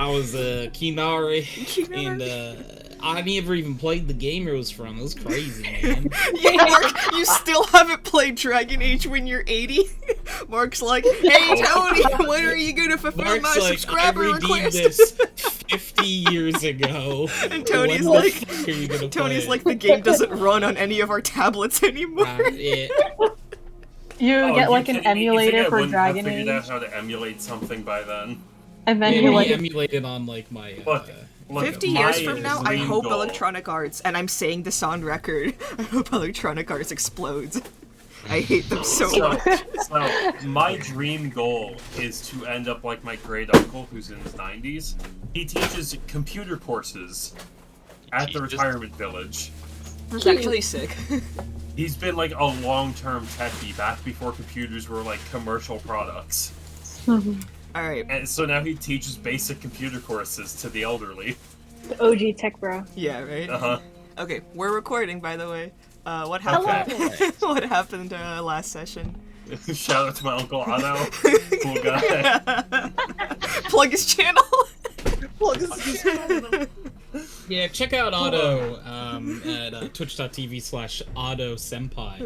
I was Kinare, Kinare. and I never even played the game it was from. It was crazy, man. Yeah, Mark, you still haven't played Dragon Age when you're 80? Mark's like, hey Tony, when are you gonna fulfill Mark's my like, subscriber I redeemed request? this 50 years ago. And Tony's When the like, fuck are you gonna Tony's play like, it? the game doesn't run on any of our tablets anymore. Yeah. You get like an kidding me? You think emulator I for wouldn't have Dragon figured Age, out how to emulate something by then? and then Maybe you like emulated on like my. Look, 50 years my from now, I dream hope goal- Electronic Arts, and I'm saying this on record, I hope Electronic Arts explodes. I hate them so much. So, my dream goal is to end up like my great uncle who's in his 90s. He teaches computer courses at the retirement village. It's actually sick. He's been like a long-term techie back before computers were like commercial products. Alright. And so now he teaches basic computer courses to the elderly. the OG tech bro. Yeah, right? Uh-huh. Okay, we're recording, by the way. What happened? What happened last session? Shout out to my Uncle Otto. Cool guy. Plug his channel! Plug his channel. Yeah, check out Otto at twitch.tv/Otto Senpai.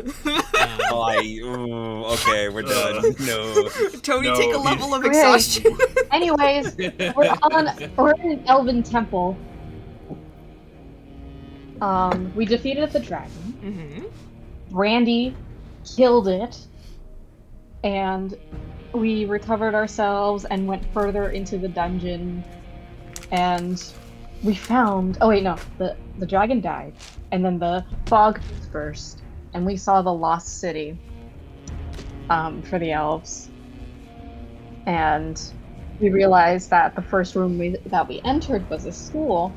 Okay, we're done. No. Tony, No, take a level of Okay. exhaustion. Anyways, we're in an Elven Temple. We defeated the dragon. Mm-hmm. Randy killed it, and we recovered ourselves and went further into the dungeon, and we found. Oh wait, no, the dragon died, and then the fog dispersed, and we saw the lost city. For the elves, and we realized that the first room that we entered was a school,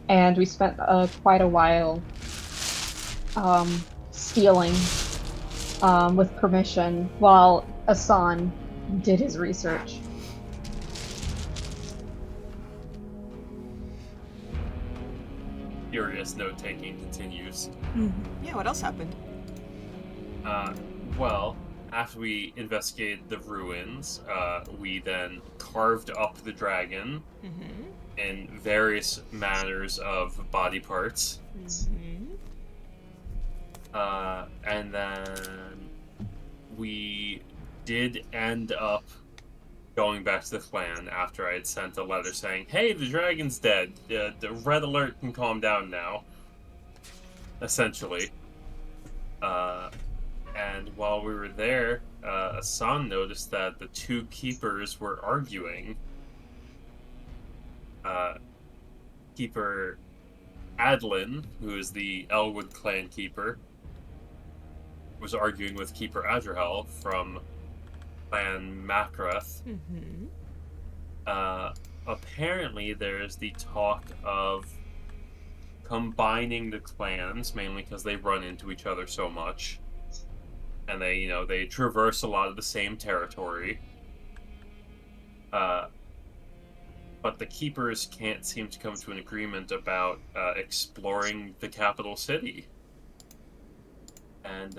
and we spent quite a while stealing with permission while Asan did his research. Furious note-taking continues. Yeah, what else happened? Well, after we investigated the ruins, we then carved up the dragon Mm-hmm. in various manners of body parts. Mm-hmm. And then we did end up going back to the clan after I had sent a letter saying, hey, the dragon's dead. The red alert can calm down now. Essentially. And while we were there, Asan noticed that the two keepers were arguing. Keeper Adlin, who is the Elwood clan keeper, was arguing with Keeper Adrahel from Clan Makrath. Mm-hmm. Apparently, there's the talk of combining the clans, mainly because they run into each other so much. And they traverse a lot of the same territory. But the Keepers can't seem to come to an agreement about exploring the capital city. And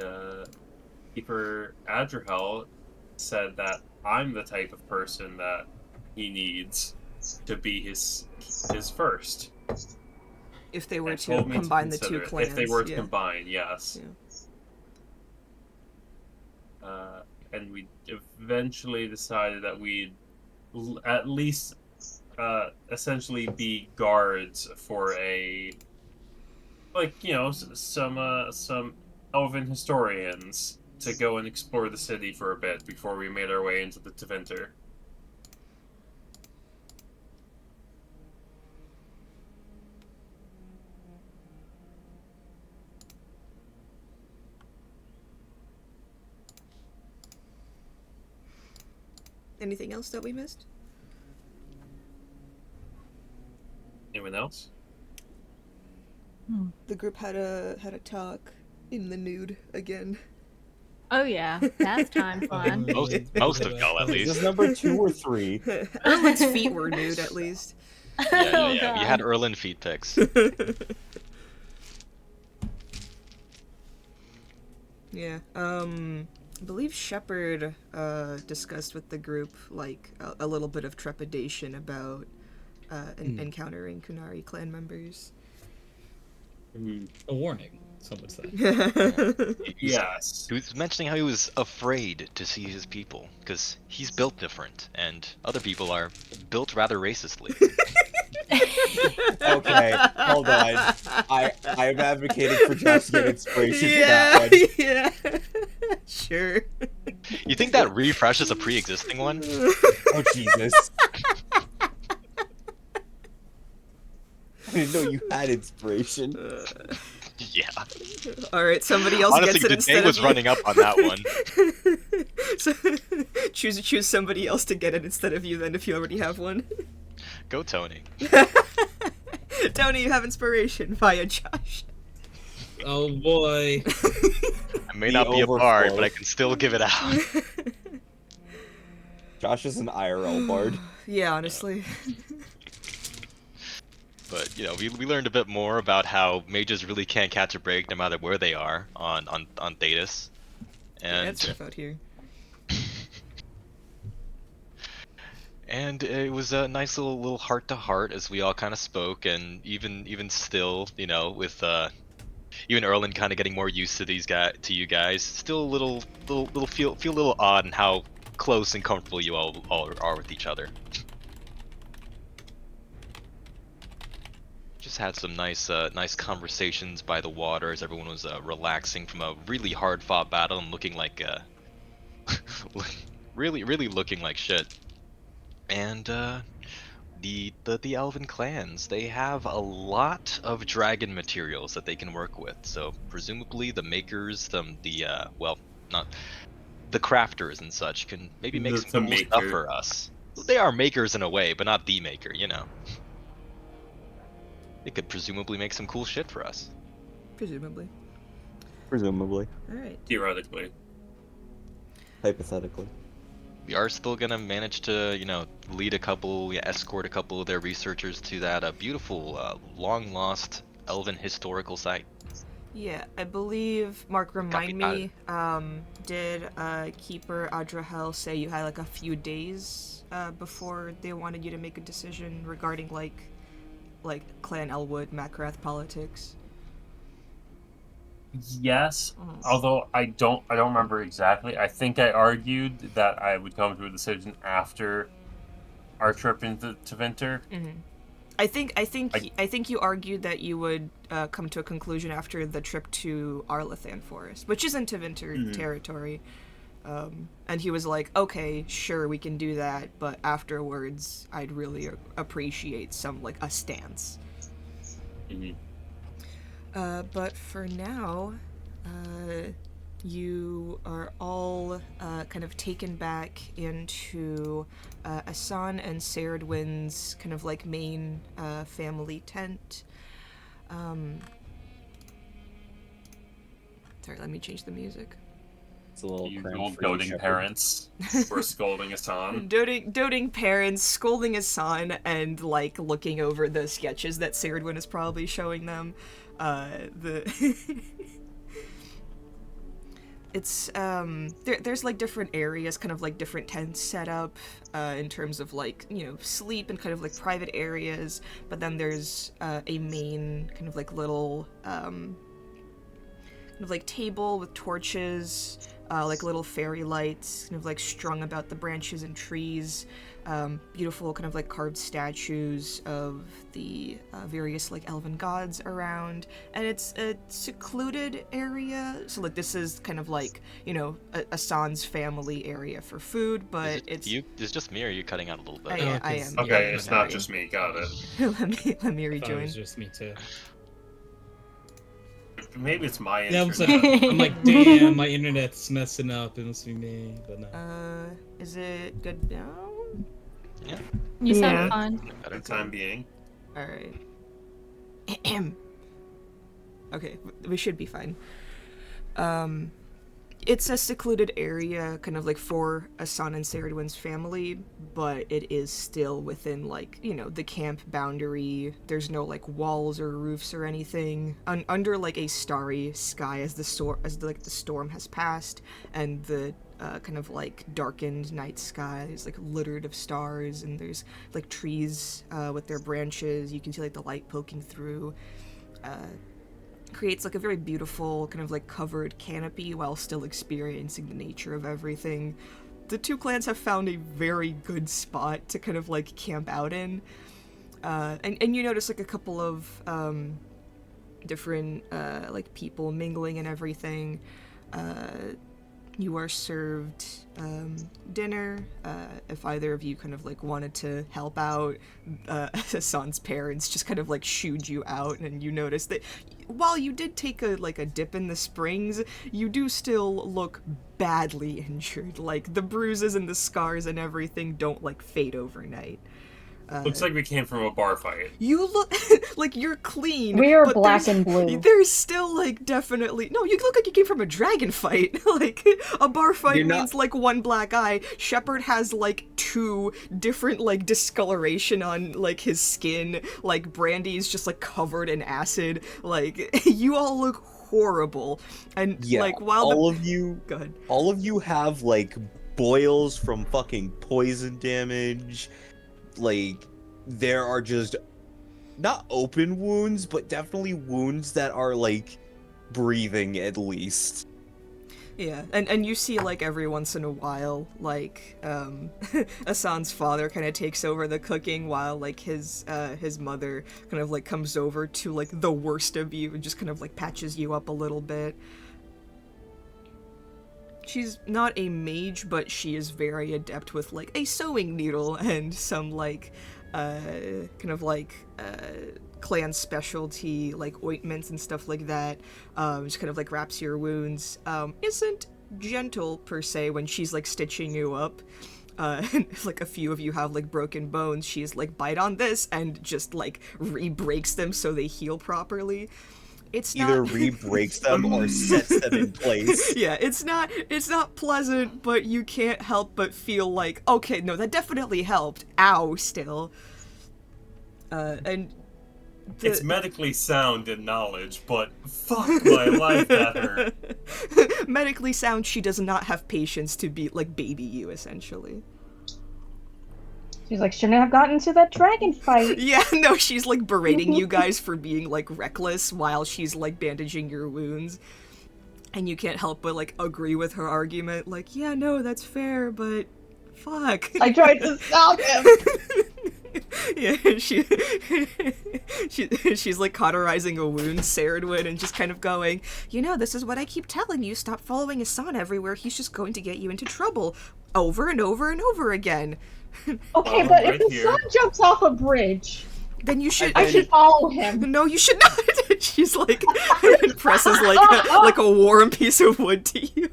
Keeper Adrahel said that I'm the type of person that he needs to be his first. If they were And to told me combine the consider two it. clans. If they were to yeah. combine, yes. Yeah. And we eventually decided that we'd at least essentially be guards for some elven historians to go and explore the city for a bit before we made our way into the Tevinter. Anything else that we missed? Anyone else? The group had a talk in the nude again. Oh yeah, bath time fun. Most of y'all, at Is least. this number 2 or 3? Erlin's feet were nude, at least. Yeah. We had Erlin feet pics. Yeah. I believe Shepard discussed with the group like a little bit of trepidation about encountering Kunari clan members. A warning, some would say. Yes. He was mentioning how he was afraid to see his people because he's built different, and other people are built rather racistly. Okay, hold on. I'm advocating for Josh to get inspiration for Yeah, that one. yeah. Sure. You think that refresh is a pre-existing one? Oh Jesus! I didn't know you had inspiration. Yeah. All right, somebody else Honestly, gets it the instead day of was you. running up on that one. So, choose somebody else to get it instead of you then if you already have one. Go, Tony. Tony, you have inspiration via Josh. Oh boy. I may The not be a bard, overflow. but I can still give it out. Josh is an IRL bard. Yeah, honestly. But, you know, we learned a bit more about how mages really can't catch a break no matter where they are on Thetis. Yeah, And that's stuff out here. and it was a nice little heart to heart as we all kind of spoke, and even still, you know, with even Erlen kind of getting more used to to you guys, still a little feel a little odd in how close and comfortable you all are with each other. Just had some nice conversations by the water as everyone was relaxing from a really hard fought battle and looking like really looking like shit. And the elven clans, they have a lot of dragon materials that they can work with. So presumably the makers, well, not the crafters and such, can maybe make The some cool stuff maker. for us. They are makers in a way, but not the maker, you know. They could presumably make some cool shit for us. Presumably. Presumably. Alright. Theoretically. Hypothetically. We are still gonna manage to, you know, escort a couple of their researchers to that beautiful, long-lost elven historical site. Yeah, I believe, Mark, remind Copy me, did Keeper Adrahel say you had like a few days before they wanted you to make a decision regarding like Clan Elwood, Macrath politics? Yes, although I don't remember exactly. I think I argued that I would come to a decision after our trip into Vinter. Mm-hmm. I think you argued that you would come to a conclusion after the trip to Arlathan Forest, which isn't Tevinter territory. And he was like, okay, sure, we can do that, but afterwards, I'd really appreciate a stance. Mm-hmm. But for now, you are all kind of taken back into Asan and Sairdwin's kind of like main family tent. Sorry, let me change the music. It's a little You cramped old for you, doting Shepard. parents were scolding us on. Doting parents scolding his son and like looking over the sketches that Sairdwin is probably showing them. It's there's like different areas, kind of like different tents set up in terms of like, you know, sleep and kind of like private areas, but then there's a main kind of like little kind of like table with torches, like little fairy lights kind of like strung about the branches and trees, beautiful kind of like carved statues of the various like elven gods around, and it's a secluded area, so like this is kind of like, you know, Asan's family area for food, but it's just me, or are you cutting out a little bit? I am. Okay, I'm it's sorry. not just me. Got it. let me I thought it rejoin. was just me too. Maybe it's my Yeah, internet. I'm like, damn, my internet's messing up. It must be me, but no. Is it good now? Yeah. You sound Yeah. fine. For the time being. All right. Okay, we should be fine. It's a secluded area, kind of like for Asan and Sairdwin's family, but it is still within, like, you know, the camp boundary. There's no like walls or roofs or anything. Under like a starry sky as the storm has passed, and the kind of like darkened night skies, like littered of stars, and there's like trees with their branches. You can see like the light poking through. Creates like a very beautiful kind of like covered canopy while still experiencing the nature of everything. The two clans have found a very good spot to kind of like camp out in. And you notice like a couple of different like people mingling and everything. You are served dinner. If either of you kind of like wanted to help out, Hassan's parents just kind of like shooed you out, and you notice that while you did take a dip in the springs, you do still look badly injured. Like the bruises and the scars and everything don't like fade overnight. Looks like we came from a bar fight. You look like you're clean. We are but black and blue. There's still like definitely no. You look like you came from a dragon fight. Like a bar fight means like one black eye. Shepard has like 2 different like discoloration on like his skin. Like Brandy's just like covered in acid. Like you all look horrible. And like while all of you, go ahead. All of you have like boils from fucking poison damage. Like, there are just not open wounds, but definitely wounds that are like breathing at least. Yeah, and you see like every once in a while, like Hassan's father kind of takes over the cooking while like his mother kind of like comes over to like the worst of you and just kind of like patches you up a little bit. She's not a mage, but she is very adept with like a sewing needle and some like kind of like clan specialty like ointments and stuff like that. Just kind of like wraps your wounds. Isn't gentle per se when she's like stitching you up. If like a few of you have like broken bones, she's like bite on this and just like re-breaks them so they heal properly. It's either not... re-breaks them or sets them in place. Yeah, it's not pleasant, but you can't help but feel like, okay, no, that definitely helped. Ow, still. And it's medically sound in knowledge, but fuck my life, that hurt. Medically sound, she does not have patience to be like baby you, essentially. She's like, shouldn't have gotten to that dragon fight. Yeah, no, she's like berating you guys for being like reckless while she's like bandaging your wounds. And you can't help but like agree with her argument. Like, yeah, no, that's fair, but fuck. I tried to stop him. Yeah, she's like cauterizing a wound, Saradwood, and just kind of going, you know, this is what I keep telling you. Stop following Hassan everywhere. He's just going to get you into trouble over and over and over again. Okay, but if the sun jumps off a bridge, then you should. I should follow him. No, you should not. She's like presses like a warm piece of wood to you.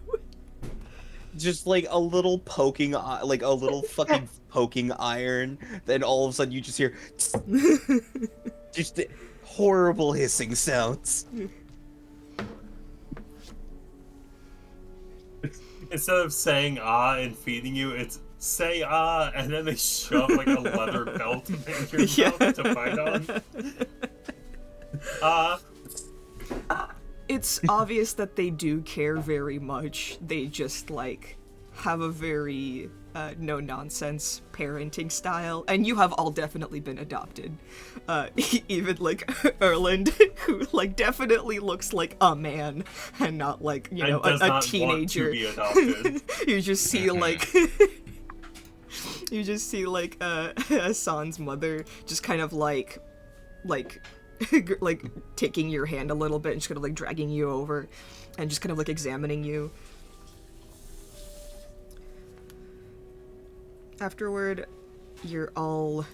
Just like a little poking, like a little fucking poking iron. Then all of a sudden you just hear just horrible hissing sounds. Instead of saying ah and feeding you, it's say ah, and then they shove like a leather belt in your mouth to bite on. It's obvious that they do care very much. They just like have a very no-nonsense parenting style, and you have all definitely been adopted. Even like Erland, who like definitely looks like a man and not like, you know, a teenager. Want to be adopted. You just see like you just see like Hassan's mother just kind of like taking your hand a little bit and just kind of like dragging you over and just kind of like examining you. Afterward, you're all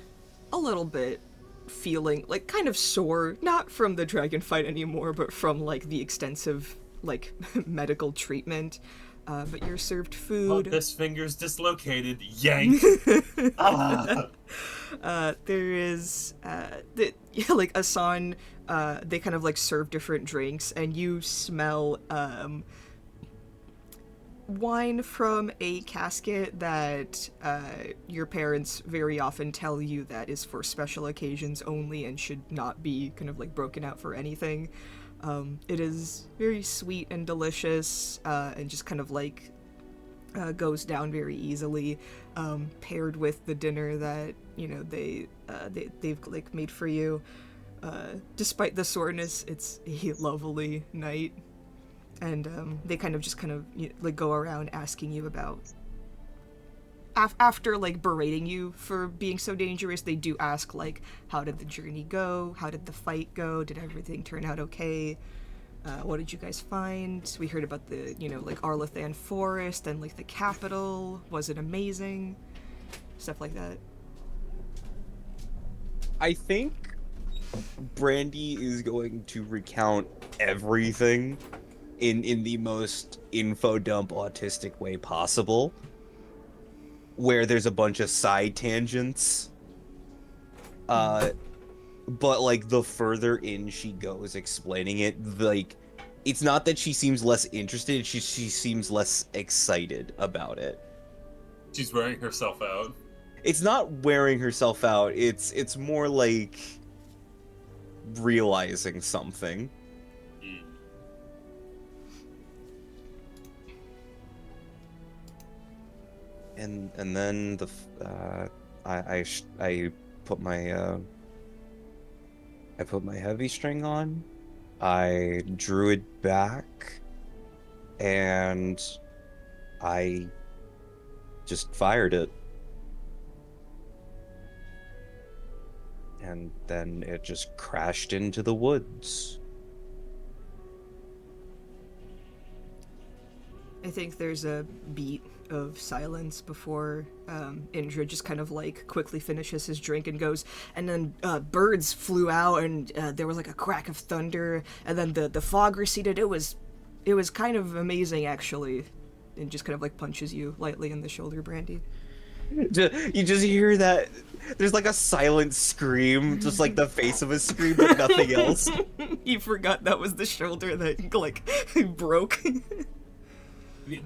a little bit feeling like kind of sore, not from the dragon fight anymore, but from like the extensive like medical treatment. But you're served food. Oh, this finger's dislocated. Yank. There is like Hassan. They kind of like serve different drinks, and you smell wine from a casket that your parents very often tell you that is for special occasions only and should not be kind of like broken out for anything. It is very sweet and delicious, and just kind of like goes down very easily, paired with the dinner that they've like made for you. Despite the soreness, it's a lovely night, and they kind of like go around asking you about. After like berating you for being so dangerous, they do ask like, how did the journey go? How did the fight go? Did everything turn out okay? What did you guys find? We heard about the, like Arlathan Forest and like the capital. Was it amazing? Stuff like that. I think Brandy is going to recount everything in the most info dump autistic way possible, where there's a bunch of side tangents. But like the further in she goes explaining it, like it's not that she seems less interested, she seems less excited about it. She's wearing herself out. It's not wearing herself out, it's more like realizing something. And then I put my heavy string on. I drew it back, and I just fired it. And then it just crashed into the woods. I think there's a beat of silence before Indra just kind of like quickly finishes his drink and goes, and then birds flew out, and there was like a crack of thunder, and then the fog receded. It was kind of amazing, actually. And just kind of like punches you lightly in the shoulder, Brandy. You just hear that there's like a silent scream, just like the face of a scream, but nothing else. You forgot that was the shoulder that like broke.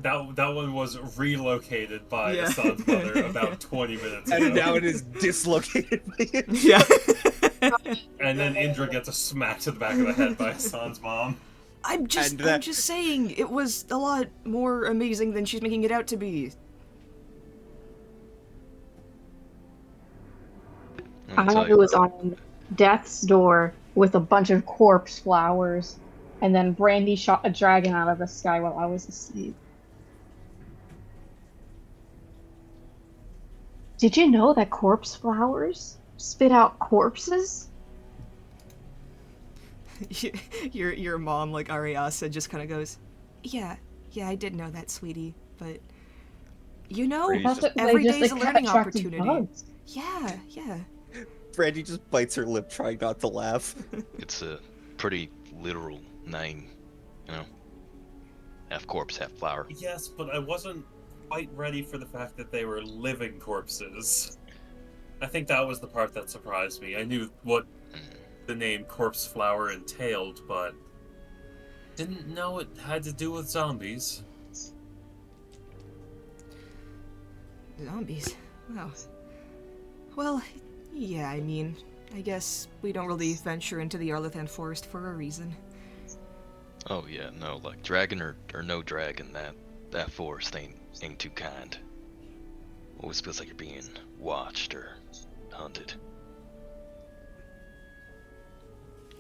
That one was relocated by Hassan's mother about 20 minutes ago. And now it is dislocated by it. Yeah. And then Indra gets a smack to the back of the head by Hassan's mom. I'm just saying, it was a lot more amazing than she's making it out to be. I was on death's door with a bunch of corpse flowers, and then Brandy shot a dragon out of the sky while I was asleep. Did you know that corpse flowers spit out corpses? Your mom, like Ariasa, just kind of goes, yeah, I did know that, sweetie, but every day's a learning opportunity. Bugs. Yeah. Brandy just bites her lip, trying not to laugh. It's a pretty literal name, half corpse, half flower. Yes, but I wasn't quite ready for the fact that they were living corpses. I think that was the part that surprised me. I knew what the name corpse flower entailed, but didn't know it had to do with zombies. Zombies? Wow. Well, yeah, I mean, I guess we don't really venture into the Arlathan Forest for a reason. Oh yeah, no, like dragon or no dragon, that forest ain't too kind. Always feels like you're being watched or hunted.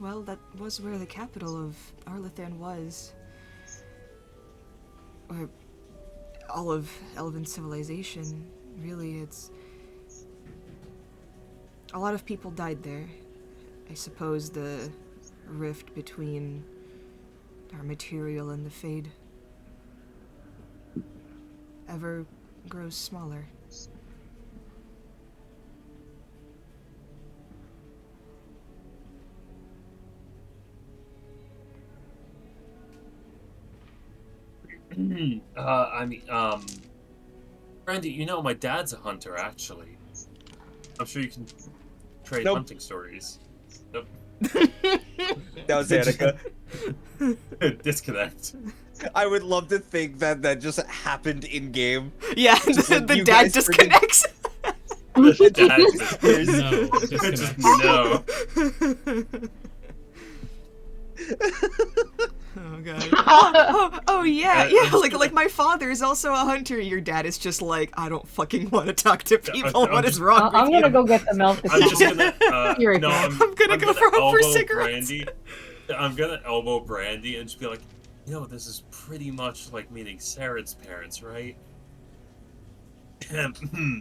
Well, that was where the capital of Arlathan was. Or all of Elven civilization. Really, it's... A lot of people died there. I suppose the rift between our material and the Fade ever grows smaller. Brandy, my dad's a hunter, actually. I'm sure you can trade Nope. hunting stories. Nope. That was Annika. Disconnect. I would love to think that just happened in game. Yeah, Just like the you dad guys disconnects. The dad No, disconnect. no. Oh god. Oh yeah, yeah. Like my father is also a hunter. Your dad is just like, I don't fucking want to talk to people. What is wrong with I'm you? gonna go get the milk. I'm just gonna. You're right, No, Dad. I'm gonna go for elbow cigarettes. Brandy. I'm gonna elbow Brandy and just be like, this is pretty much like meeting Sarad's parents, right?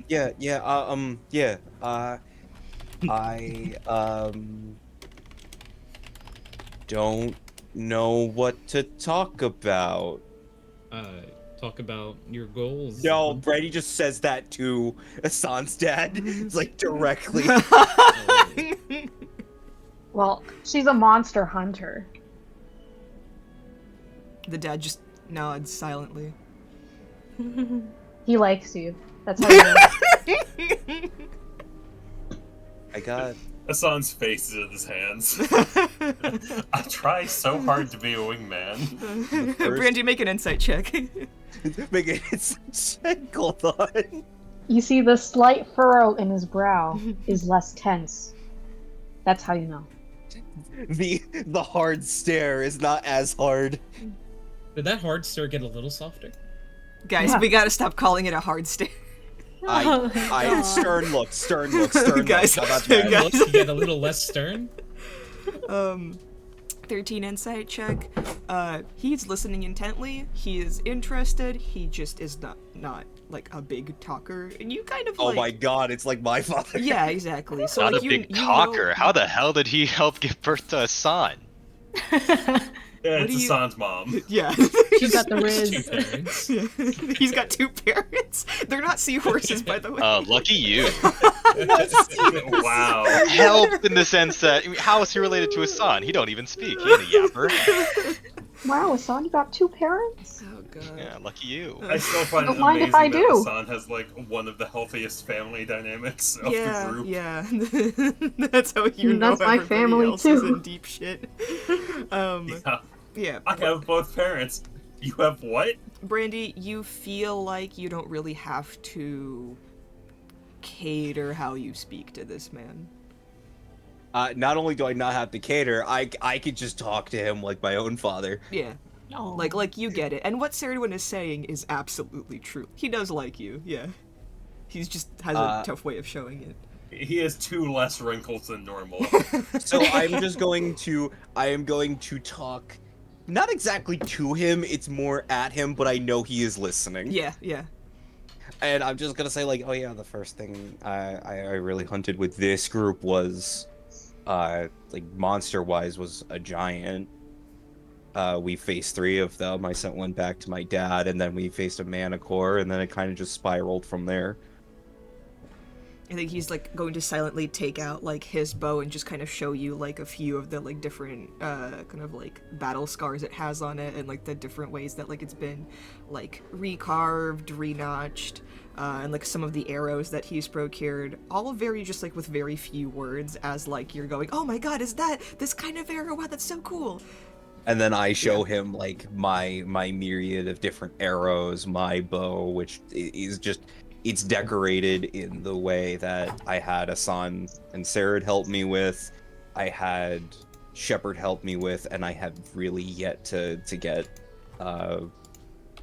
Yeah, I don't know what to talk about. Talk about your goals. No, Brady just says that to Hassan's dad. It's like directly. Well, she's a monster hunter. The dad just nods silently. He likes you. That's how you know. I got. Hassan's face is in his hands. I try so hard to be a wingman. Brandy, make an insight check. Make it. Hold on. You see the slight furrow in his brow is less tense. That's how you know. The hard stare is not as hard. Did that hard stare get a little softer? Guys, Yeah. we gotta stop calling it a hard stare. I stern look. Guys, How about that? guys. Looks to get a little less stern. 13 insight check. He's listening intently. He is interested. He just is not like a big talker. And you kind of Oh like... my god, it's like my father. Yeah, exactly. So Not like, a big talker. How the hell did he help give birth to a son? Yeah, What it's do you- Hassan's mom. Yeah. She's got the Two riz. parents. He's got two parents. They're not seahorses, by the way. Lucky you. Wow. Help in the sense that how is he related to his son? He don't even speak. He ain't a yapper. Wow, Hassan, you got two parents? Oh god. Yeah, lucky you. I still find Don't it mind amazing if I that do. Hassan has like one of the healthiest family dynamics of the group. Yeah. That's how you know That's my everybody family, else is too. in deep shit. Yeah. Yeah. I have both parents. You have what? Brandy, you feel like you don't really have to cater how you speak to this man. Not only do I not have to cater, I could just talk to him like my own father. Yeah. Oh. Like you get it. And what Saradwin is saying is absolutely true. He does like you, yeah. He's just has a tough way of showing it. He has 2 less wrinkles than normal. So I am going to talk, not exactly to him, it's more at him, but I know he is listening. Yeah, yeah. And I'm just gonna say like, oh yeah, the first thing I really hunted with this group was, like monster-wise, was a giant. We faced 3 of them. I sent one back to my dad, and then we faced a manicore, and then it kind of just spiraled from there. I think he's like going to silently take out like his bow and just kind of show you like a few of the like different kind of like battle scars it has on it and like the different ways that like it's been like recarved, renotched, and like some of the arrows that he's procured, all very just like with very few words as like you're going, oh my god, is that this kind of arrow? Wow, that's so cool. And then I show him like my myriad of different arrows, my bow, which is just, it's decorated in the way that I had Hassan and Sarah help me with, I had Shepard help me with, and I have really yet to get, I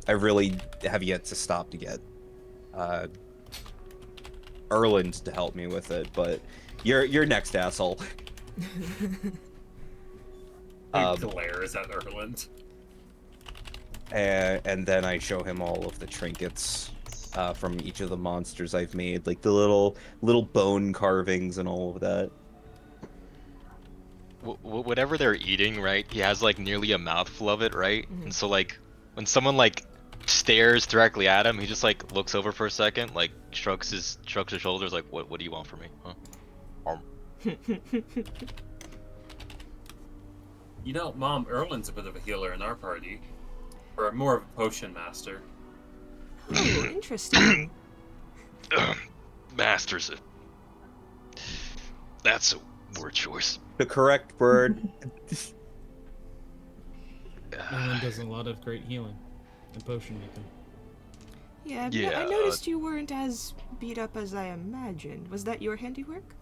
really have yet to stop to get Erland to help me with it, but you're next, asshole. Glares at Erland. And then I show him all of the trinkets from each of the monsters I've made, like the little bone carvings and all of that. Whatever they're eating, right? He has like nearly a mouthful of it, right? Mhm. And so like when someone like stares directly at him, he just like looks over for a second, like shrugs his shoulders, like what do you want from me? Huh? You know, Mom, Erland's a bit of a healer in our party. Or more of a potion master. Ooh, interesting. Masters. That's a word choice. The correct word. Erland does a lot of great healing and potion making. Yeah, Yeah, I noticed you weren't as beat up as I imagined. Was that your handiwork?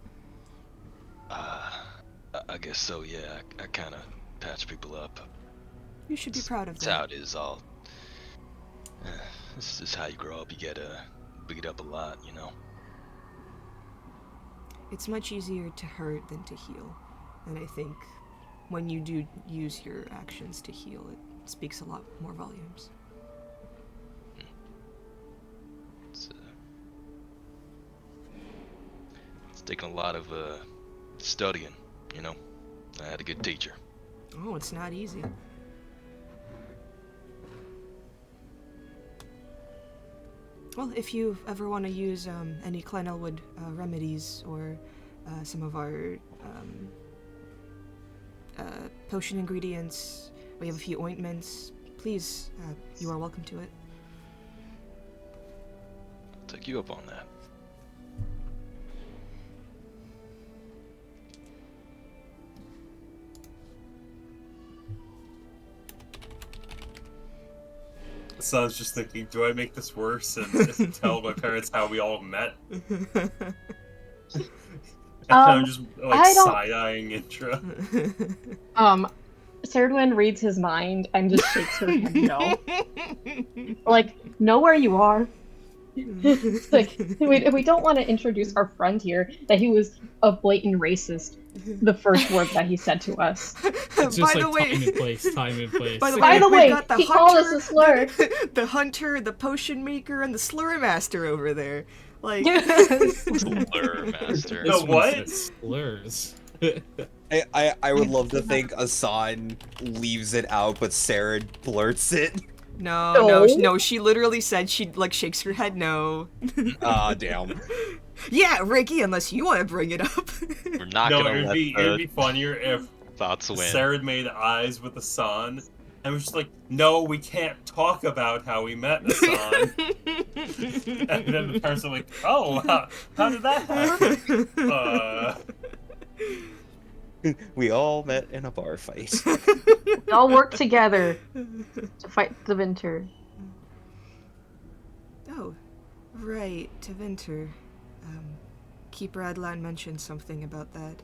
I guess so. Yeah, I kind of patch people up. You should be proud of That's how that. it is. This is how you grow up. You get beat up a lot, you know. It's much easier to hurt than to heal. And I think when you do use your actions to heal, it speaks a lot more volumes. It's taken a lot of studying, you know. I had a good teacher. Oh, it's not easy. Well, if you ever want to use any Klein Elwood remedies or some of our potion ingredients, we have a few ointments, please, you are welcome to it. I'll take you up on that. So I was just thinking, do I make this worse and tell my parents how we all met? And I'm just like I don't- side-eyeing Intra. Serdwin reads his mind and just shakes her head no. Like, know where you are. Like, we don't want to introduce our friend here that he was a blatant racist the first word that he said to us. It's just By like the way, time and place. By the By the we've way, got the he hunter, called us a slur. the hunter, the potion maker, and the slur master over there. Like, Slur master. No, This one what? says slurs. I would love to think Asan leaves it out, but Sarah blurts it. no, she literally said she like shakes her head no. Ah, damn. Yeah, Ricky, unless you want to bring it up. We're not No, gonna it'd let be the funnier if thoughts win. Sarah made eyes with Asan and was just like, no, we can't talk about how we met Asan. And then the person like, oh, how did that happen? We all met in a bar fight. We all work together to fight the winter. Oh, right, Tevinter. Keeper Adlan mentioned something about that.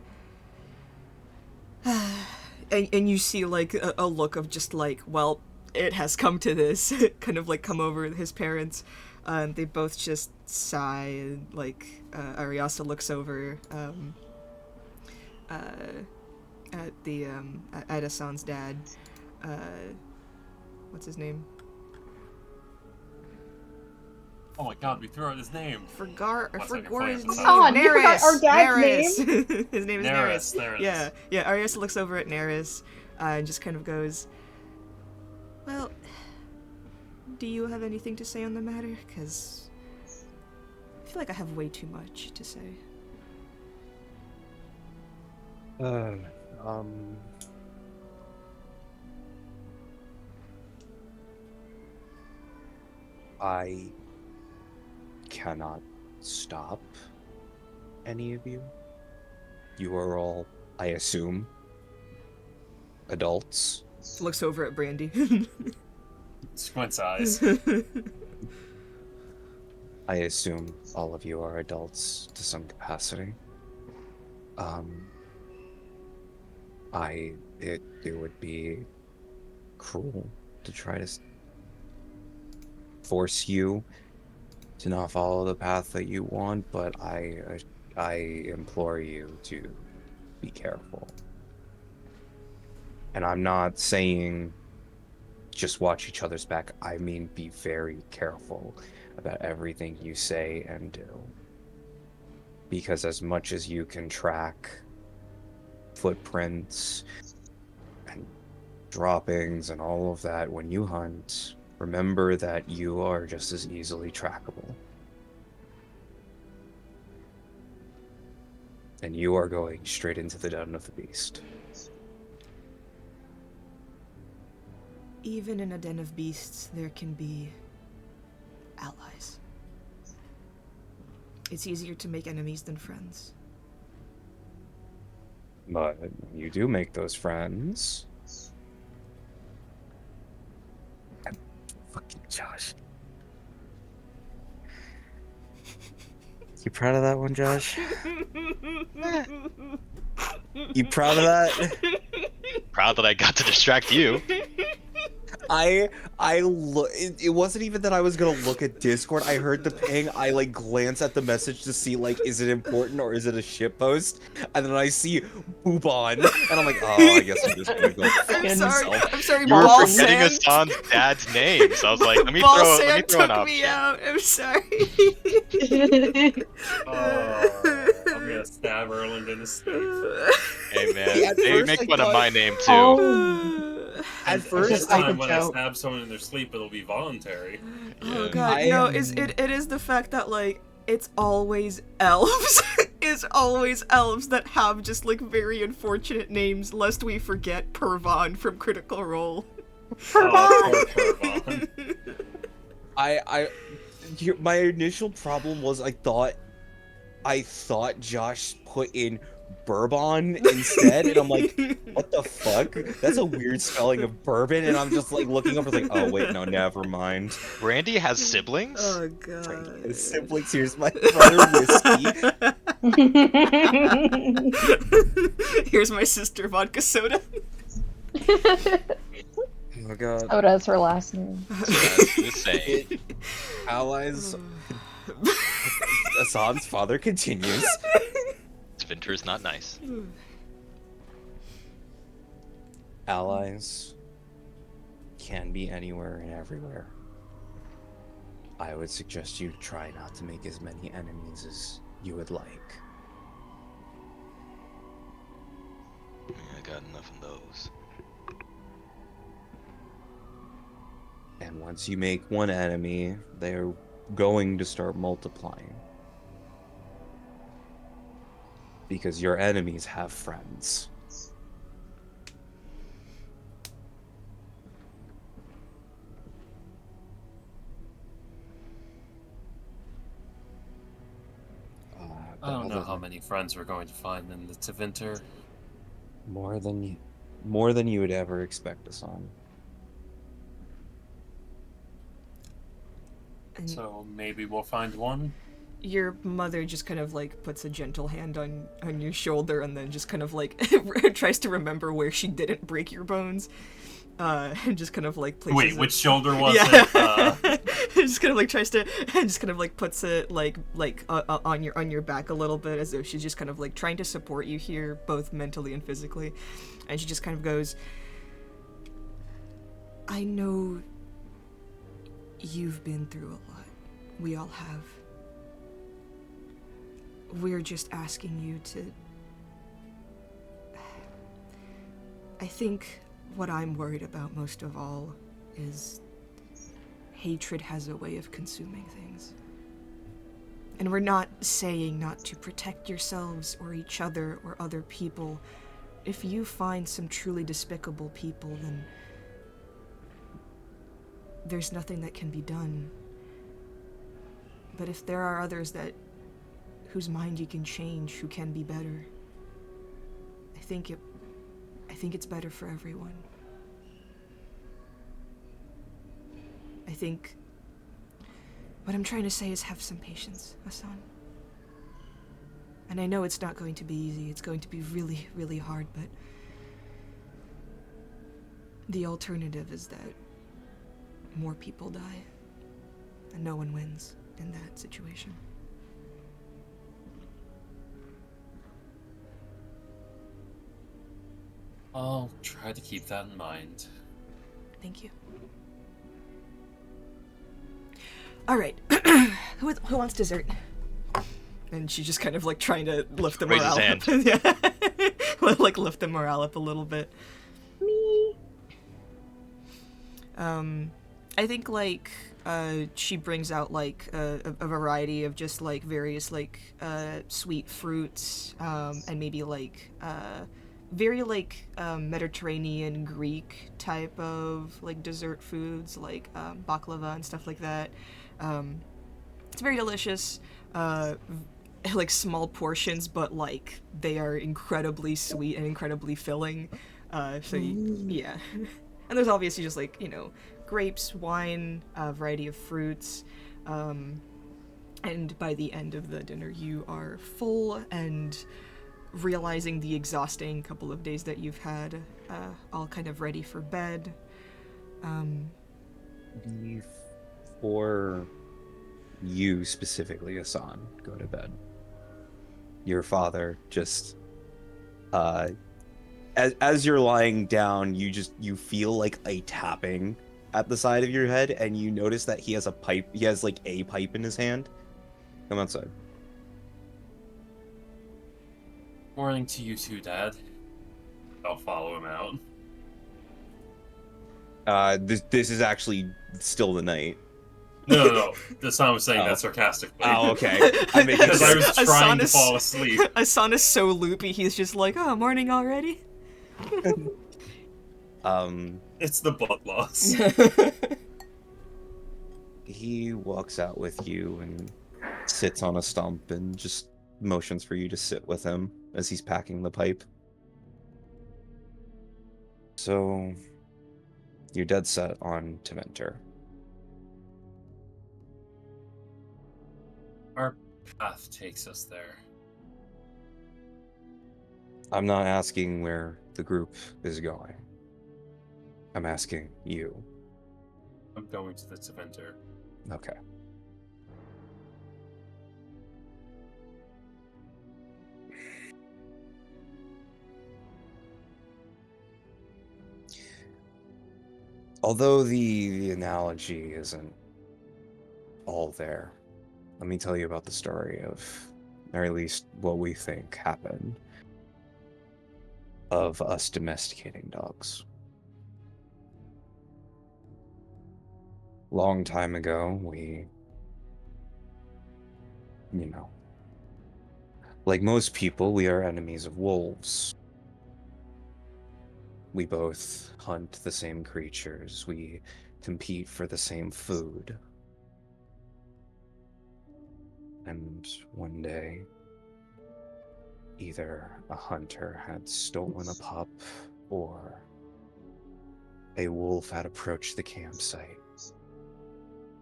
and you see, like, a look of just, like, well, it has come to this. Kind of, like, come over his parents. They both just sigh, and, like, Ariasa looks over, at the, at Asan's dad. What's his name? Oh my god, we threw out his name. Forgot his name. Asan, you forgot our dad's name? His name is Neris. Neris. There it is. Yeah. Arias looks over at Neris and just kind of goes, well, do you have anything to say on the matter? Because I feel like I have way too much to say. I cannot stop any of you. You are all, I assume, adults. Looks over at Brandy. Squint's eyes. I assume all of you are adults to some capacity. It would be cruel to try to force you to not follow the path that you want, but I implore you to be careful. And I'm not saying just watch each other's back. I mean, be very careful about everything you say and do. Because as much as you can track footprints and droppings and all of that when you hunt, remember that you are just as easily trackable. And you are going straight into the den of the beast. Even in a den of beasts, there can be allies. It's easier to make enemies than friends. But you do make those friends. Fucking Josh. You proud of that one, Josh? You proud of that? Proud that I got to distract you. It wasn't even that I was gonna look at Discord. I heard the ping. I like glance at the message to see like, is it important or is it a shit post? And then I see Boobon, and I'm like, oh, I guess I'm just gonna go. I'm sorry. I'm sorry. You were Ball forgetting Sand. Hassan's dad's name, so I was like, let me Ball throw Sand an took option. me out. I'm sorry. Oh, I'm gonna stab Erland in his face. Hey man, Yeah, at they first make I fun of thought- my name too. Oh, At And first, this Just like time a when I joke. stab someone in their sleep, it'll be voluntary. Oh Yeah. god, I no, am- it is the fact that like it's always elves. It's always elves that have just like very unfortunate names, lest we forget Pervon from Critical Role. Oh, poor Pervon. My initial problem was I thought Josh put in Bourbon instead, and I'm like, what the fuck? That's a weird spelling of bourbon, and I'm just like looking up, like, oh wait, no, never mind. Randy has siblings? Oh god. Siblings, here's my brother Whiskey. Here's my sister vodka soda. Oh god. oh, that's her last name. That's insane. Allies. Assad's father continues. Winter's not nice. Allies can be anywhere and everywhere. I would suggest you try not to make as many enemies as you would like. I got enough of those. And once you make one enemy, they're going to start multiplying. Because your enemies have friends. I don't know how many friends we're going to find in the Tevinter. More than you would ever expect us on. And So maybe we'll find one. your mother just kind of like puts a gentle hand on your shoulder and then just kind of like tries to remember where she didn't break your bones. And just kind of like places Wait, it- which shoulder was yeah. it? Just kind of like tries to, and just kind of like puts it like on your back a little bit, as though she's just kind of like trying to support you here, both mentally and physically. And she just kind of goes, I know you've been through a lot. We all have. We're just asking you to. I think what I'm worried about most of all is hatred has a way of consuming things. And we're not saying not to protect yourselves or each other or other people. If you find some truly despicable people, then there's nothing that can be done. But if there are others that whose mind you can change, who can be better, I think it's better for everyone. I think what I'm trying to say is have some patience, Hassan. And I know it's not going to be easy. It's going to be really, really hard, but the alternative is that more people die, and no one wins in that situation. I'll try to keep that in mind. Thank you. All right. Who wants dessert? And she's just kind of like trying to lift the Raise his morale hand. up. Yeah. Like lift the morale up a little bit. Me. I think like she brings out like a variety of just like various like sweet fruits and maybe like very like Mediterranean Greek type of like dessert foods like baklava and stuff like that. It's very delicious. Like small portions, but like they are incredibly sweet and incredibly filling. Yeah. And there's obviously just like, you know, grapes, wine, a variety of fruits. And by the end of the dinner, you are full and realizing the exhausting couple of days that you've had, all kind of ready for bed. Before you specifically, Hassan, go to bed, your father just as you're lying down, you feel like a tapping at the side of your head, and you notice that he has a pipe. He has like a pipe in his hand. Come outside. Morning to you too, Dad. I'll follow him out. This is actually still the night. No. That's not what I'm saying Oh. that sarcastically. Oh, okay. I'm making Because I sure. was trying to fall asleep. Asan is so loopy, he's just like, oh, morning already? It's the blood loss. He walks out with you and sits on a stump and just motions for you to sit with him as he's packing the pipe. So, you're dead set on Teventer. Our path takes us there. I'm not asking where the group is going. I'm asking you. I'm going to the Teventer. Okay. Although the analogy isn't all there, let me tell you about the story of, or at least what we think happened, of us domesticating dogs. Long time ago, we, like most people, we are enemies of wolves. We both hunt the same creatures. We compete for the same food. And one day, either a hunter had stolen a pup, or a wolf had approached the campsite.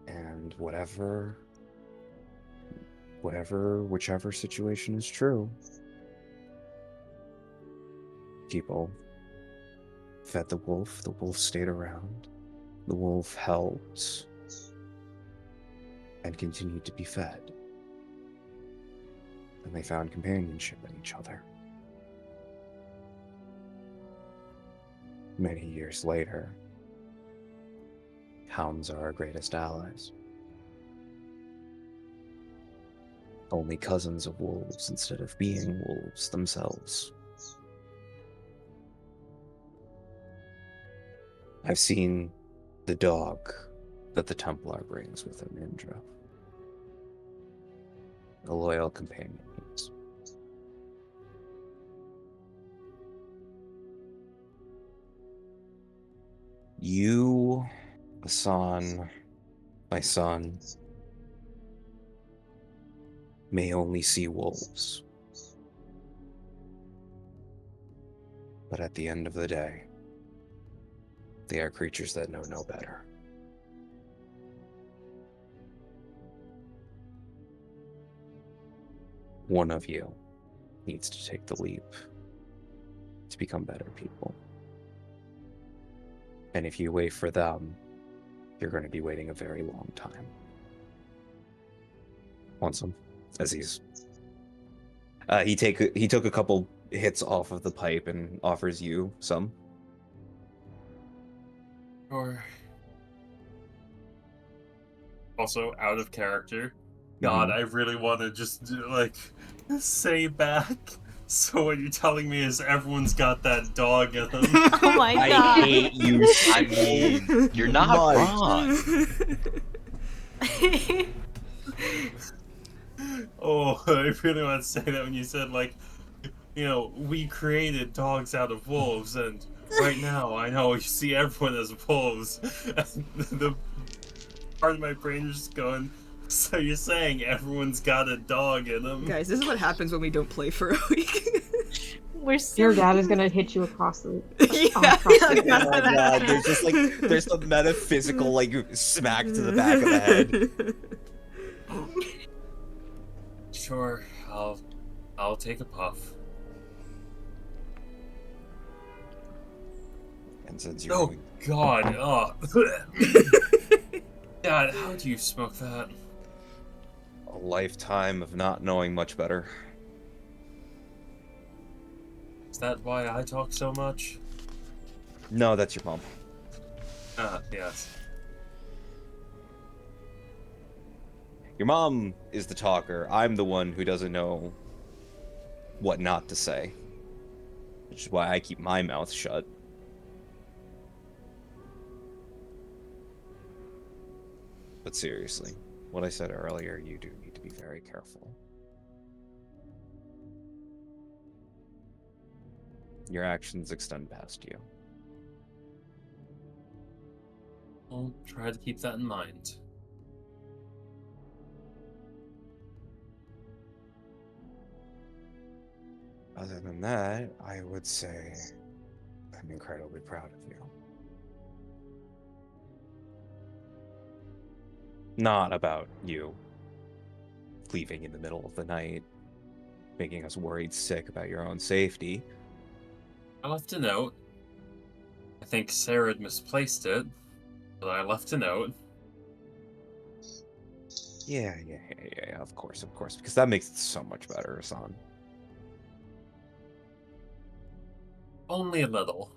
And whichever situation is true, people fed the wolf stayed around, the wolf helped, and continued to be fed. And they found companionship in each other. Many years later, hounds are our greatest allies. Only cousins of wolves instead of being wolves themselves. I've seen the dog that the Templar brings with him, Indra. A loyal companion he is. You, Hassan, my son, may only see wolves. But at the end of the day, they are creatures that know no better. One of you needs to take the leap to become better people. And if you wait for them, you're going to be waiting a very long time. Want some? Aziz. He took a couple hits off of the pipe and offers you some. Or also out of character. God, I really want to just say back. So what you're telling me is everyone's got that dog in them. Oh my I god. hate you so I mean, you're not much. wrong. Oh, I really want to say that when you said, we created dogs out of wolves, and right now, I know you see everyone as wolves. And the part of my brain is just going, so you're saying everyone's got a dog in them? Guys, this is what happens when we don't play for a week. We're so Your dad is gonna hit you across the. Yeah. across the Oh my god, there's a metaphysical smack to the back of the head. Sure, I'll take a puff. And since you're Oh going God! Oh, God! How do you smoke that? a lifetime of not knowing much better. Is that why I talk so much? No, that's your mom. Ah, yes. Your mom is the talker. I'm the one who doesn't know what not to say. Which is why I keep my mouth shut. But seriously, what I said earlier, you do need to be very careful. Your actions extend past you. I'll try to keep that in mind. Other than that, I would say I'm incredibly proud of you. Not about you leaving in the middle of the night, making us worried sick about your own safety. I left a note. I think Sarah had misplaced it, but I left a note. Yeah, of course, because that makes it so much better, Hassan. Only a little.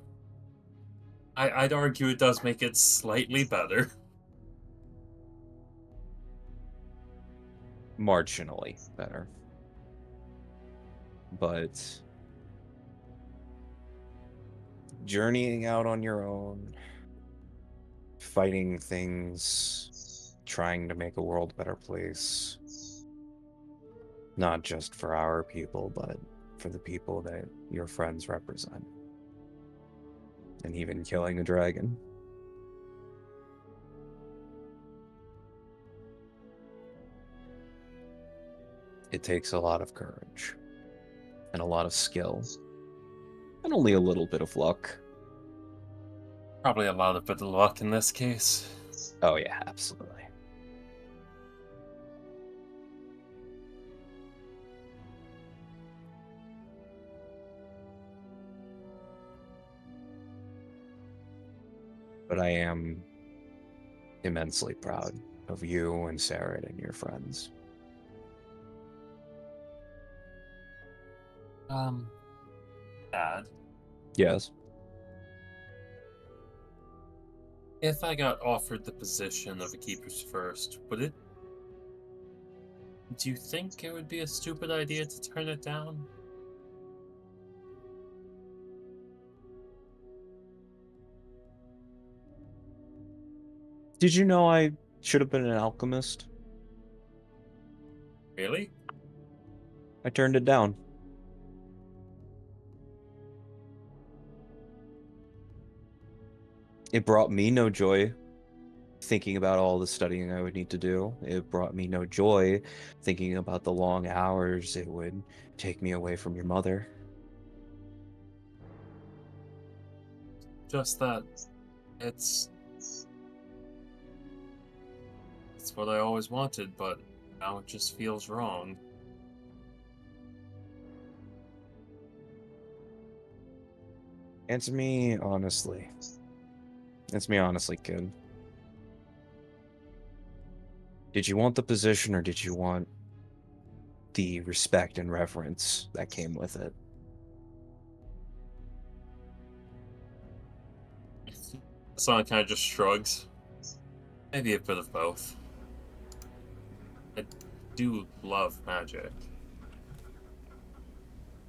I'd argue it does make it slightly better. Marginally better. But journeying out on your own, fighting things, trying to make a world a better place, not just for our people, but for the people that your friends represent. And even killing a dragon. It takes a lot of courage and a lot of skill and only a little bit of luck. Probably a lot of bit of luck in this case. Oh yeah, absolutely. But I am immensely proud of you and Sarah and your friends. Dad, Yes. if I got offered the position of a keeper's first, would it... Do you think it would be a stupid idea to turn it down? Did you know I should have been an alchemist? Really? I turned it down. It brought me no joy thinking about all the studying I would need to do. It brought me no joy thinking about the long hours it would take me away from your mother. Just that it's what I always wanted, but now it just feels wrong. Answer me honestly. Answer me honestly, kid. Did you want the position or did you want the respect and reverence that came with it? Someone kind of just shrugs. Maybe a bit of both. I do love magic.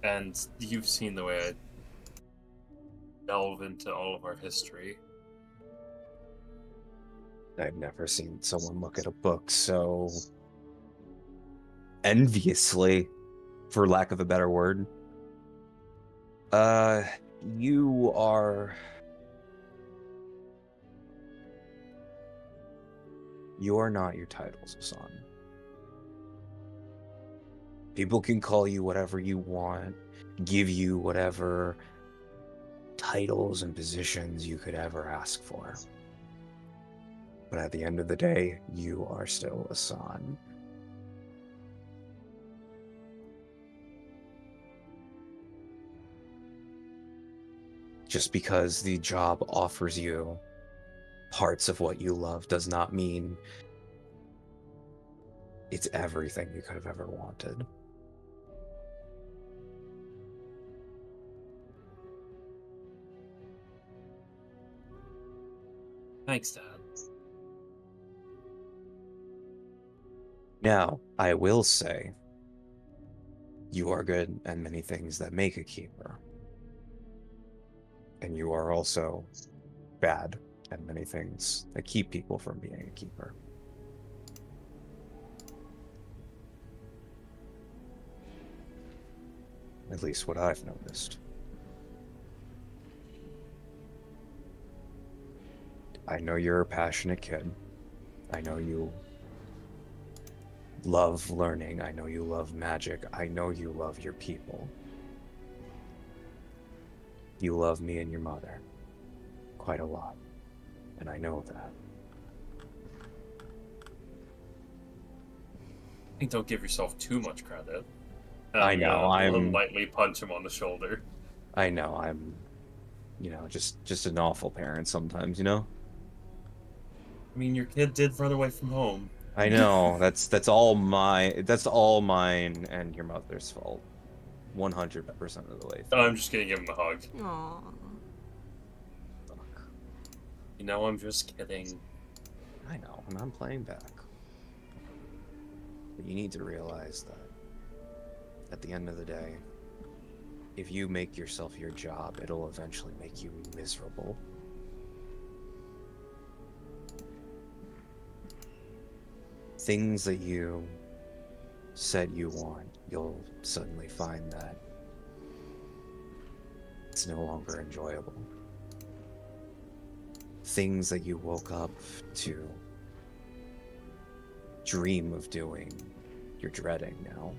And you've seen the way I delve into all of our history. I've never seen someone look at a book so enviously, for lack of a better word. You are... You're not your titles, Hassan. People can call you whatever you want, give you whatever titles and positions you could ever ask for. But at the end of the day, you are still Hassan. Just because the job offers you parts of what you love does not mean it's everything you could have ever wanted. Thanks, Dad. Now, I will say, you are good at many things that make a keeper. And you are also bad at many things that keep people from being a keeper. At least what I've noticed. I know you're a passionate kid. I know you love learning. I know you love magic. I know you love your people. You love me and your mother quite a lot, and I know that. I think don't give yourself too much credit. I know, I'm lightly punch him on the shoulder. I know I'm, just an awful parent sometimes, you know? I mean, your kid did run away from home. I know, that's all mine and your mother's fault. 100% of the way through. I'm just gonna give him a hug. Aww. You know, I'm just kidding. I know, and I'm playing back. But you need to realize that at the end of the day, if you make yourself your job, it'll eventually make you miserable. Things that you said you want, you'll suddenly find that it's no longer enjoyable. Things that you woke up to dream of doing, you're dreading now.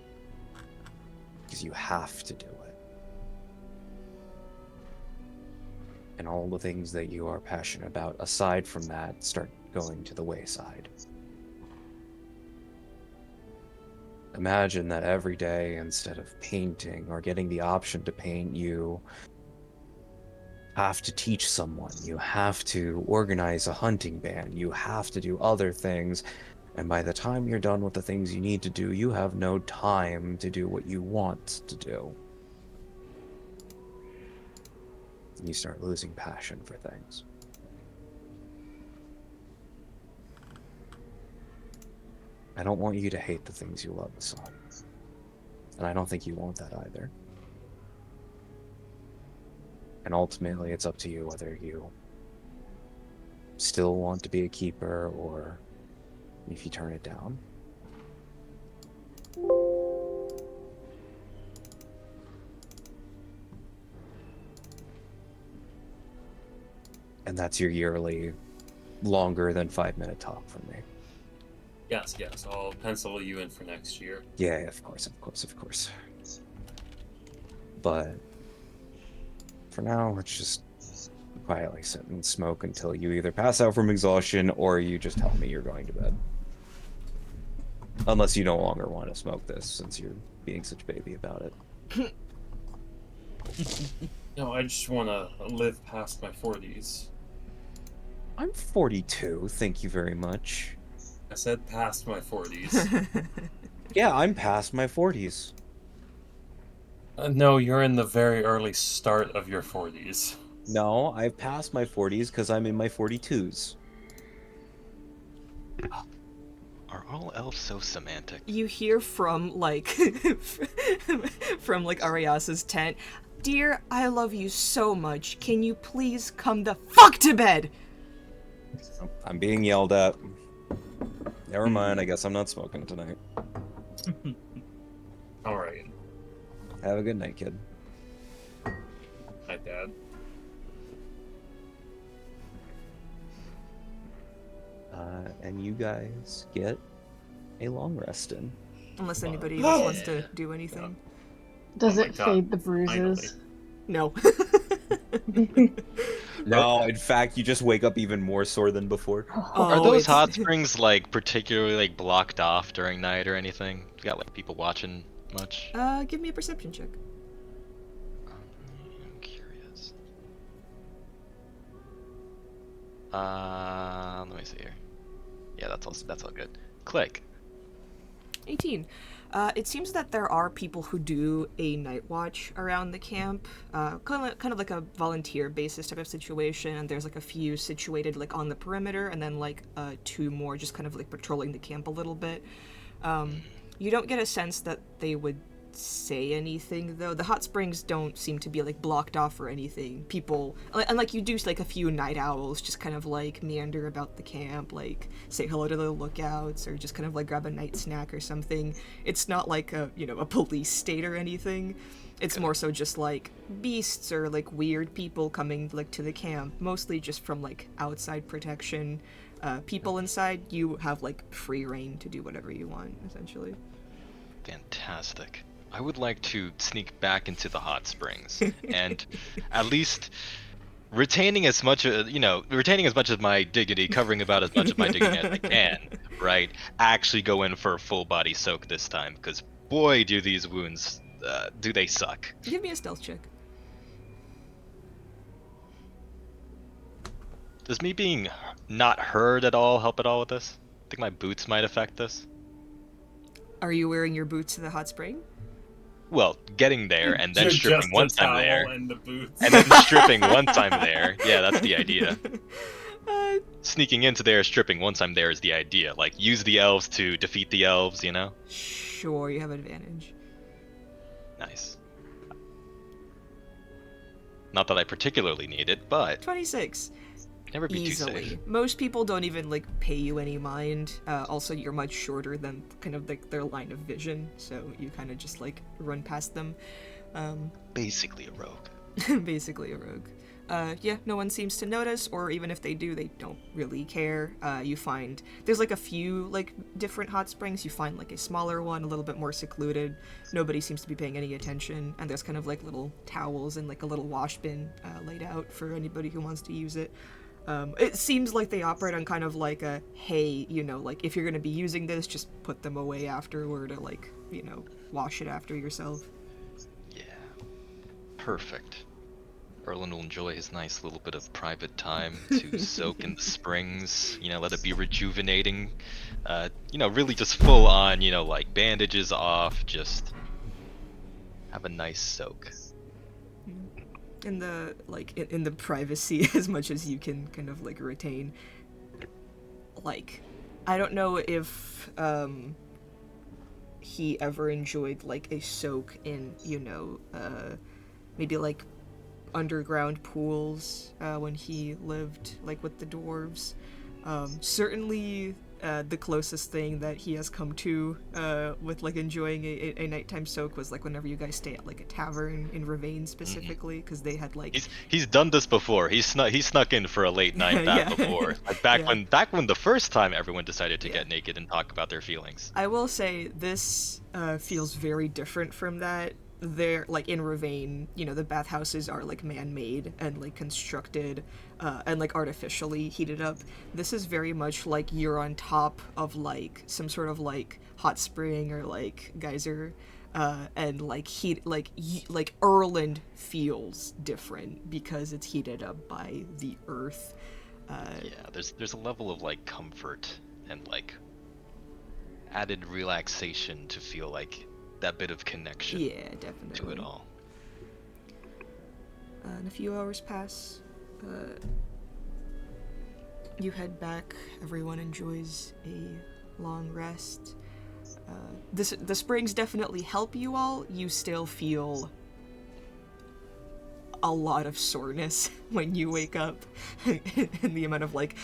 Because you have to do it. And all the things that you are passionate about, aside from that, start going to the wayside. Imagine that every day, instead of painting or getting the option to paint, you have to teach someone, you have to organize a hunting band, you have to do other things, and by the time you're done with the things you need to do, you have no time to do what you want to do. And you start losing passion for things. I don't want you to hate the things you love, son. And I don't think you want that either. And ultimately, it's up to you whether you still want to be a keeper or if you turn it down. And that's your yearly, longer than 5-minute talk from me. Yes, I'll pencil you in for next year. Yeah, of course. But for now, let's just quietly sit and smoke until you either pass out from exhaustion or you just tell me you're going to bed. Unless you no longer want to smoke this, since you're being such a baby about it. No, I just want to live past my 40s. I'm 42, thank you very much. I said past my 40s. Yeah, I'm past my 40s. No, you're in the very early start of your 40s. No, I've passed my 40s because I'm in my 42s. Are all elves so semantic? You hear from, from, Ariasa's tent, "Dear, I love you so much. Can you please come the fuck to bed?" I'm being yelled at. Never mind, I guess I'm not smoking tonight. Alright. Have a good night, kid. Hi, Dad. And you guys get a long rest in. Unless anybody else wants to do anything. Does Oh my it God, fade the bruises? No. No, in fact, you just wake up even more sore than before. Are Oh, those it's- hot springs particularly blocked off during night or anything? You got people watching much? Give me a perception check. I'm curious. Let me see here. Yeah, that's all good. Click. 18. It seems that there are people who do a night watch around the camp, kind of like a volunteer basis type of situation, and there's like a few situated like on the perimeter, and then like 2 more just kind of like patrolling the camp a little bit. You don't get a sense that they would say anything though. The hot springs don't seem to be like blocked off or anything. People, and like you do like a few night owls just kind of like meander about the camp, like say hello to the lookouts or just kind of like grab a night snack or something. It's not like a a police state or anything. It's more so just like beasts or like weird people coming like to the camp, mostly just from like outside protection. People inside, you have like free reign to do whatever you want essentially. Fantastic. I would like to sneak back into the hot springs and at least retaining as much of my dignity, covering about as much of my dignity as I can, right? Actually go in for a full body soak this time, because boy, do these wounds, do they suck. Give me a stealth check. Does me being not heard at all help at all with this? I think my boots might affect this. Are you wearing your boots to the hot spring? Well, getting there and then Just stripping the once I'm towel there, and the boots. and then stripping once I'm there. Yeah, that's the idea. Sneaking into there, stripping once I'm there is the idea. Like, use the elves to defeat the elves, you know? Sure, you have advantage. Nice. Not that I particularly need it, but 26. never be Easily. too safe. Most people don't even like pay you any mind. Also, you're much shorter than kind of like their line of vision, so you kind of just like run past them. Basically a rogue. Basically a rogue. Yeah, no one seems to notice, or even if they do, they don't really care. You find there's like a few like different hot springs. You find like a smaller one, a little bit more secluded. Nobody seems to be paying any attention, and there's kind of like little towels and like a little wash bin laid out for anybody who wants to use it. It seems like they operate on kind of like a, hey, like if you're going to be using this, just put them away afterward, or like, wash it after yourself. Yeah. Perfect. Erlen will enjoy his nice little bit of private time to soak in the springs, let it be rejuvenating. Really just full on, like bandages off, just have a nice soak. In the in the privacy as much as you can kind of like retain. Like, I don't know if he ever enjoyed like a soak in maybe like underground pools when he lived like with the dwarves. Certainly the closest thing that he has come to with like enjoying a nighttime soak was like whenever you guys stay at like a tavern in Ravane specifically, because they had like he's done this before. He snuck in for a late night back before, like back when the first time everyone decided to get naked and talk about their feelings. I will say this feels very different from that. They're like in Ravane, the bathhouses are like man-made and like constructed and like artificially heated up. This is very much like you're on top of like some sort of like hot spring or like geyser, and like heat like Erland feels different because it's heated up by the earth. There's a level of like comfort and like added relaxation to feel like that bit of connection. Yeah, definitely. To it all. And a few hours pass. You head back. Everyone enjoys a long rest. The springs definitely help you all. You still feel a lot of soreness when you wake up, and the amount of like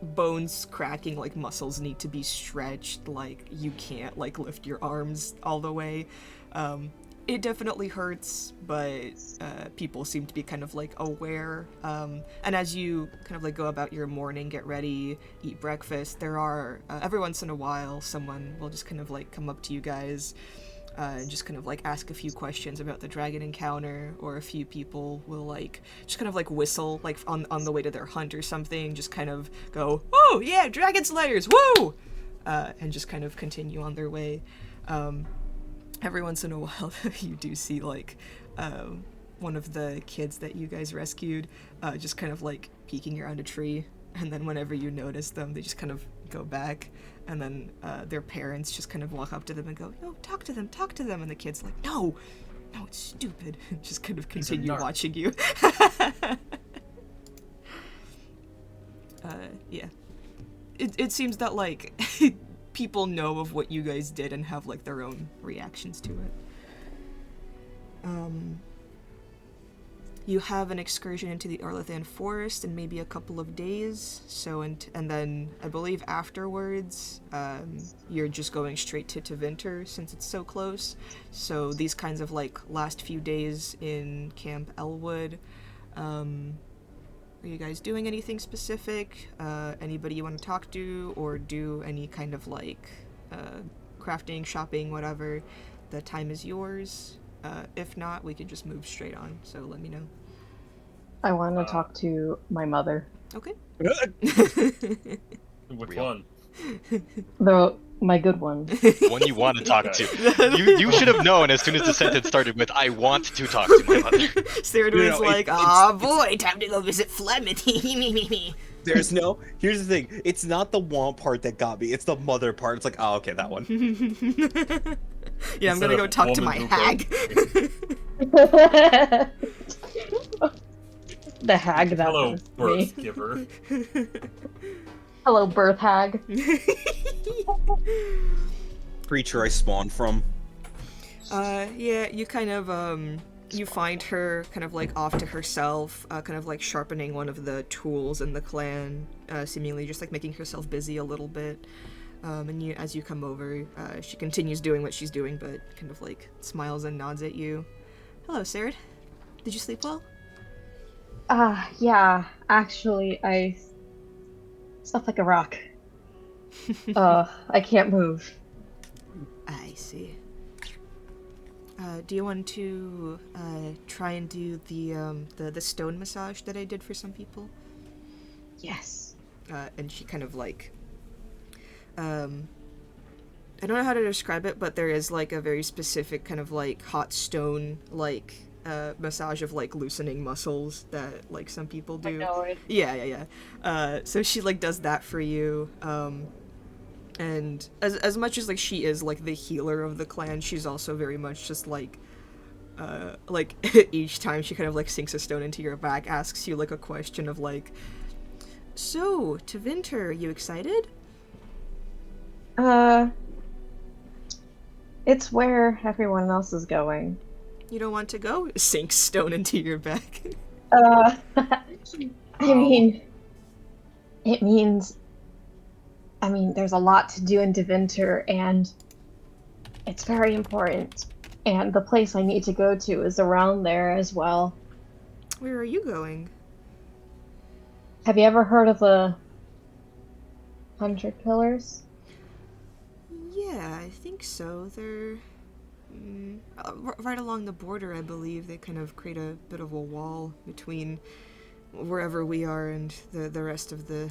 bones cracking, like muscles need to be stretched, like you can't like lift your arms all the way. It definitely hurts, but people seem to be kind of like aware. And as you kind of like go about your morning, get ready, eat breakfast, there are every once in a while someone will just kind of like come up to you guys and just kind of like ask a few questions about the dragon encounter, or a few people will like just kind of like whistle like on the way to their hunt or something, just kind of go, oh yeah, dragon slayers, woo, and just kind of continue on their way. Every once in a while you do see like one of the kids that you guys rescued just kind of like peeking around a tree, and then whenever you notice them, they just kind of go back, and then their parents just kind of walk up to them and go, "No, talk to them," and the kid's like, "No, it's stupid." Just kind of continue watching you. Yeah. It seems that, like, people know of what you guys did and have, like, their own reactions to it. You have an excursion into the Orlethan Forest in maybe a couple of days, so, and then, I believe afterwards, you're just going straight to Tevinter, since it's so close. So these kinds of, like, last few days in Camp Elwood, are you guys doing anything specific? Anybody you want to talk to, or do any kind of, like, crafting, shopping, whatever? The time is yours. If not, we could just move straight on, so let me know. I want to talk to my mother. Okay. Which Real. one? My good one. One you want to talk to. You should have known as soon as the sentence started with "I want to talk to my mother." Sarah No, was like, it's- "Ah, boy, time to go visit Flemeth." There's no. Here's the thing. It's not the want part that got me. It's the mother part. It's like, oh, okay, that one. Yeah, I'm gonna Instead go of talk to my woman who hag. The hag that Hello, was birth me. giver. Hello, birth hag. Creature I spawned from. Yeah, you kind of, you find her kind of like off to herself, kind of like sharpening one of the tools in the clan, seemingly just like making herself busy a little bit. And as you come over, she continues doing what she's doing, but kind of like smiles and nods at you. Hello, Sarah. Did you sleep well? Yeah, actually, I slept like a rock. I can't move. I see. Do you want to try and do the stone massage that I did for some people? Yes. And she kind of like, I don't know how to describe it, but there is like a very specific kind of like hot stone like massage of like loosening muscles that like some people do. I know it. Yeah. So she like does that for you. And as much as like she is like the healer of the clan, she's also very much just like each time she kind of like sinks a stone into your back, asks you like a question of like, "So, Tevinter, you excited?" It's where everyone else is going. You don't want to go? Sinks stone into your back. I mean, there's a lot to do in Tevinter, and it's very important. And the place I need to go to is around there as well. Where are you going? Have you ever heard of the 100 Pillars? Yeah, I think so. They're right along the border, I believe. They kind of create a bit of a wall between wherever we are and the rest of the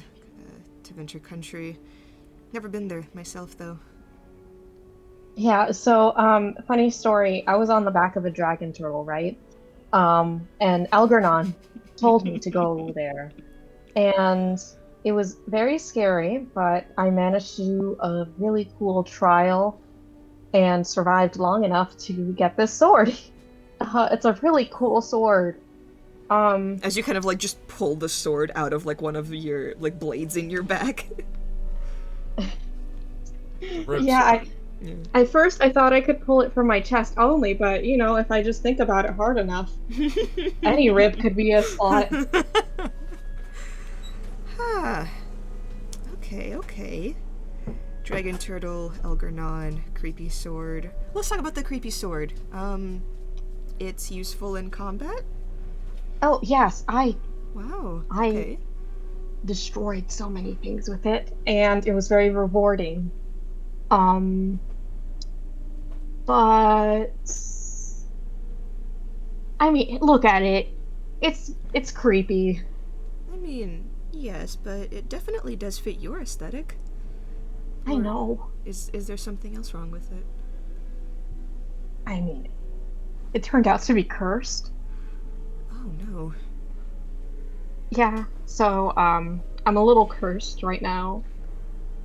Tevinter country. Never been there myself, though. Yeah, so, funny story. I was on the back of a dragon turtle, right? And Algernon told me to go there. And it was very scary, but I managed to do a really cool trial and survived long enough to get this sword. It's a really cool sword. As you kind of like just pull the sword out of like one of your like blades in your back. Yeah, at first I thought I could pull it from my chest only, but you know, if I just think about it hard enough, any rib could be a slot. Okay. Dragon turtle, Elgernon, creepy sword. Let's talk about the creepy sword. It's useful in combat? Oh, yes, Wow, okay. destroyed so many things with it, and it was very rewarding. But I mean, look at it. It's creepy. I mean, yes, but it definitely does fit your aesthetic. I Or know. Is there something else wrong with it? I mean, it turned out to be cursed. Oh no. Yeah. So, I'm a little cursed right now.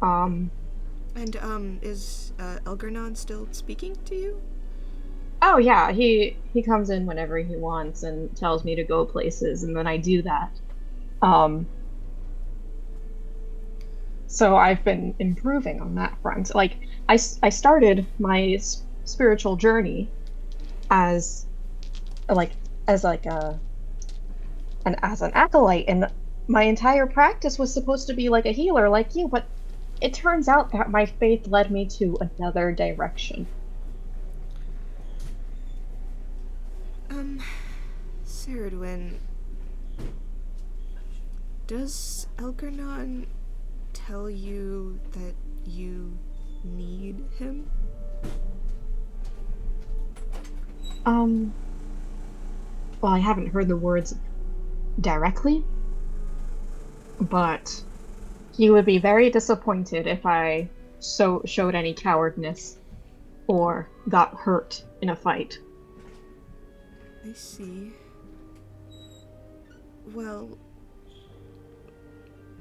And, is, Elgernon still speaking to you? Oh yeah, he comes in whenever he wants and tells me to go places, and then I do that. Um, so I've been improving on that front. Like I started my spiritual journey as like as like a as an acolyte, and my entire practice was supposed to be like a healer like you, but it turns out that my faith led me to another direction. Ceridwen, does Elgernon tell you that you need him? Well, I haven't heard the words directly, but he would be very disappointed if I showed any cowardness or got hurt in a fight. I see. Well,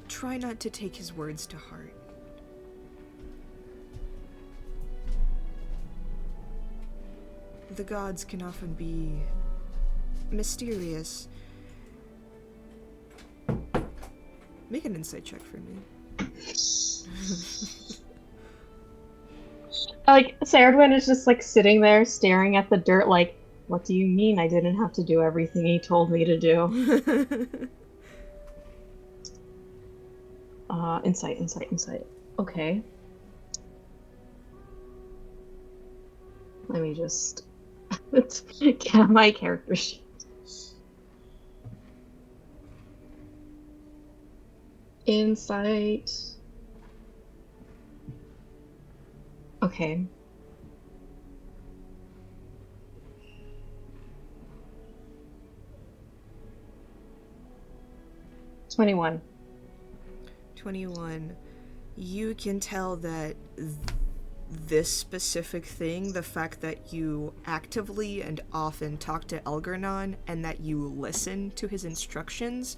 try not to take his words to heart. The gods can often be mysterious. Make an insight check for me. Like, Ceridwen is just like sitting there staring at the dirt like, what do you mean I didn't have to do everything he told me to do? Insight. Okay. Let me just get my character sheet. Insight. Okay. $21. 21. You can tell that this specific thing, the fact that you actively and often talk to Elgernon and that you listen to his instructions,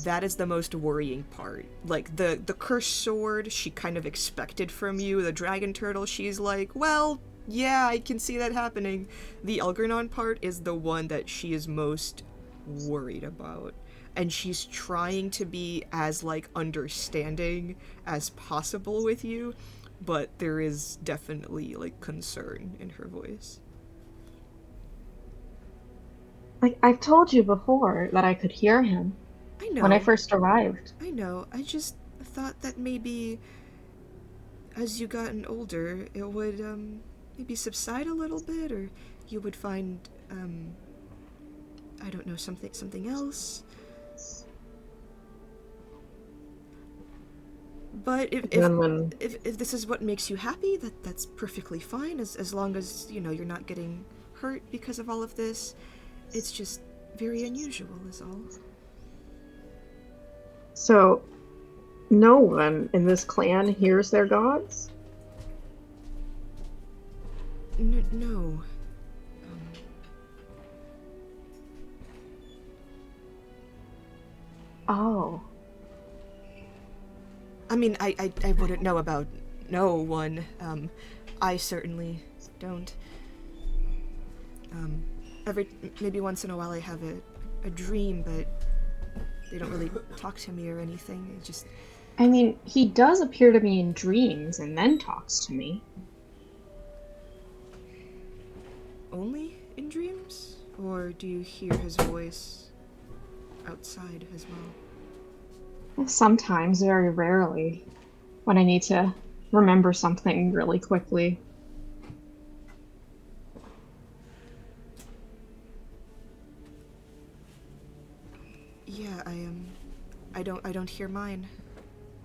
that is the most worrying part. Like, the cursed sword, she kind of expected from you. The dragon turtle, she's like, well, yeah, I can see that happening. The Elgernon part is the one that she is most worried about. And she's trying to be as, like, understanding as possible with you, but there is definitely, like, concern in her voice. Like, I've told you before that I could hear him. I know. When I first arrived. I know. I just thought that maybe as you gotten older, it would, maybe subside a little bit, or you would find, I don't know, something else. But if this is what makes you happy, that's perfectly fine, as long as, you know, you're not getting hurt because of all of this. It's just very unusual, is all. So, no one in this clan hears their gods? No. Oh. I mean, I wouldn't know about no one. I certainly don't. Maybe once in a while I have a dream, but they don't really talk to me or anything. It just... I mean, he does appear to me in dreams and then talks to me. Only in dreams? Or do you hear his voice outside as well? Sometimes, very rarely, when I need to remember something really quickly. Yeah, I don't hear mine.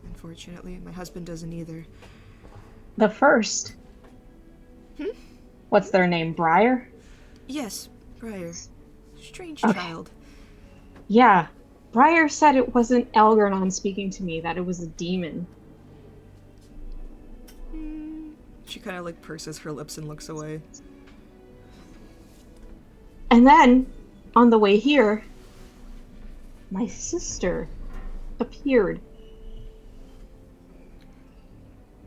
Unfortunately, my husband doesn't either. The first. What's their name, Briar? Yes, Briar. Strange Okay. child. Yeah. Briar said it wasn't Elgernon speaking to me, that it was a demon. She kind of, like, purses her lips and looks away. And then, on the way here, my sister appeared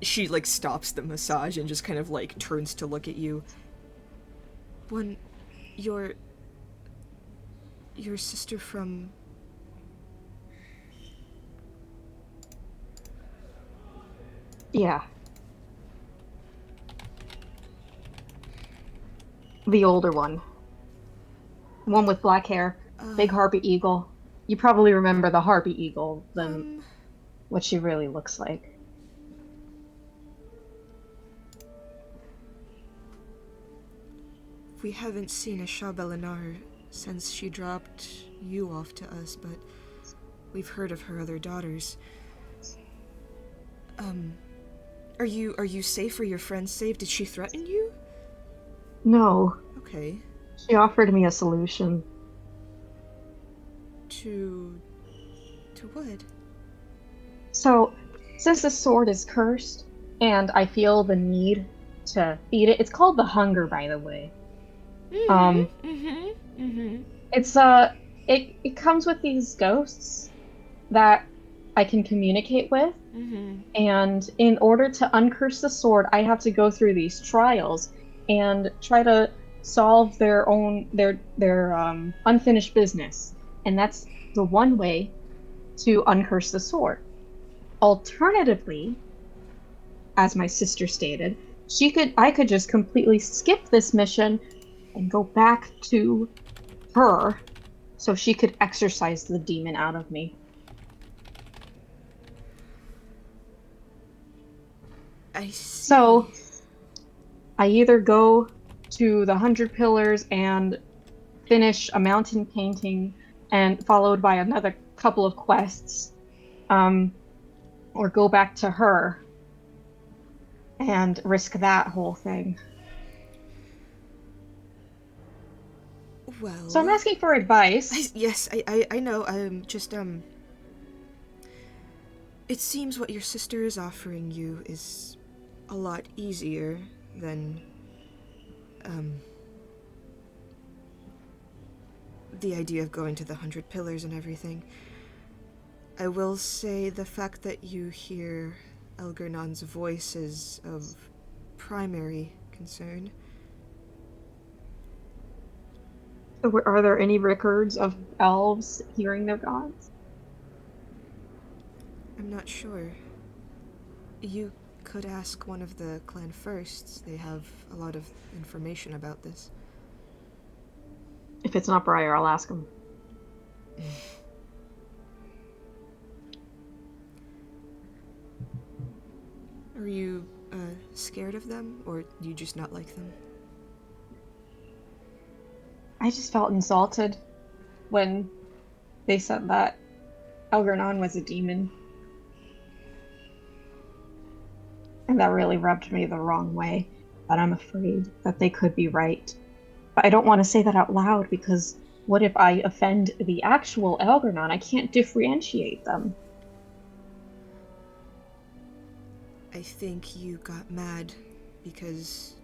She, like, stops the massage and just kind of, like, turns to look at you. When your sister from... Yeah. The older one. One with black hair. Big harpy eagle. You probably remember the harpy eagle than what she really looks like. We haven't seen a Shah Belinar since she dropped you off to us, but we've heard of her other daughters. Are you safe? Are your friends safe? Did she threaten you? No. Okay. She offered me a solution. To what? So, since the sword is cursed, and I feel the need to feed it, it's called the hunger, by the way. It's it comes with these ghosts that I can communicate with, and in order to uncurse the sword, I have to go through these trials and try to solve their unfinished business, and that's the one way to uncurse the sword. Alternatively, as my sister stated, I could just completely skip this mission and go back to her so she could exorcise the demon out of me. I see. So I either go to the 100 Pillars and finish a mountain painting and followed by another couple of quests, or go back to her and risk that whole thing. Well... So I'm asking for advice. Yes, I know. It seems what your sister is offering you is a lot easier than, the idea of going to the 100 Pillars and everything. I will say the fact that you hear Elgernon's voice is of primary concern. Are there any records of elves hearing their gods? I'm not sure. You could ask one of the clan firsts. They have a lot of information about this. If it's not Briar, I'll ask him. Are you, scared of them, or do you just not like them? I just felt insulted when they said that Elgernon was a demon. And that really rubbed me the wrong way. But I'm afraid that they could be right. But I don't want to say that out loud because what if I offend the actual Elgernon? I can't differentiate them. I think you got mad because,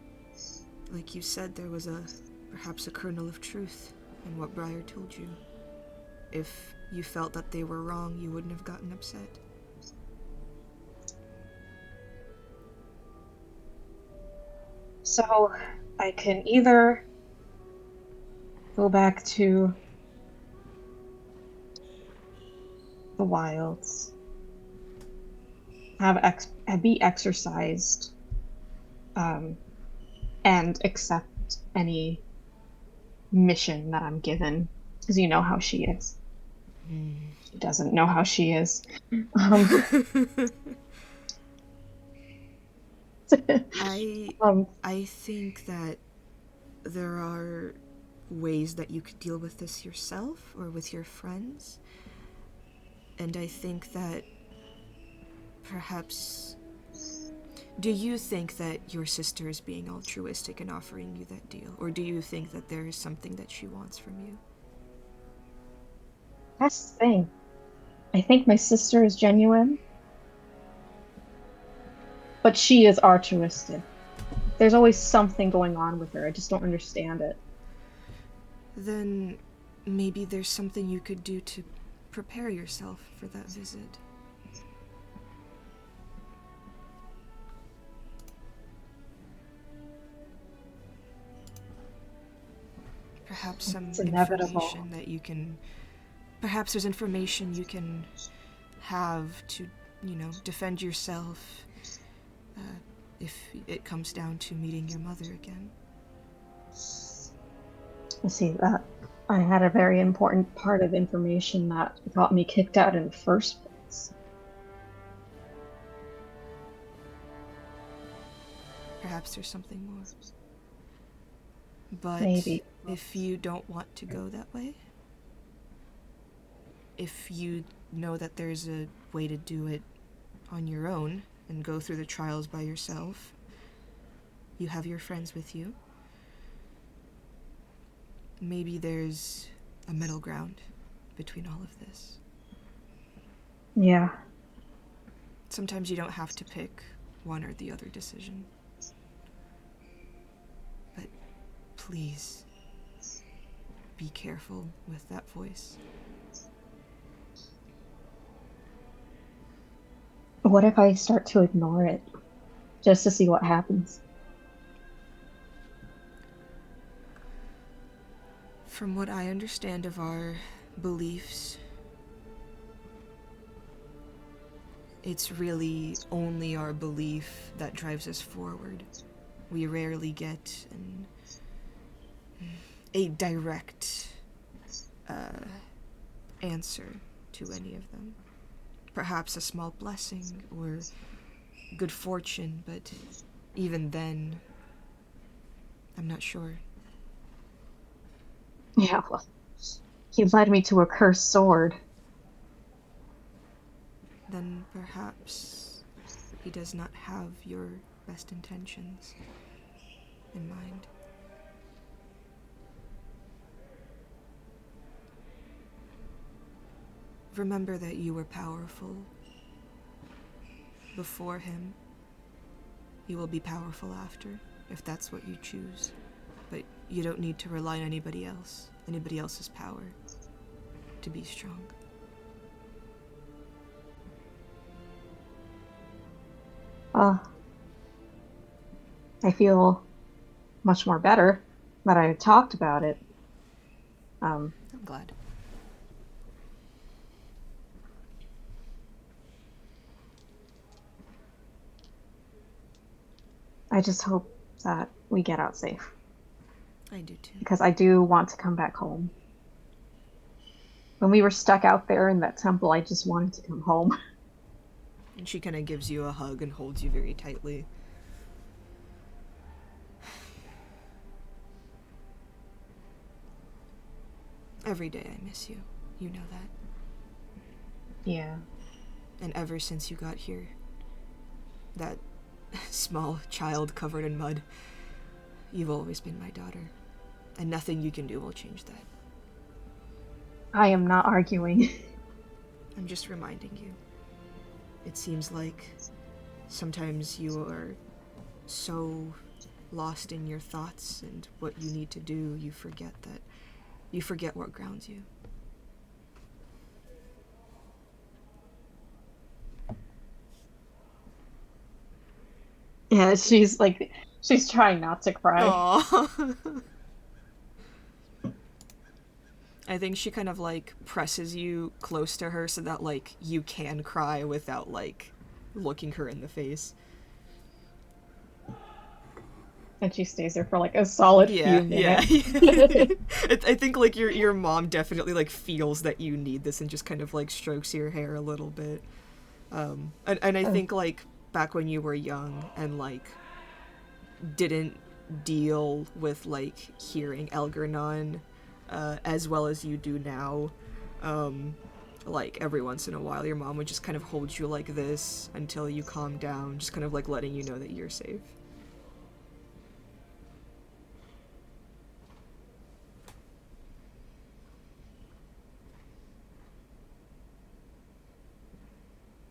like you said, there was perhaps a kernel of truth in what Briar told you. If you felt that they were wrong, you wouldn't have gotten upset. So I can either go back to the wilds, be exercised, and accept any mission that I'm given, because you know how she is. She doesn't know how she is. I think that there are ways that you could deal with this yourself or with your friends. And I think that perhaps... Do you think that your sister is being altruistic in offering you that deal? Or do you think that there is something that she wants from you? That's the thing. I think my sister is genuine, but she is altruistic. There's always something going on with her. I just don't understand it. Then maybe there's something you could do to prepare yourself for that visit. Perhaps some It's inevitable. information that you can... Perhaps there's information you can have to, defend yourself if it comes down to meeting your mother again. You see, that I had a very important part of information that got me kicked out in the first place. Perhaps there's something more. But Maybe. if you don't want to go that way, if you know that there's a way to do it on your own and go through the trials by yourself, you have your friends with you, maybe there's a middle ground between all of this. Yeah. Sometimes you don't have to pick one or the other decision. But please, be careful with that voice. What if I start to ignore it, just to see what happens? From what I understand of our beliefs, it's really only our belief that drives us forward. We rarely get a direct answer to any of them. Perhaps a small blessing or good fortune, but even then, I'm not sure. Yeah, well, he led me to a cursed sword. Then perhaps he does not have your best intentions in mind. Remember that you were powerful before him. You will be powerful after, if that's what you choose. But you don't need to rely on anybody else's power, to be strong. I feel much more better that I talked about it. I'm glad. I just hope that we get out safe, I do too. because I do want to come back home. When we were stuck out there in that temple, I just wanted to come home. And she kind of gives you a hug and holds you very tightly. Every day I miss you. You know that. Yeah. And ever since you got here, that small child covered in mud, you've always been my daughter. And nothing you can do will change that. I am not arguing. I'm just reminding you. It seems like sometimes you are so lost in your thoughts and what you need to do, you forget what grounds you. Yeah, she's trying not to cry. Aww. I think she kind of presses you close to her so that you can cry without looking her in the face. And she stays there for a solid few minutes. Yeah. I think your mom definitely feels that you need this and just kind of strokes your hair a little bit. And I think back when you were young and didn't deal with hearing Elgernon as well as you do now, every once in a while your mom would just kind of hold you like this until you calm down, just kind of letting you know that you're safe.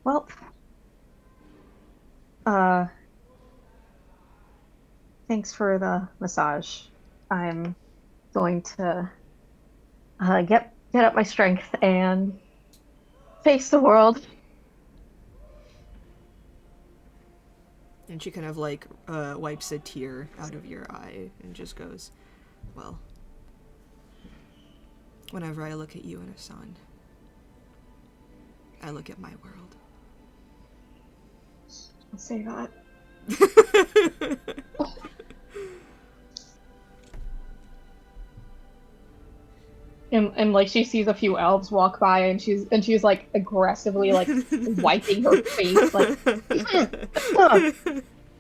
Well, thanks for the massage. I'm going to get up my strength and face the world. And she kind of wipes a tear out of your eye and just goes, well, Whenever I look at you and Hassan, I look at my world. I'll say that. And like she sees a few elves walk by and she's like aggressively like wiping her face like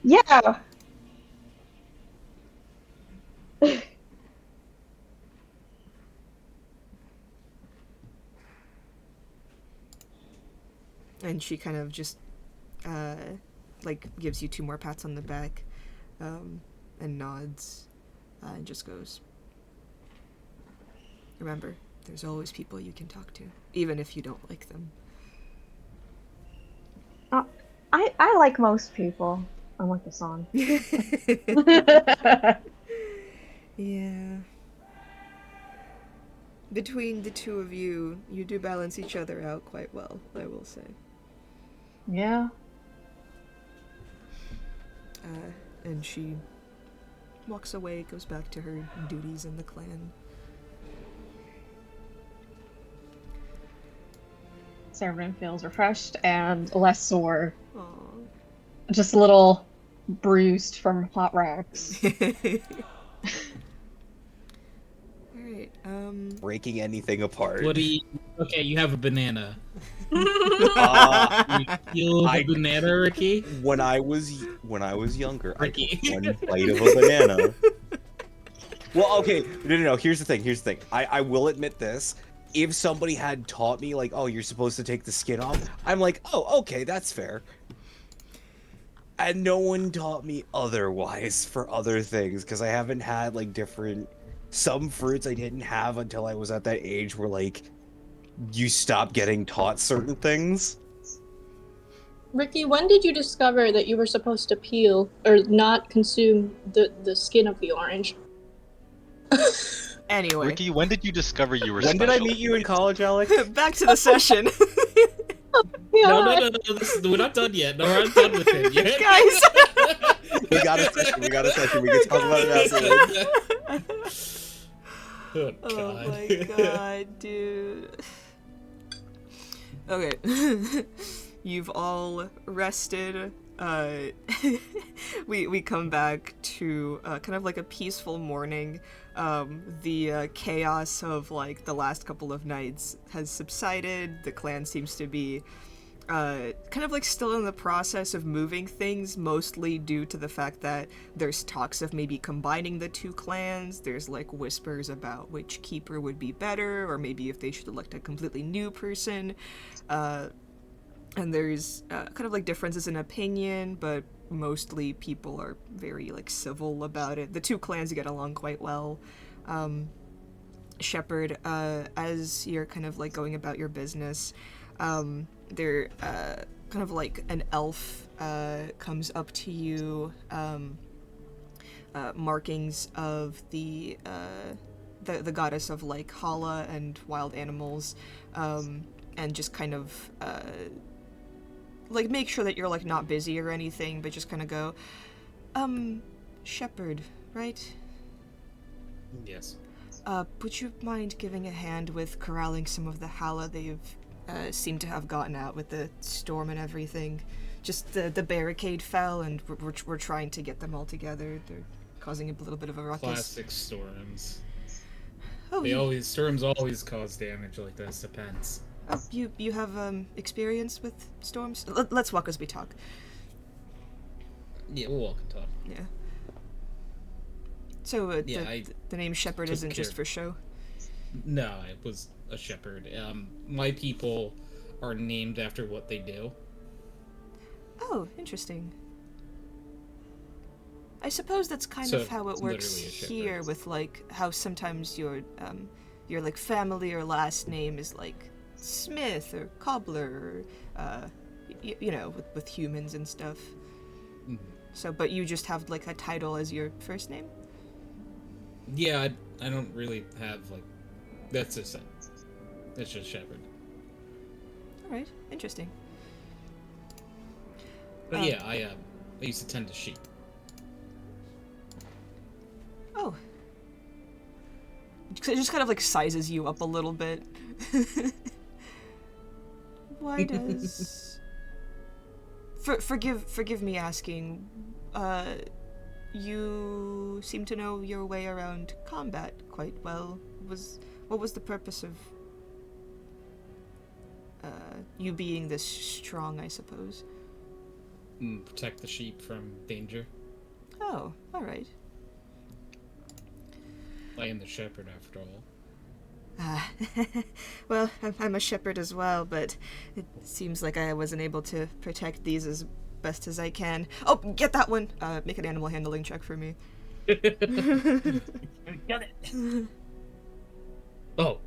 yeah. And she kind of just like gives you 2 more pats on the back, and nods, and just goes, remember, there's always people you can talk to, even if you don't like them. I like most people. I like the song. Yeah. Between the 2 of you, you do balance each other out quite well, I will say. Yeah. And she walks away, goes back to her duties in the clan. Servant feels refreshed and less sore. Aww. Just a little bruised from hot rocks. Alright, Breaking anything apart. What do you? Okay, you have a banana. Uh, You peel the banana, Ricky. when I was younger, Ricky. I took one bite of a banana. Well, okay, no. Here's the thing. I will admit this. If somebody had taught me, like, oh, you're supposed to take the skin off, I'm like, oh, okay, that's fair. And no one taught me otherwise for other things, because I haven't had, like, some fruits I didn't have until I was at that age where, like, you stop getting taught certain things. Ricky, when did you discover that you were supposed to peel or not consume the skin of the orange? anyway. Ricky, when did you discover you were When special? did I meet you in college, Alex? Back to the session. No. We're not done yet. No, we're not done with him yet. Guys! We got a session. We can talk about it afterwards. Oh, Oh God. my god, dude. Okay. You've all rested. We come back to kind of like a peaceful morning. The chaos of like the last couple of nights has subsided. The clan seems to be kind of like still in the process of moving things, mostly due to the fact that there's talks of maybe combining the 2 clans. There's like whispers about which keeper would be better, or maybe if they should elect a completely new person. And there's kind of like differences in opinion, but mostly people are very like civil about it. The 2 clans get along quite well. Shepherd, as you're kind of like going about your business, there kind of like an elf comes up to you, markings of the goddess of like Hala and wild animals, and just kind of like make sure that you're like not busy or anything, but just kind of go, Shepherd, right? Yes. Would you mind giving a hand with corralling some of the Hala? They've seem to have gotten out with the storm and everything. Just the barricade fell, and we're trying to get them all together. They're causing a little bit of a ruckus. Classic storms. Oh, Storms always cause damage like this. Depends. you have experience with storms? Let's walk as we talk. Yeah, we'll walk and talk. Yeah. So Yeah, the name Shepherd took isn't just care- for show? No, it was a shepherd. My people are named after what they do. Oh, interesting. I suppose that's kind So of how it it's works literally a shepherd. here, with like how sometimes your like family or last name is like Smith or Cobbler, or you know, with humans and stuff. Mhm. So, but you just have like a title as your first name? Yeah, I don't really have like. That's just it. It's just shepherd. All right, interesting. But yeah, I used to tend to sheep. just kind of like sizes you up a little bit. Why does... Forgive me asking, you seem to know your way around combat quite well. What was the purpose of you being this strong, I suppose? Protect the sheep from danger. Oh, alright. I am the shepherd, after all. Well, I'm a shepherd as well, but it seems like I wasn't able to protect these as best as I can. Oh, get that one! Make an animal handling check for me. Get it. Oh,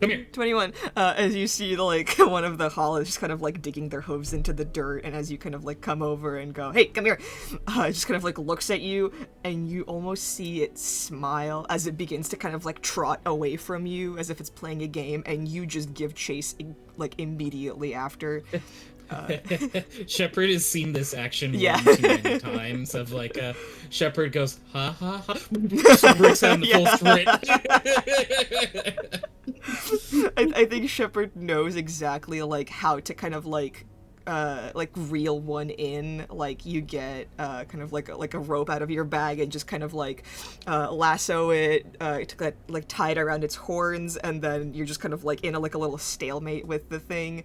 come here. 21. As you see, like, one of the hollows just kind of, like, digging their hooves into the dirt, and as you kind of, like, come over and go, hey, come here, it just kind of, like, looks at you, and you almost see it smile as it begins to kind of, like, trot away from you, as if it's playing a game, and you just give chase, like, immediately after. Shepard has seen this action Yeah. too many times. Of like, Shepard goes ha ha ha, just breaks out in the full sprint. I think Shepard knows exactly like how to kind of like reel one in. Like you get kind of like a rope out of your bag and just kind of like lasso it, like tie it around its horns, and then you're just kind of like in a little stalemate with the thing.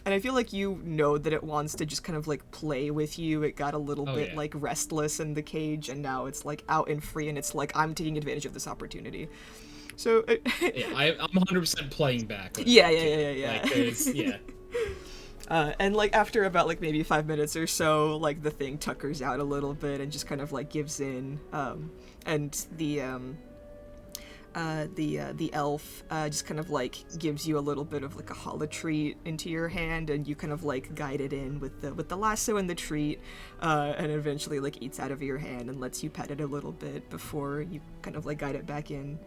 And I feel like you know that it wants to just kind of like play with you. It got a little bit like restless in the cage, and now it's like out and free, and it's like, I'm taking advantage of this opportunity. So yeah, I'm 100% playing back. Yeah. Like there's and like after about like maybe 5 minutes or so, like the thing tuckers out a little bit and just kind of like gives in, and the elf just kind of like gives you a little bit of like a hollow treat into your hand, and you kind of like guide it in with the lasso and the treat, and eventually like eats out of your hand and lets you pet it a little bit before you kind of like guide it back in.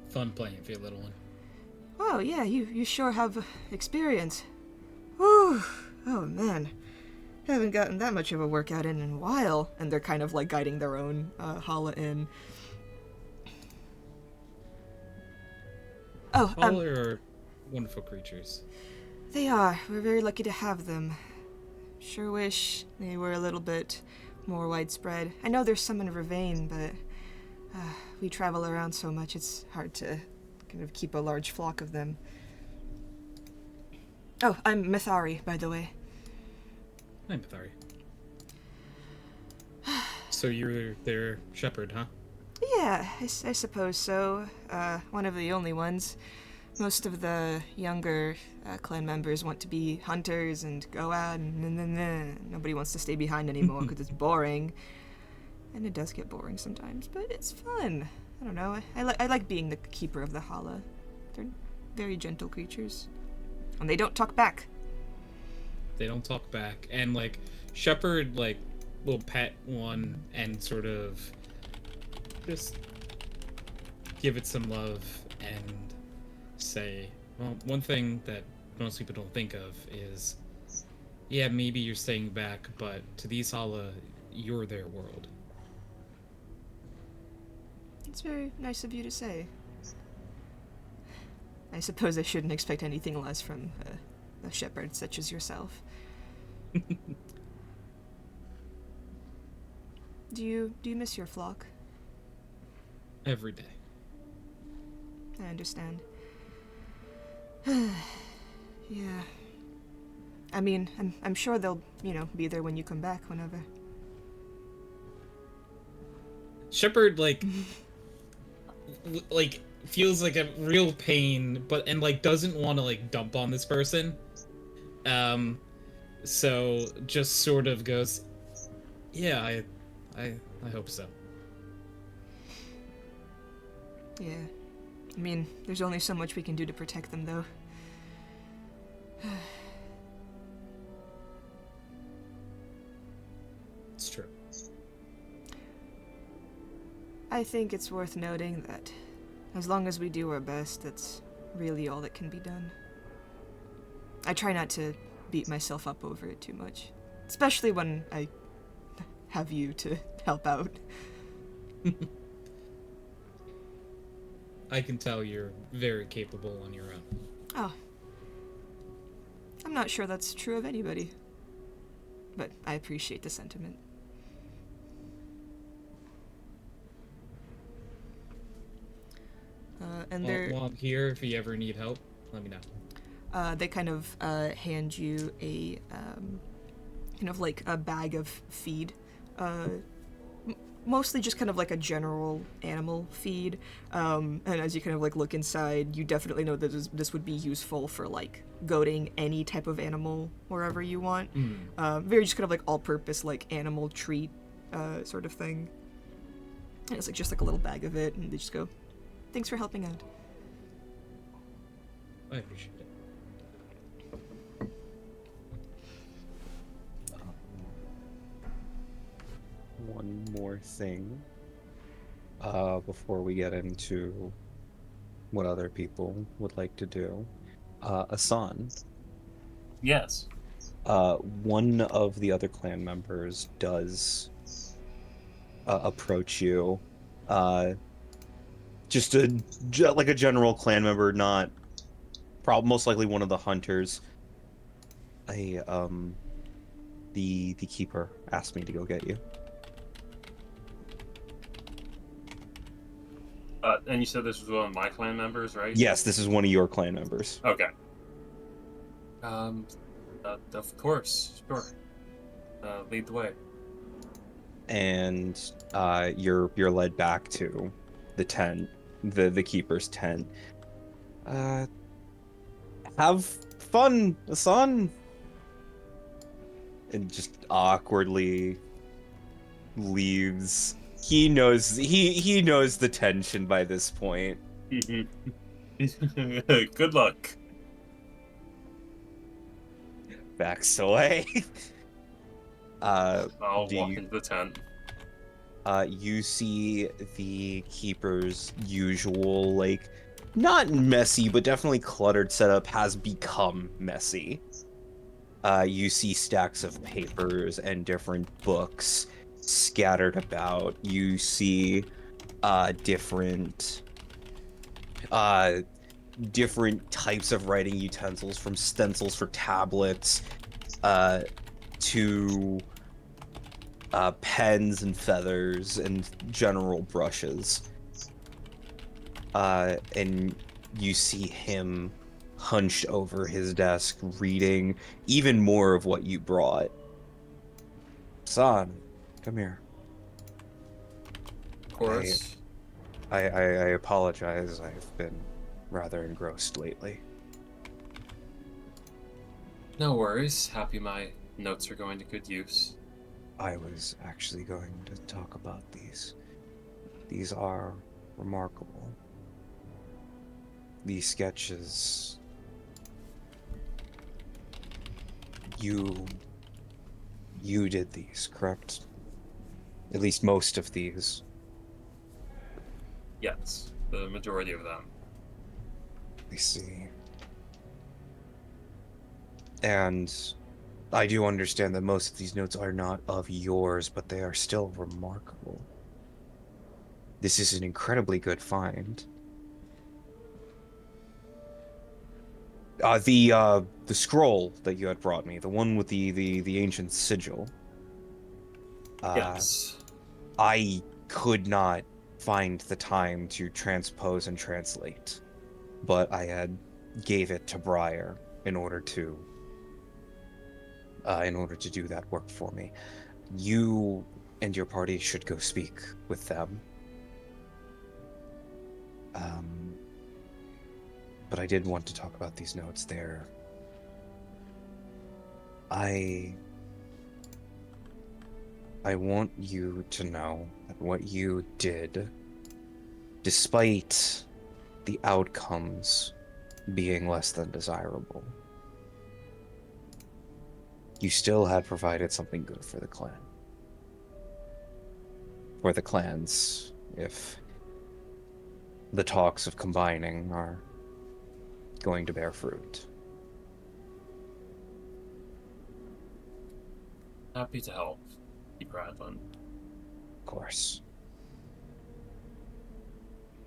Fun playing for your little one. Oh yeah, you sure have experience. Whew. Oh man. Haven't gotten that much of a workout in a while. And they're kind of like guiding their own Hala in. Oh, All are wonderful creatures. They are. We're very lucky to have them. Sure wish they were a little bit more widespread. I know there's some in Ravane, but we travel around so much it's hard to kind of keep a large flock of them. Oh, I'm Mithari, by the way. I'm Mithari. So you're their shepherd, huh? Yeah, I suppose so. One of the only ones. Most of the younger clan members want to be hunters and go out, and nobody wants to stay behind anymore because it's boring. And it does get boring sometimes, but it's fun. I don't know. I like being the keeper of the Hala. They're very gentle creatures. And they don't talk back. They don't talk back. And, like, Shepard, like, will pet one and sort of just give it some love and say, well, one thing that most people don't think of is, yeah, maybe you're staying back, but to these Hala, you're their world. It's very nice of you to say. I suppose I shouldn't expect anything less from a shepherd such as yourself. Do you miss your flock? Every day. I understand. Yeah. I mean, I'm sure they'll, be there when you come back whenever. Shepard, like feels like a real pain, and doesn't want to like dump on this person. So just sort of goes, yeah, I hope so. Yeah. I mean, there's only so much we can do to protect them, though. It's true. I think it's worth noting that as long as we do our best, that's really all that can be done. I try not to beat myself up over it too much, especially when I have you to help out. I can tell you're very capable on your own. Oh. I'm not sure that's true of anybody. But I appreciate the sentiment. And they're... While I'm here, if you ever need help, let me know. they kind of hand you a kind of like a bag of feed, mostly just kind of like a general animal feed. And as you kind of like look inside, you definitely know that this would be useful for like goading any type of animal wherever you want. Very just kind of like all-purpose like animal treat sort of thing. And it's like just like a little bag of it, and they just go, "Thanks for helping out." I appreciate it. One more thing before we get into what other people would like to do. Asan, Yes. one of the other clan members does approach you. Just like a general clan member, not most likely one of the hunters. The keeper asked me to go get you. And you said this was one of my clan members, right? Yes, this is one of your clan members. Okay. Of course, sure. Lead the way. And you're led back to the tent, the keeper's tent. Have fun, son. And just awkwardly leaves. He knows the tension by this point. Good luck. Backs away. I'll walk into the tent. You see the keeper's usual, like, not messy, but definitely cluttered setup has become messy. You see stacks of papers and different books scattered about. You see different types of writing utensils, from stencils for tablets to pens and feathers and general brushes. And you see him hunched over his desk reading even more of what you brought. Son, come here. Of course. I apologize. I've been rather engrossed lately. No worries. Happy my notes are going to good use. I was actually going to talk about these. These are remarkable. These sketches... You did these, correct? At least most of these. Yes, the majority of them. I see. And I do understand that most of these notes are not of yours, but they are still remarkable. This is an incredibly good find. The scroll that you had brought me, the one with the ancient sigil. Yes. I could not find the time to transpose and translate, but I had gave it to Briar in order to do that work for me. You and your party should go speak with them. But I did want to talk about these notes there. I want you to know that what you did, despite the outcomes being less than desirable, you still had provided something good for the clan. For the clans, if the talks of combining are going to bear fruit. Happy to help. Keep rattling. Of course.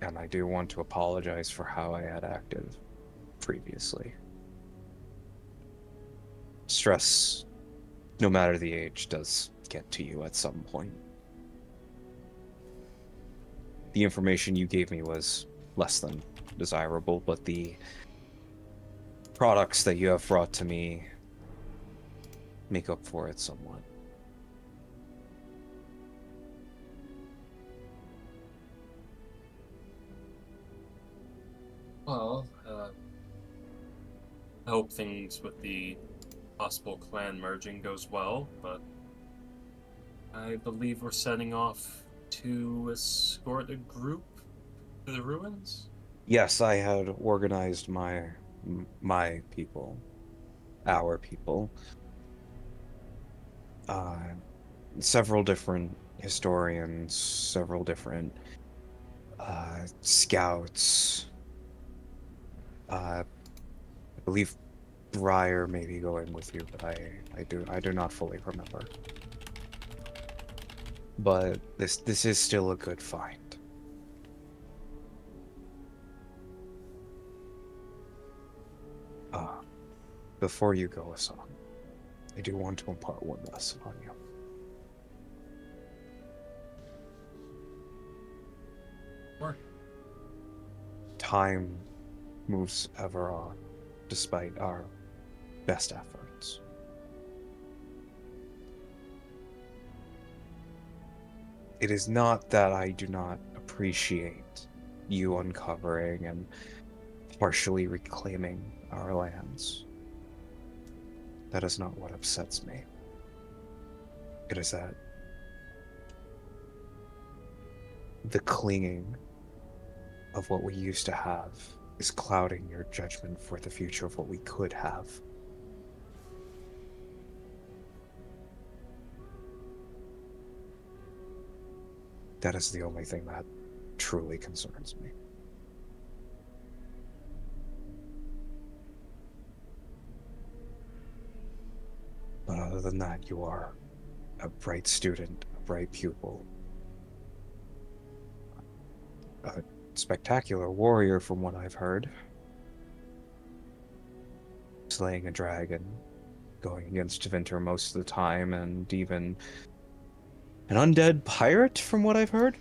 And I do want to apologize for how I had acted previously. Stress, no matter the age, does get to you at some point. The information you gave me was less than desirable, but the products that you have brought to me make up for it somewhat. Well, I hope things with the possible clan merging goes well, but I believe we're setting off to escort a group to the ruins. Yes, I had organized my people, our people, uh, several different historians, several different scouts. I believe Briar may be going with you, but I do not fully remember. But this is still a good find. Before you go, Hassan, I do want to impart one lesson on you. Sure. Time moves ever on, despite our best efforts. It is not that I do not appreciate you uncovering and partially reclaiming our lands. That is not what upsets me. It is that the clinging of what we used to have is clouding your judgment for the future of what we could have. That is the only thing that truly concerns me. But other than that, you are a bright student, a bright pupil, a spectacular warrior from what I've heard. Slaying a dragon, going against Vinter most of the time, and even an undead pirate from what I've heard.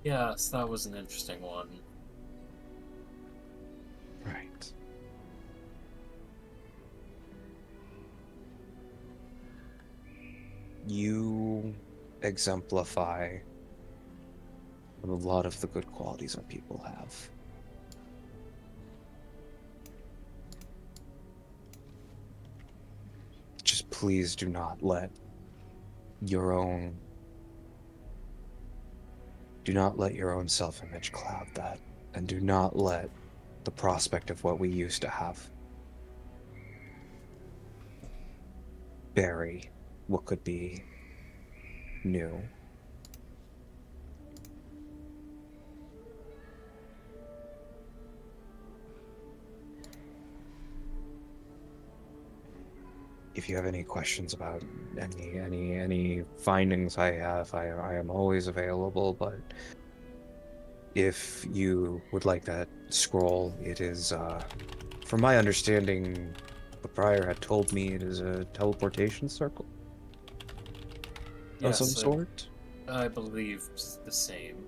Yes, that was an interesting one. Right. You exemplify a lot of the good qualities our people have. Just please do not let your own self-image cloud that, and do not let the prospect of what we used to have bury what could be new. If you have any questions about any findings I have, I am always available, but if you would like that scroll, it is from my understanding, the prior had told me it is a teleportation circle of some Yes, sort. I believe it's the same.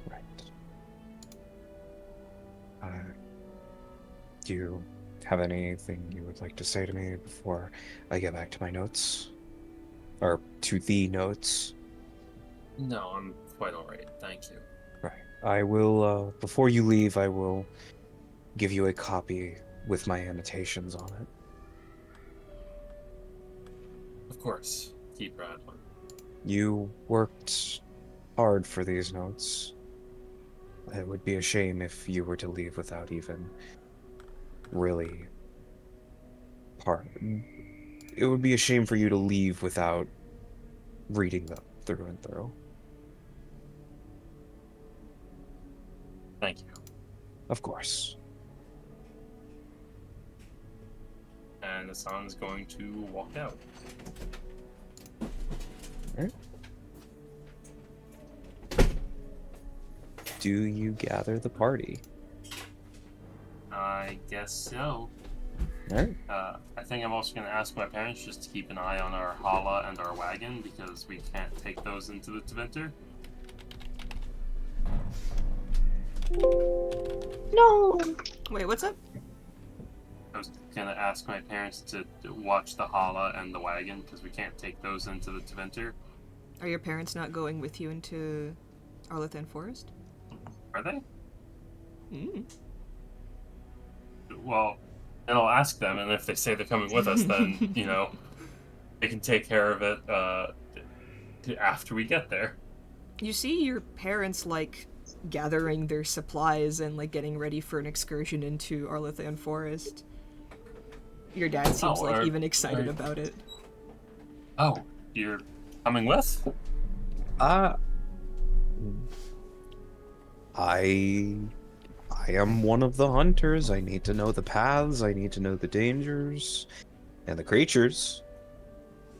Right. Do you have anything you would like to say to me before I get back to my notes? Or to the notes? No, I'm quite alright, thank you. Right. I will, before you leave, I will give you a copy with my annotations on it. Of course, keep rattling. You worked hard for these notes. It would be a shame if you were to leave without even really it would be a shame for you to leave without reading them through and through. Thank you. Of course. And Hassan's going to walk out. Alright. do you gather the party? I guess so. Alright. I think I'm also going to ask my parents just to keep an eye on our hala and our wagon because we can't take those into the Tvinter. No. Wait, what's up? I was going to ask my parents to watch the hala and the wagon because we can't take those into the Tvinter. Are your parents not going with you into Arlathan Forest? Are they? Mm. Well, and I'll ask them, and if they say they're coming with us, then, you know, they can take care of it after we get there. You see your parents, like, gathering their supplies and, like, getting ready for an excursion into Arlathan Forest. Your dad seems, even excited about it. Oh, you're coming with? I am one of the hunters. I need to know the paths, I need to know the dangers, and the creatures.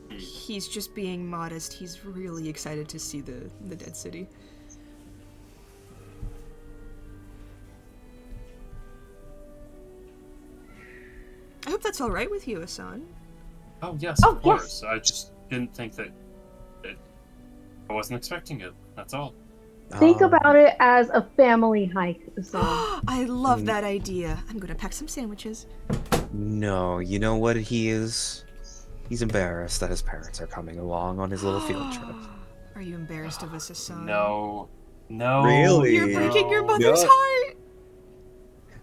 He's just being modest. He's really excited to see the dead city. I hope that's alright with you, Asan. Oh, yes, Oh, of course. I just didn't think that... I wasn't expecting it, that's all. Think about it as a family hike. So. I love that idea. I'm gonna pack some sandwiches. No, you know what he is? He's embarrassed that his parents are coming along on his little field trip. Are you embarrassed of us, Asan? No. No. Really? You're breaking your mother's No. heart!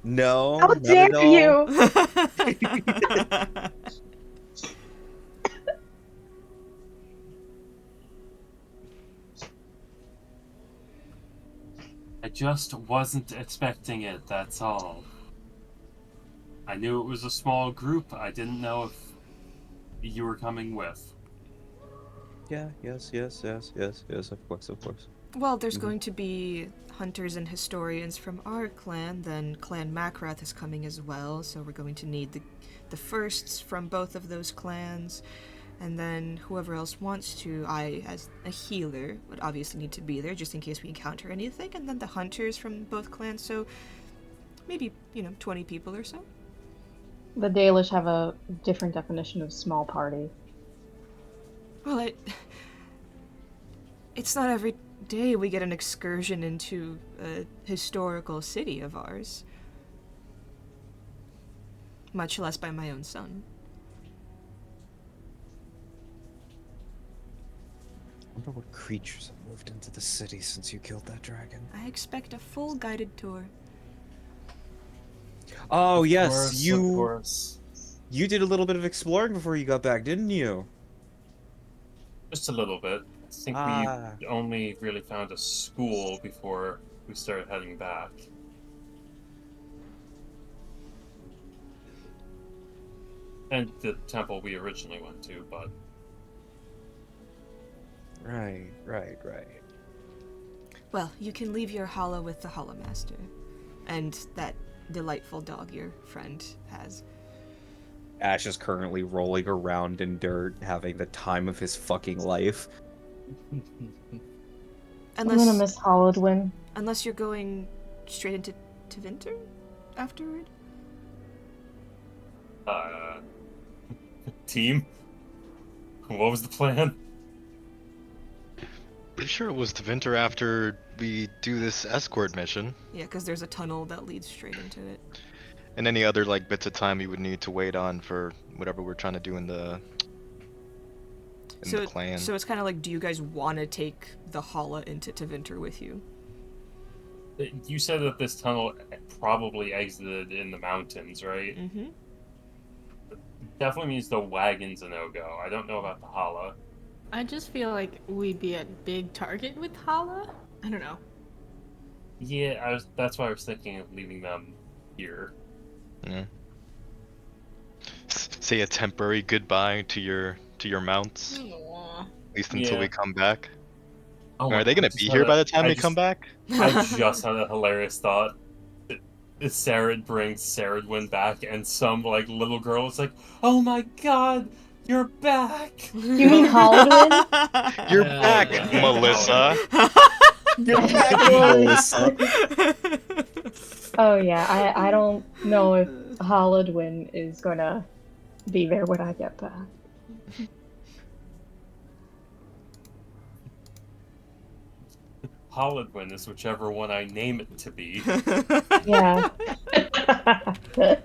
No, How not dare at all. you! I just wasn't expecting it, that's all. I knew it was a small group. I didn't know if you were coming with. Yeah, yes, of course. Well, there's going to be hunters and historians from our clan, then Clan Makrath is coming as well, so we're going to need the firsts from both of those clans, and then whoever else wants to. I, as a healer, would obviously need to be there just in case we encounter anything, and then the hunters from both clans, so maybe, 20 people or so. The Dalish have a different definition of small party. Well, it's not every day we get an excursion into a historical city of ours. Much less by my own son. I wonder what creatures have moved into the city since you killed that dragon. I expect a full guided tour. Oh, yes, Of course. you did a little bit of exploring before you got back, didn't you? Just a little bit. I think we only really found a school before we started heading back. And the temple we originally went to, but... Right. Well, you can leave your hollow with the Hollow Master. And that delightful dog your friend has. Ash is currently rolling around in dirt, having the time of his fucking life. I'm gonna miss Hollowdwyn. Unless you're going straight into Tvinter afterward? Team? What was the plan? Pretty sure it was to Vinter after we do this escort mission. Yeah, because there's a tunnel that leads straight into it. And any other bits of time you would need to wait on for whatever we're trying to do in the clan. So it's kind of like, do you guys want to take the Hala into Tvinter with you? You said that this tunnel probably exited in the mountains, right? Mm-hmm. Definitely means the wagon's a no-go. I don't know about the Hala. I just feel like we'd be a big target with Hala. I don't know. Yeah, that's why I was thinking of leaving them here. Yeah. Say a temporary goodbye to your mounts, Aw. at least until we come back. Oh Are they gonna be here by the time we come back? I just had a hilarious thought. Sarah brings Saradwin back, and some little girl is like, "Oh my God, you're back!" You mean Hollowdwyn? You're back, Yeah. Melissa. Get back, Melissa. Oh yeah, I don't know if Holodwin is gonna be there when I get back. Holodwin is whichever one I name it to be. Yeah.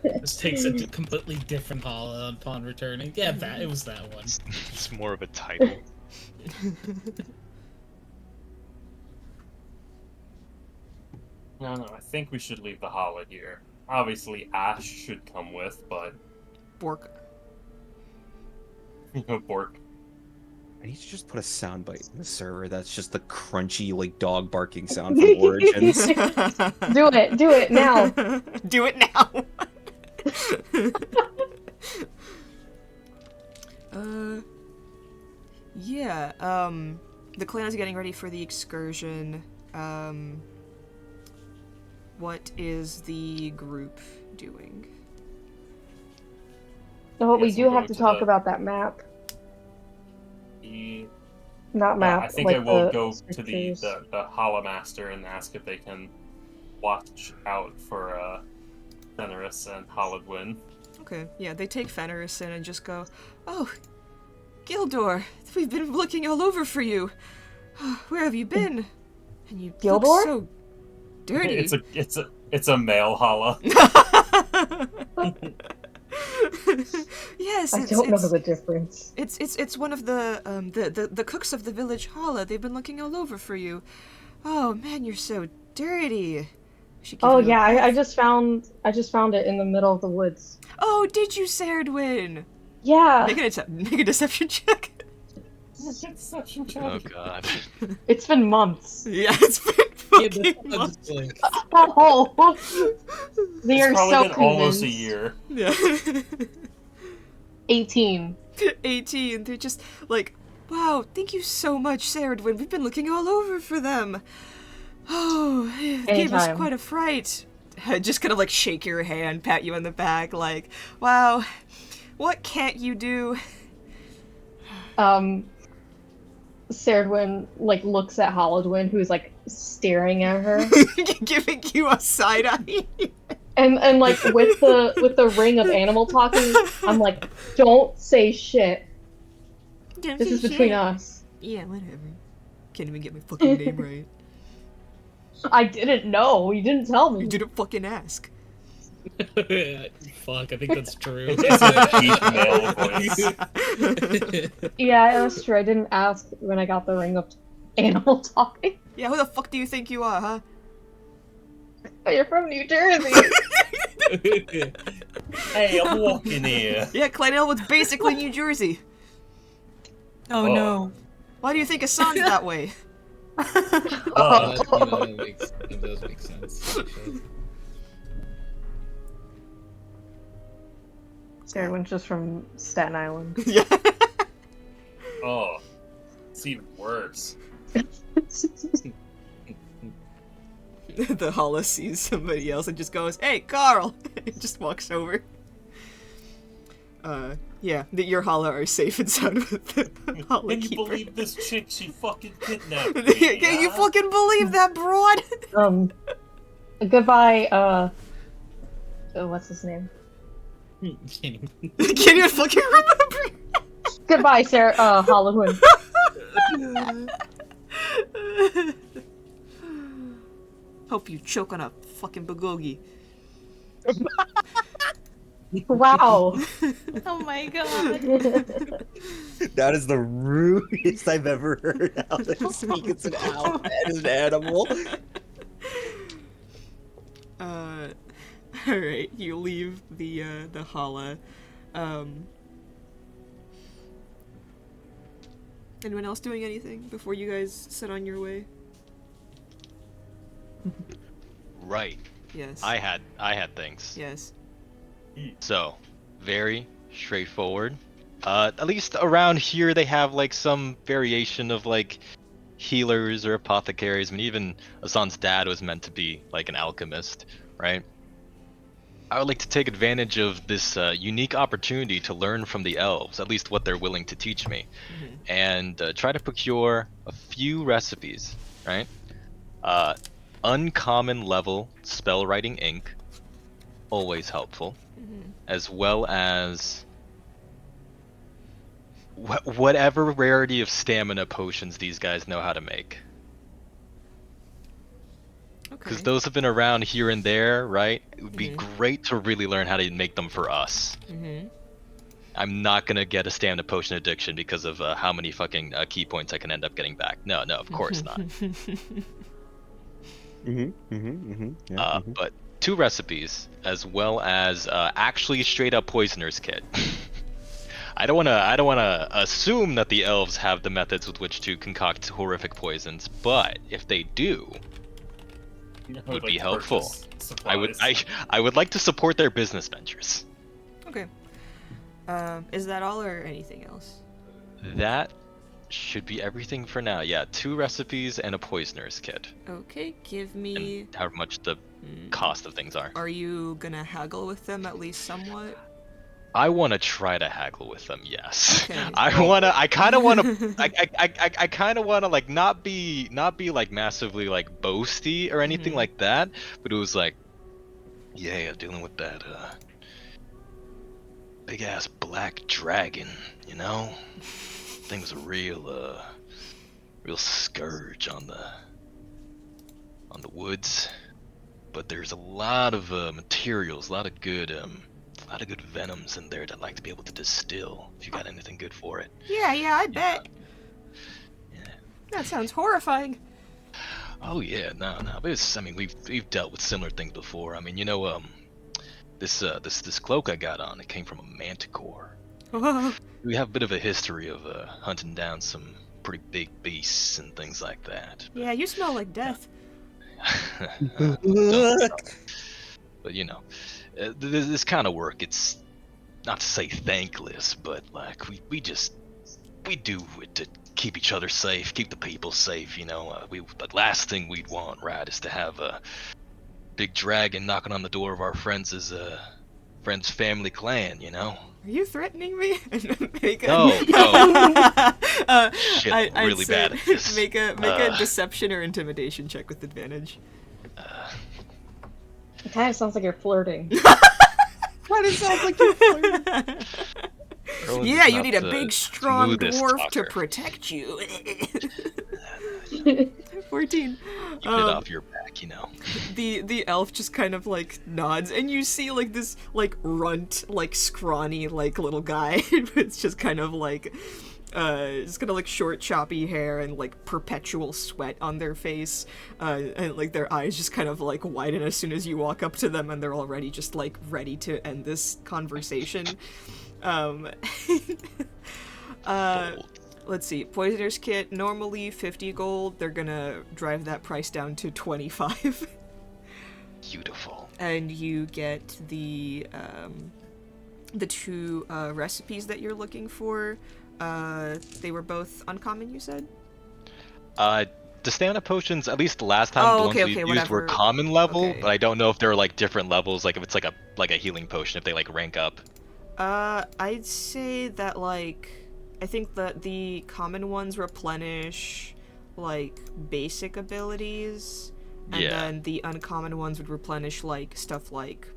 This takes a completely different holla upon returning. Yeah, it was that one. It's more of a title. No, I think we should leave the holla here. Obviously, Ash should come with, but Bork. Bork. I need to just put a soundbite in the server that's just the crunchy, like, dog barking sound from Origins. Do it now. Do it now. Yeah, the clan is getting ready for the excursion. What is the group doing? Oh, we Yes, do we're have going to to talk the- about that map. The Not map. I think like I will the go to the scriptures. Hala Master and ask if they can watch out for Fenris and Holodwin. Okay, yeah, they take Fenris in and just go, "Oh, Gildor, we've been looking all over for you. Where have you been? And you look Gildor? so dirty." It's a male Hala. Yes, I don't know the difference. It's one of the cooks of the village Hala. They've been looking all over for you. Oh man, you're so dirty. We should give Oh you a yeah, bath. I just found it in the middle of the woods. Oh, did you, Sardwin? Yeah, Make a deception check. Oh god. it's been months. Yeah, it's been Yeah, fucking months. like, Oh, they It's are probably so been almost a convinced. year. Yeah. 18. 18. They're just like, wow, thank you so much, Sardwin. We've been looking all over for them. Oh, it gave us Anytime. quite a fright. Just kind of like shake your hand, pat you on the back, like, wow, what can't you do? Sardwin like looks at Holodwin, who's like staring at her, Giving you a side eye. and like with the ring of animal talking, I'm like, don't say shit. This is between us. Yeah, whatever. Can't even get my fucking name right. I didn't know. You didn't tell You me. didn't fucking ask. fuck, I think that's true. It's a deep male voice. Yeah, that's true. I didn't ask when I got the ring of animal talking. Yeah, who the fuck do you think you are, huh? But you're from New Jersey. Hey, I'm walking here. Yeah, Klein Elwood's basically New Jersey. Oh, Oh. no. Why do you think Hassan's that way? That does make sense. Actually. Sardwin's just from Staten Island. Yeah. Oh, it's even worse. The Hala sees somebody else and just goes, "Hey, Carl!" and just walks over. Yeah, your Hala are safe and sound with the Hala Can you keeper. believe this chick? She fucking kidnapped me. Can you huh? fucking believe that, broad? Goodbye, what's his name? Can't even fucking remember. Goodbye, Holodwin. Hope you choke on a fucking bulgogi. Wow. Oh my god. That is the rudest I've ever heard how they speak. It's an owl. That is an animal. Alright, you leave the Hala. Anyone else doing anything before you guys set on your way? Right. Yes. I had things. Yes. So, very straightforward. At least around here they have like some variation of like healers or apothecaries. I mean, even Asan's dad was meant to be like an alchemist, right? I would like to take advantage of this unique opportunity to learn from the elves, at least what they're willing to teach me, and try to procure a few recipes, right? Uncommon level spell writing ink, always helpful, as well as whatever rarity of stamina potions these guys know how to make. Because Okay. those have been around here and there, right? It would be great to really learn how to make them for us. I'm not gonna get a stamina potion addiction because of how many fucking key points I can end up getting back. No, of course not. But 2 recipes, as well as actually straight up poisoner's kit. I don't wanna assume that the elves have the methods with which to concoct horrific poisons, but if they do, it would be helpful. I would like to support their business ventures. Okay. Is that all or anything else? That should be everything for now. Yeah, 2 recipes and a poisoner's kit. Okay, give me... And how much the cost of things are. Are you gonna haggle with them at least somewhat? I want to try to haggle with them, yes. Okay. I kind of want to like not be like massively like boasty or anything like that, but it was like, yeah, dealing with that big ass black dragon, you know? Thing was a real scourge on the woods. But there's a lot of materials, a lot of good venoms in there that I'd like to be able to distill. If you got anything good for it. Yeah, I bet. Yeah. That sounds horrifying. Oh yeah, no. But it's, I mean, we've dealt with similar things before. I mean, you know, this cloak I got on, it came from a manticore. We have a bit of a history of hunting down some pretty big beasts and things like that. Yeah, you smell like death. But you know, this kind of work, it's not to say thankless, but like we do it to keep each other safe, keep the people safe. You know, the last thing we'd want, right, is to have a big dragon knocking on the door of our friends' family clan. You know. Are you threatening me? Make a... No. Shit, I'd really say bad at this. Make a deception or intimidation check with advantage. It kind of sounds like you're flirting. Why does it sound like you're flirting? Yeah, you need a big, strong dwarf to protect you. 14. Keep it off your back, you know. The elf just kind of like nods, and you see like this like runt, like scrawny, like little guy. It's just kind of like it's kind of like short, choppy hair and like perpetual sweat on their face, and like their eyes just kind of like widen as soon as you walk up to them, and they're already just like ready to end this conversation. Let's see, Poisoner's Kit, normally 50 gold, they're gonna drive that price down to 25. Beautiful. And you get the 2 recipes that you're looking for. They were both uncommon, you said? The stamina potions, at least the last time, the ones we used were common level, but I don't know if they're like different levels, like if it's like a healing potion, if they like rank up. I'd say that like, I think that the common ones replenish like basic abilities, and then the uncommon ones would replenish like stuff like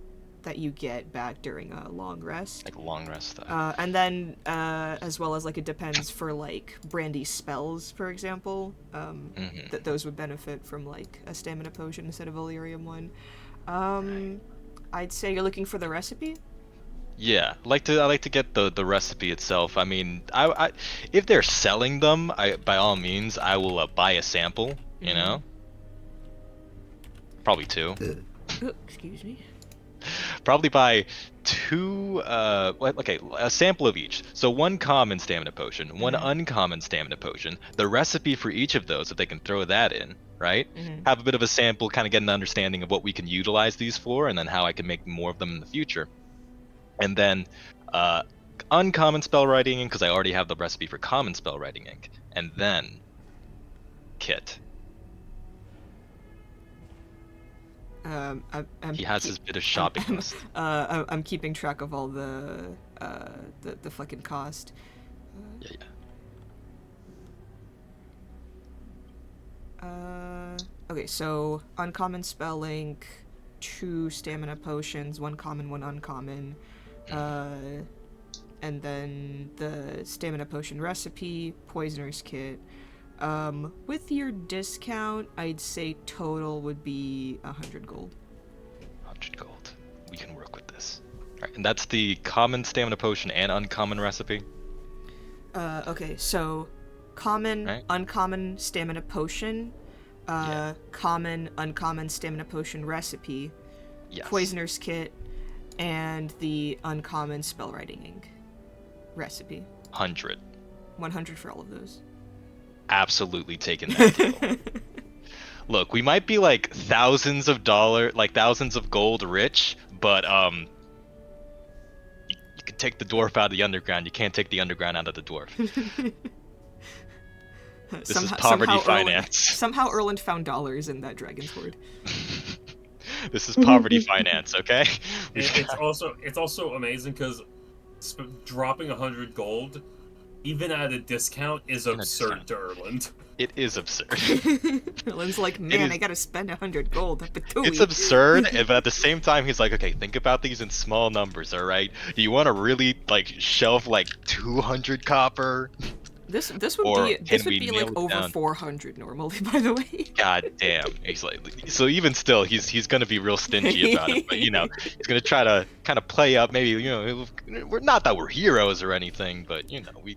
that you get back during a long rest. Like long rest stuff. And then as well as like it depends for like Brandy's spells, for example. That those would benefit from like a stamina potion instead of a lyrium one. I'd say you're looking for the recipe? Yeah, I like to get the recipe itself. I mean, I if they're selling them, by all means I will buy a sample. You know, probably 2. Excuse me. Probably buy 2. Okay, a sample of each. So 1 common stamina potion, 1 uncommon stamina potion. The recipe for each of those, if they can throw that in, right? Have a bit of a sample, kind of get an understanding of what we can utilize these for, and then how I can make more of them in the future. And then uncommon spell writing ink, because I already have the recipe for common spell writing ink. And then kit. He has his bit of shopping list. I'm keeping track of all the fucking cost. Okay, so uncommon spell link, 2 stamina potions, 1 common, 1 uncommon. And then the stamina potion recipe, poisoner's kit. With your discount, I'd say total would be 100 gold. 100 gold. We can work with this. Alright, and that's the common stamina potion and uncommon recipe? Okay, so common, Right. uncommon stamina potion, common, uncommon stamina potion recipe, Yes. poisoner's kit, and the uncommon spell writing ink recipe. 100. 100 for all of those. Absolutely taking that deal. Look, we might be like thousands of gold rich, but you can take the dwarf out of the underground. You can't take the underground out of the dwarf. This is poverty finance. Somehow Erland found dollars in that dragon's hoard. This is poverty finance, okay? It's also amazing because dropping 100 gold, even at a discount, is absurd to Erland. It is absurd. Erland's like, man, I gotta spend 100 gold. It's absurd, but at the same time, he's like, okay, think about these in small numbers, all right? Do you want to really like shelf like 200 copper? This would be like over 400 normally, by the way. God damn. He's like, so even still, he's gonna be real stingy about it. But you know, he's gonna try to kind of play up. Maybe we're not that we're heroes or anything, but you know, we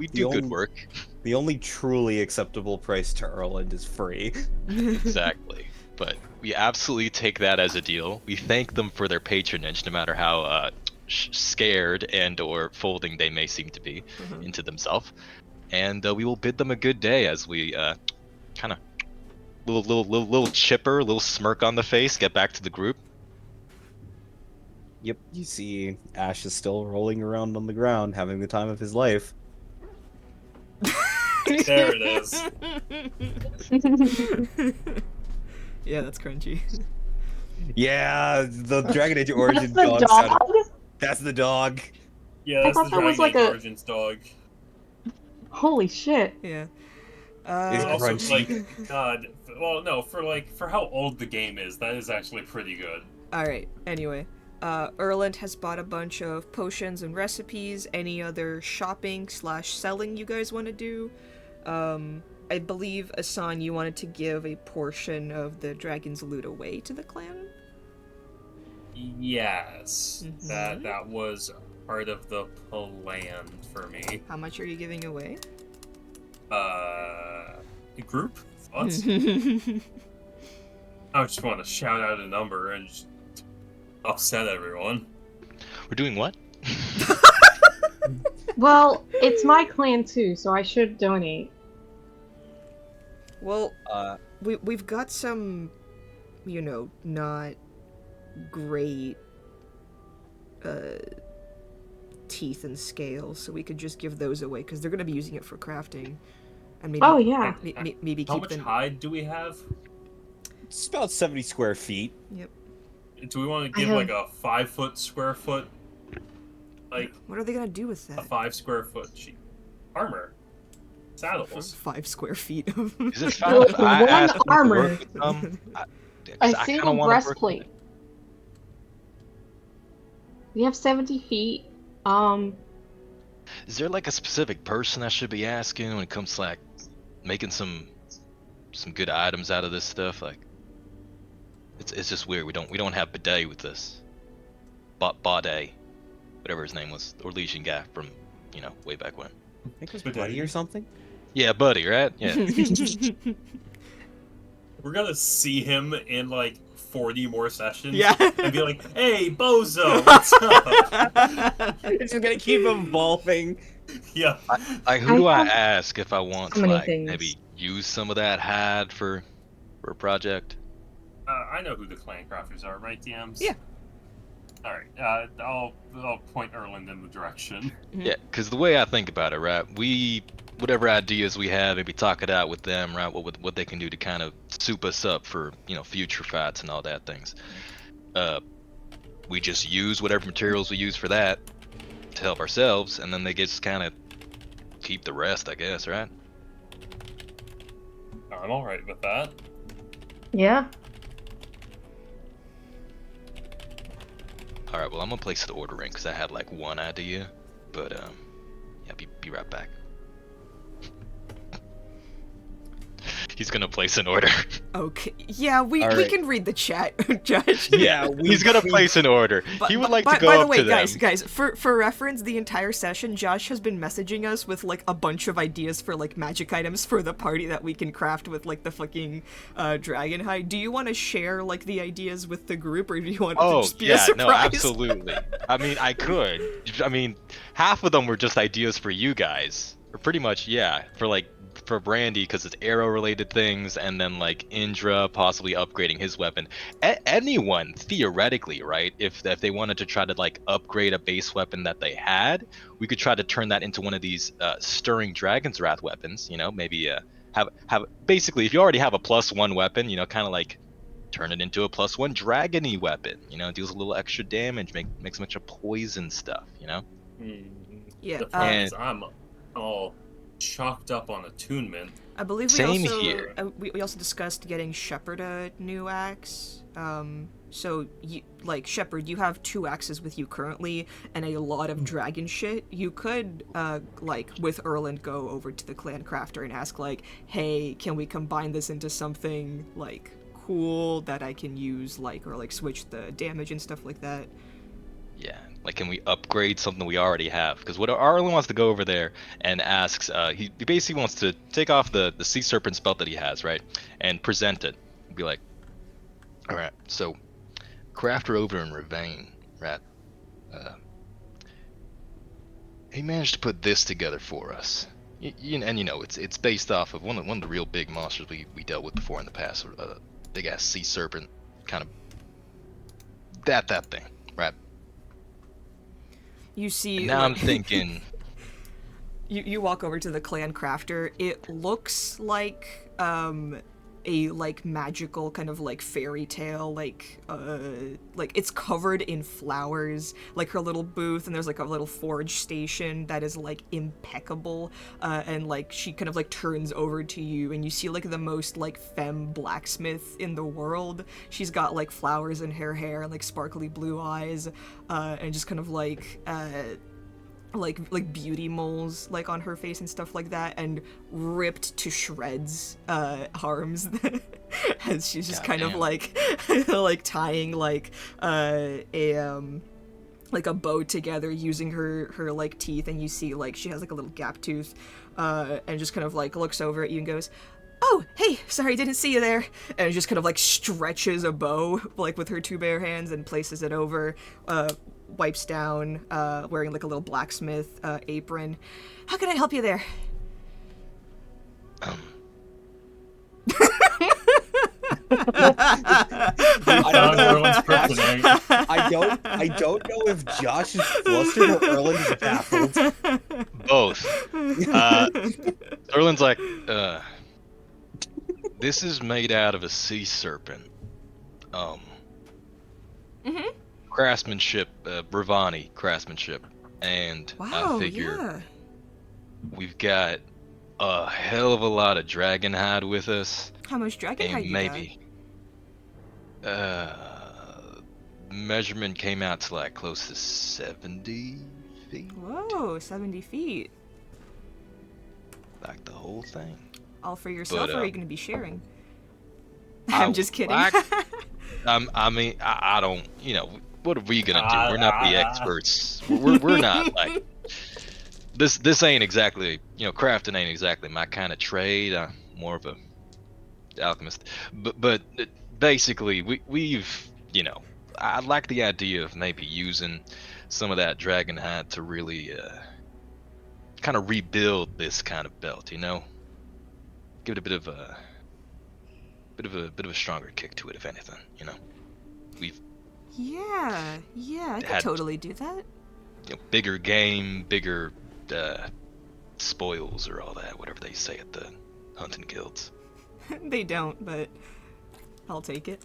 do good work. The only truly acceptable price to Erland is free. Exactly. But we absolutely take that as a deal. We thank them for their patronage, no matter how scared and or folding they may seem to be into themselves. And we will bid them a good day as we kind of little chipper, little smirk on the face, get back to the group. Yep, you see Ash is still rolling around on the ground, having the time of his life. There it is. Yeah, that's crunchy. Yeah, the Dragon Age Origins That's the dog. dog? That's the dog. Yeah, that's I the thought that was Dragon Age like a- Origins dog. Holy shit. Yeah. It's Also, crunchy. like, God, well, no, for how old the game is, that is actually pretty good. Alright, anyway. Erland has bought a bunch of potions and recipes. Any other shopping/selling you guys want to do? I believe, Asan, you wanted to give a portion of the dragon's loot away to the clan? Yes, that was part of the plan for me. How much are you giving away? Group thoughts? I just want to shout out a number and just upset everyone. We're doing what? Well, it's my clan too, so I should donate. Well, we've got some, you know, not great teeth and scales, so we could just give those away because they're gonna be using it for crafting, and maybe Oh, yeah. maybe How keep much them. hide do we have? It's about 70 square feet. Yep. Do we want to give have- like a 5 square foot, like What are they gonna do with a that? 5 square foot armor? For Saddles. 5 square feet of. Is it Well, fine if I one ask them to armor. work with them? A I single kinda wanna work with breastplate. them. We have 70 feet. Is there like a specific person I should be asking when it comes to like making some good items out of this stuff? Like, it's just weird. We don't have Bidet with this. Baudet, whatever his name was, or Legion guy from way back when. I think it was But Buddy or something. Yeah, Buddy, right? Yeah. We're gonna see him in like 40 more sessions. Yeah. And be like, hey, Bozo, what's up? It's just gonna keep evolving. Yeah. Who do I have ask if I want so to many like things. maybe use some of that hide for a project? I know who the clan crafters are, right, DMs? Yeah. All right. I'll point Erland in the direction. Yeah, because the way I think about it, right, whatever ideas we have, maybe talk it out with them, right, what they can do to kind of soup us up for, future fights and all that things. We just use whatever materials we use for that to help ourselves, and then they just kind of keep the rest, I guess, right? I'm all right with that. Yeah. All right, well, I'm gonna place the order in because I had like one idea, but yeah, be right back. He's gonna place an order. Okay. Yeah, we All right. can read the chat, Josh. He's gonna place an order. He would like to go by the up way, to them. guys, for reference, the entire session, Josh has been messaging us with like a bunch of ideas for like magic items for the party that we can craft with like the fucking dragon hide. Do you want to share like the ideas with the group, or do you want it to just be a surprise? No, absolutely. I mean, I could. I mean, half of them were just ideas for you guys, or pretty much, yeah, for Brandy because it's arrow related things, and then like Indra possibly upgrading his weapon. Anyone theoretically, right? If they wanted to try to like upgrade a base weapon that they had, we could try to turn that into one of these stirring dragon's wrath weapons. You know, maybe have basically if you already have a +1 weapon, you know, kind of like turn it into a +1 dragony weapon. You know, deals a little extra damage, makes a bunch of poison stuff. You know. Yeah. The problem is I'm all chalked up on attunement. I believe we Same also here. We also discussed getting Shepard a new axe. So you, like Shepard, you have 2 axes with you currently and a lot of dragon shit. You could like with Erland go over to the clan crafter and ask like, hey, can we combine this into something like cool that I can use, like, or like switch the damage and stuff like that. Yeah, like can we upgrade something we already have? Because what Arlen wants to go over there and asks, he basically wants to take off the sea serpent's belt that he has, right, and present it. Be like, all right, so crafter over in Ravine, right? He managed to put this together for us. And you know, it's based off of one of the real big monsters we dealt with before in the past, a big ass sea serpent, kind of that thing, right? You see, and now I'm thinking. You walk over to the clan crafter. It looks like a like magical kind of like fairy tale, like it's covered in flowers, like her little booth, and there's like a little forge station that is like impeccable, and like she kind of like turns over to you and you see like the most like femme blacksmith in the world. She's got like flowers in her hair and like sparkly blue eyes, and just kind of like beauty moles like on her face and stuff like that, and ripped to shreds arms as she's just kind of like like tying like a bow together using her like teeth, and you see like she has like a little gap tooth, and just kind of like looks over at you and goes, "Oh, hey, sorry, didn't see you there," and just kind of like stretches a bow like with her 2 bare hands and places it over, wipes down, wearing like a little blacksmith apron. "How can I help you there?" I don't know if Josh is flustered or Erland is baffled. Both. Erland's like, this is made out of a sea serpent. Craftsmanship, Bravani craftsmanship, and Wow, I figure yeah. we've got a hell of a lot of dragon hide with us. How much dragon And hide you maybe measurement came out to like close to 70 feet. Whoa, 70 feet. Like the whole thing. All for yourself, But, or are you going to be sharing? I I'm just kidding. I mean, I don't, you know, what are we gonna do? We're not the experts. We're not like this ain't exactly, you know, crafting ain't exactly my kind of trade. I'm more of a alchemist. But basically, we've, you know, I like the idea of maybe using some of that dragon hide to really kind of rebuild this kind of belt, you know, give it a bit of a stronger kick to it, if anything, you know. We've Yeah, I could totally do that. You know, bigger game, bigger spoils, or all that, whatever they say at the hunting guilds. They don't, but I'll take it.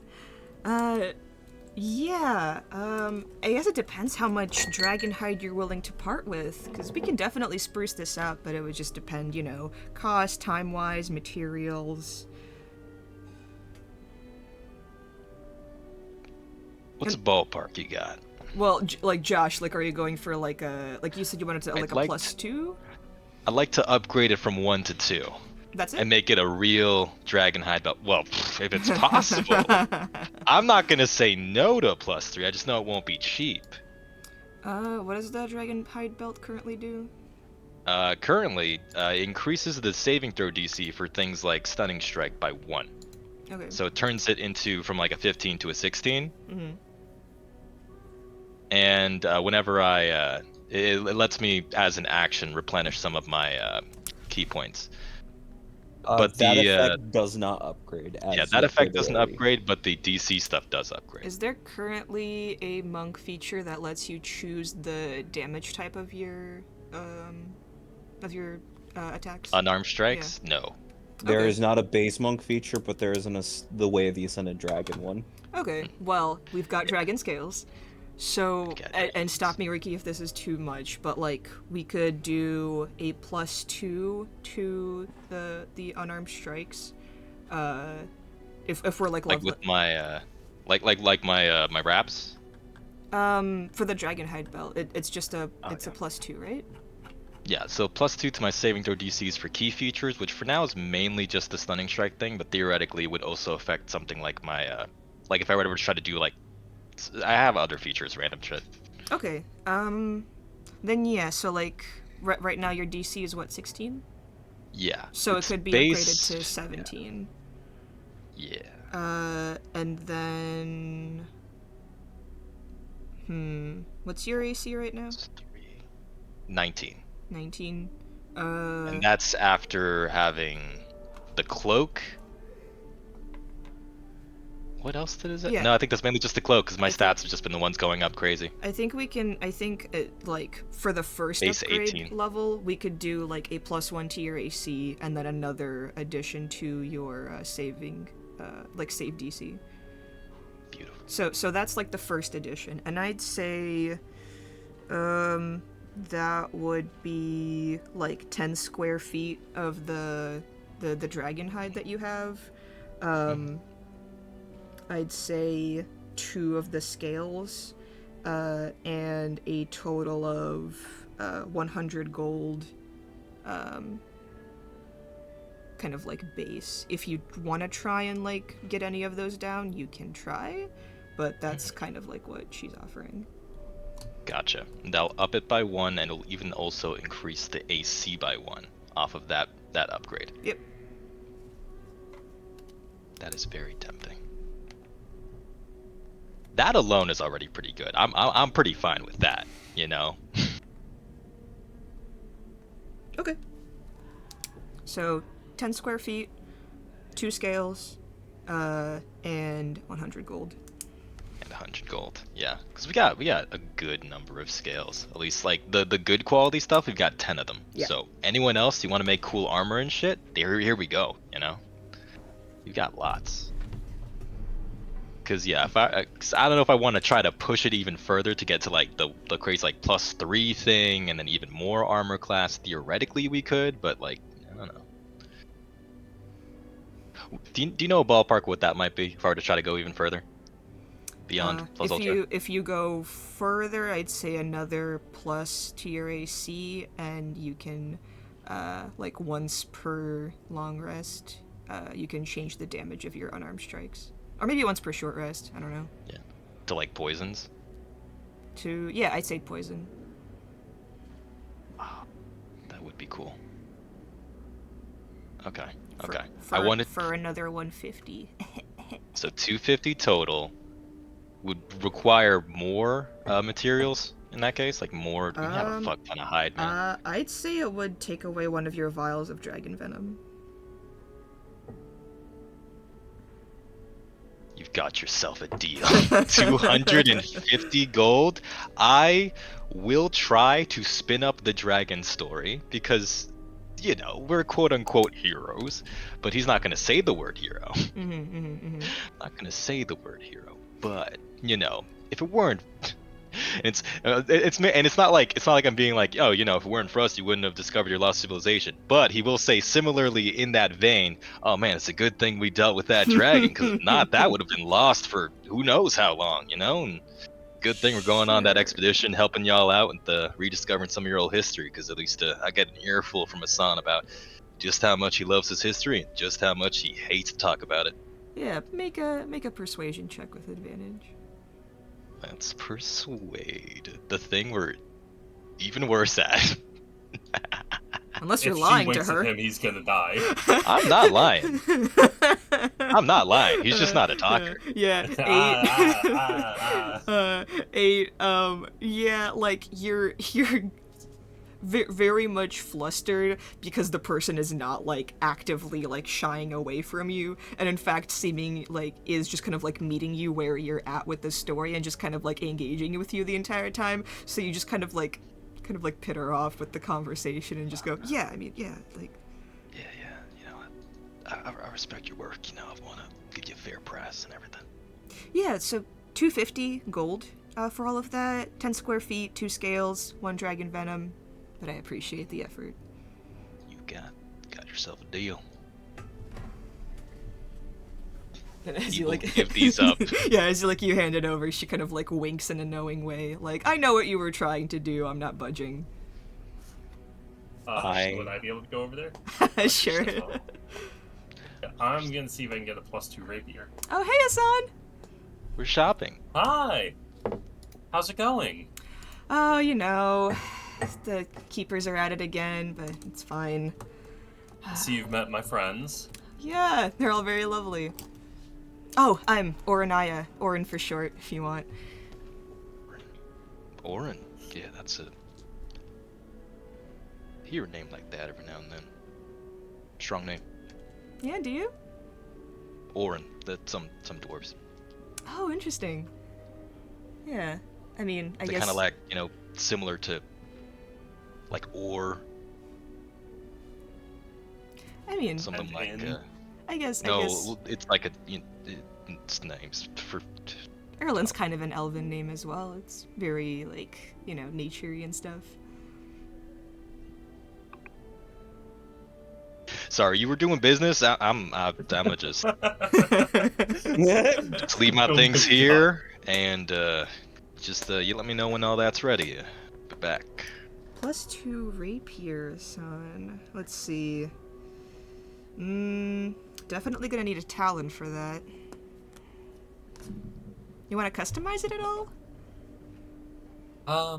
Yeah, I guess it depends how much dragon hide you're willing to part with, because we can definitely spruce this up, but it would just depend, you know, cost, time-wise, materials. What's a ballpark you got? Well, like Josh, like, are you going for like a like you said you wanted to like a like +2? I'd like to upgrade it from 1 to 2 That's it. and make it a real dragon hide belt. Well, if it's possible. I'm not gonna say no to a +3. I just know it won't be cheap. What does the dragon hide belt currently do? Currently, increases the saving throw DC for things like stunning strike by 1. Okay. So it turns it into from like a 15 to a 16. Mm-hmm. And whenever it lets me as an action replenish some of my key points. But that the effect does not upgrade. As yeah, that you effect upgrade doesn't ability. upgrade, but the DC stuff does upgrade. Is there currently a monk feature that lets you choose the damage type of your attacks? Unarmed strikes? No. There Okay. is not a base monk feature, but there is the Way of the Ascended Dragon one. Okay, well, we've got dragon scales. So, got and stop me, Ricky, if this is too much, but like, we could do a +2 to the unarmed strikes. If we're like Like level. with my like my my wraps? For the dragon hide belt, it's just a it's a Okay. +2, right? Yeah, so +2 to my saving throw DCs for key features, which for now is mainly just the stunning strike thing, but theoretically would also affect something like my like if I were to try to do like I have other features, random shit. Okay. Then yeah. So like, right now your DC is what, 16? Yeah. So it's it could be base, upgraded to 17. Yeah. And then. What's your AC right now? 19. 19. And that's after having the cloak. What else did it? Yeah. No, I think that's mainly just the cloak because my I think- stats have just been the ones going up crazy. I think we can. I think like for the first Base upgrade 18. level, we could do like a +1 to your AC, and then another addition to your saving, like save DC. Beautiful. So that's like the first edition, and I'd say, that would be like 10 square feet of the dragon hide that you have. I'd say 2 of the scales, and a total of 100 gold, kind of like base. If you want to try and like get any of those down, you can try, but that's kind of like what she's offering. Gotcha. That'll up it by 1, and it'll even also increase the AC by 1 off of that upgrade. Yep. That is very tempting. That alone is already pretty good. I'm pretty fine with that, you know. Okay. So 10 square feet, 2 scales, and 100 gold. And 100 gold. Yeah, because we got a good number of scales. At least like the good quality stuff, we've got 10 of them. Yeah. So anyone else you want to make cool armor and shit, here we go, you know. We've got lots. Because yeah, cause I don't know if I want to try to push it even further to get to like the crazy like +3 thing and then even more armor class. Theoretically we could, but like I don't know. Do you know a ballpark what that might be if I were to try to go even further beyond plus ultra? If you go further, I'd say another plus to your AC, and you can, like once per long rest, you can change the damage of your unarmed strikes. Or maybe once per short rest, I don't know. Yeah. To like poisons? Yeah, I'd say poison. That would be cool. Okay. For, Okay. For, I wanted for another 150. so 250 total would require more materials in that case, like more. We have a fuck ton of hide, man. I'd say it would take away one of your vials of dragon venom. You've got yourself a deal. 250 gold. I will try to spin up the dragon story because, you know, we're quote unquote heroes, but he's not going to say the word hero. Mm-hmm. Not going to say the word hero. But, you know, if it weren't It's not like I'm being like, oh, if it weren't for us, you wouldn't have discovered your lost civilization. But he will say similarly in that vein, oh man, it's a good thing we dealt with that dragon, because if not, that would have been lost for who knows how long, And good thing we're going on that expedition, helping y'all out and rediscovering some of your old history, because at least I get an earful from Hassan about just how much he loves his history and just how much he hates to talk about it. Yeah, make a persuasion check with advantage. Let's persuade. The thing we're even worse at. Unless you're if lying she to winks her. at him, he's gonna die. I'm not lying. I'm not lying. He's just not a talker. Yeah, eight. Yeah, like you're very much flustered because the person is not like actively like shying away from you, and in fact seeming like is just kind of like meeting you where you're at with the story and just kind of like engaging with you the entire time. So you just kind of like pit her off with the conversation and just go, yeah, I mean, yeah, like. Yeah, I respect your work. I want to give you a fair price and everything. Yeah, so 250 gold for all of that, 10 square feet, 2 scales, 1 dragon venom. But I appreciate the effort. You got yourself a deal. And as You give these up. Yeah, as you hand it over, she kind of like winks in a knowing way, like, I know what you were trying to do. I'm not budging. Would I be able to go over there? Sure. I'm gonna see if I can get a +2 rapier. Oh, hey, Hassan. We're shopping. Hi. How's it going? Oh, the keepers are at it again, but it's fine. See, you've met my friends. Yeah, they're all very lovely. Oh, I'm Orenaya. Oren for short, if you want. Oren? Yeah, that's a... I hear a name like that every now and then. Strong name. Yeah, do you? Oren. That's some dwarves. Oh, interesting. Yeah, I mean, I They guess... kind of like, similar to... like ore. I mean... Something like... I guess... it's like it's names for... Erlen's kind of an elven name as well. It's very, like, nature-y and stuff. Sorry, you were doing business? I'm just leave my things here, and you let me know when all that's ready. Be back. +2 rapier, son. Let's see. Definitely gonna need a talon for that. You want to customize it at all? I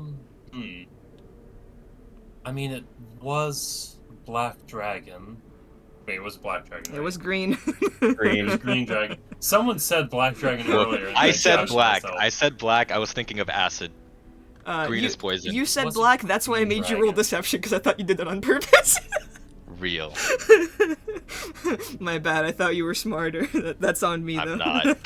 mean, it was Black Dragon. Wait, it was Black Dragon, right? It was green. It was Green Dragon. Someone said Black Dragon earlier. and I I said judged black. myself. I said black. I was thinking of acid. Green is poison. You said What's a black, that's why I made you roll dragon? deception, because I thought you did that on purpose. Real. My bad, I thought you were smarter. That's on me, though. I'm not.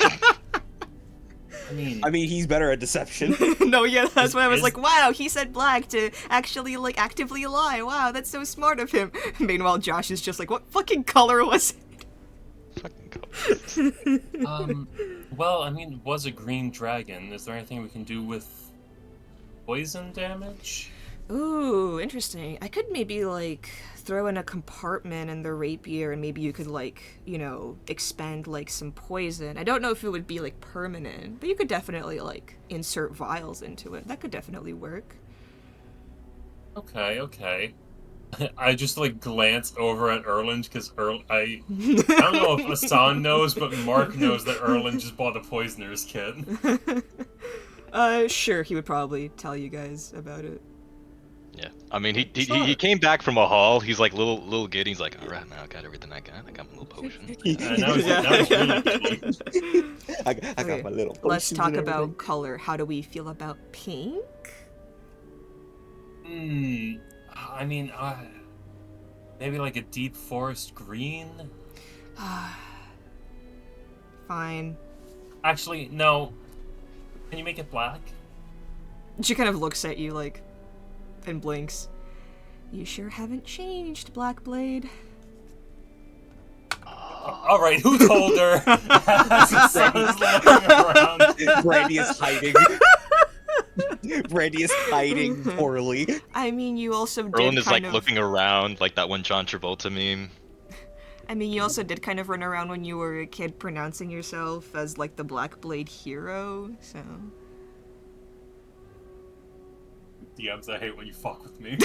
I mean, he's better at deception. No, yeah, that's why I was Is- like, wow, he said black to actually, like, actively lie. Wow, that's so smart of him. Meanwhile, Josh is just like, what fucking color was Fucking it? Well, I mean, it was a green dragon. Is there anything we can do with poison damage? Ooh, interesting. I could maybe, like, throw in a compartment in the rapier and maybe you could, like, expend, like, some poison. I don't know if it would be, like, permanent, but you could definitely, like, insert vials into it. That could definitely work. Okay. I just, like, glance over at Erland, because I don't know if Hassan knows, but Mark knows that Erland just bought a poisoner's kit. Sure, he would probably tell you guys about it. Yeah, I mean, he came back from a haul. He's like little giddy. He's like, all right, now I got everything I got. I got my little potion. Now he's really giddy. I got Okay, my little. let's potions talk and about everything. color. How do we feel about pink? I mean, maybe like a deep forest green? Fine. Actually, no. Can you make it black? She kind of looks at you, like, and blinks. You sure haven't changed, Blackblade. Alright, who told her? As the sun is looking around. Brandy is hiding. Brandy is hiding poorly. I mean, you also did Erlen is like kind of... looking around like that one John Travolta meme. I mean, you also did kind of run around when you were a kid pronouncing yourself as, like, the Black Blade hero, so... DMs, I hate when you fuck with me.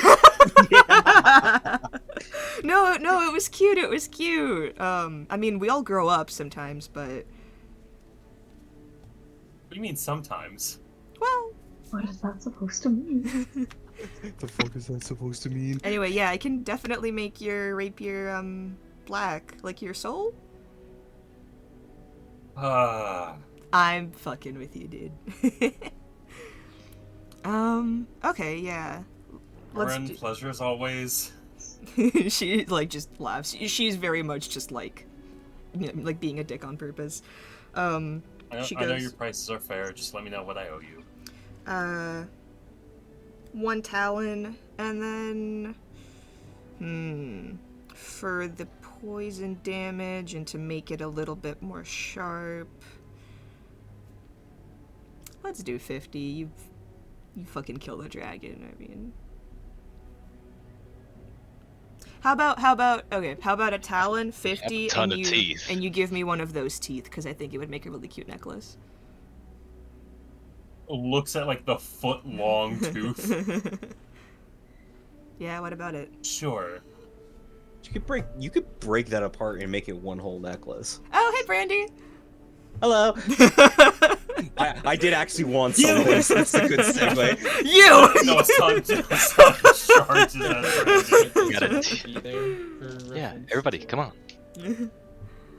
No, it was cute, it was cute. I mean, we all grow up sometimes, but... What do you mean sometimes? Well... What is that supposed to mean? The fuck is that supposed to mean? Anyway, yeah, I can definitely make your rapier, black. Like your soul? I'm fucking with you, dude. Okay, yeah. Ren, pleasure as always. She, like, just laughs. She's very much just, like, you know, like, being a dick on purpose. I She know goes, your prices are fair, just let me know what I owe you. 1 talon, and then... For the poison damage and to make it a little bit more sharp... Let's do 50. You fucking kill the dragon, I mean... How about a talon, 50, ton of teeth. and you give me one of those teeth, because I think it would make a really cute necklace. Looks at like the foot-long tooth. Yeah, what about it? Sure. You could break that apart and make it one whole necklace. Oh, hey, Brandy! Hello. I did actually want some of this. That's a good segue. You! No, son charges at You gotta Be there for Yeah, reference. everybody, come on.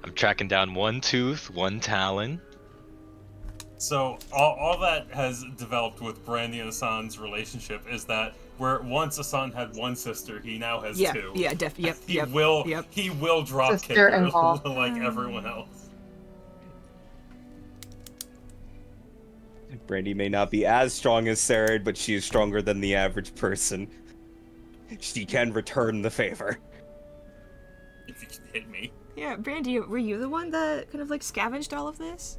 I'm tracking down 1 tooth, 1 talon. So all that has developed with Brandy and Hassan's relationship is that where once Hassan had 1 sister, he now has 2. Yeah, He will drop kick her Sister-in-law. like everyone else. Brandy may not be as strong as Sarah, but she is stronger than the average person. She can return the favor. If you can hit me. Yeah, Brandy, were you the one that kind of, like, scavenged all of this?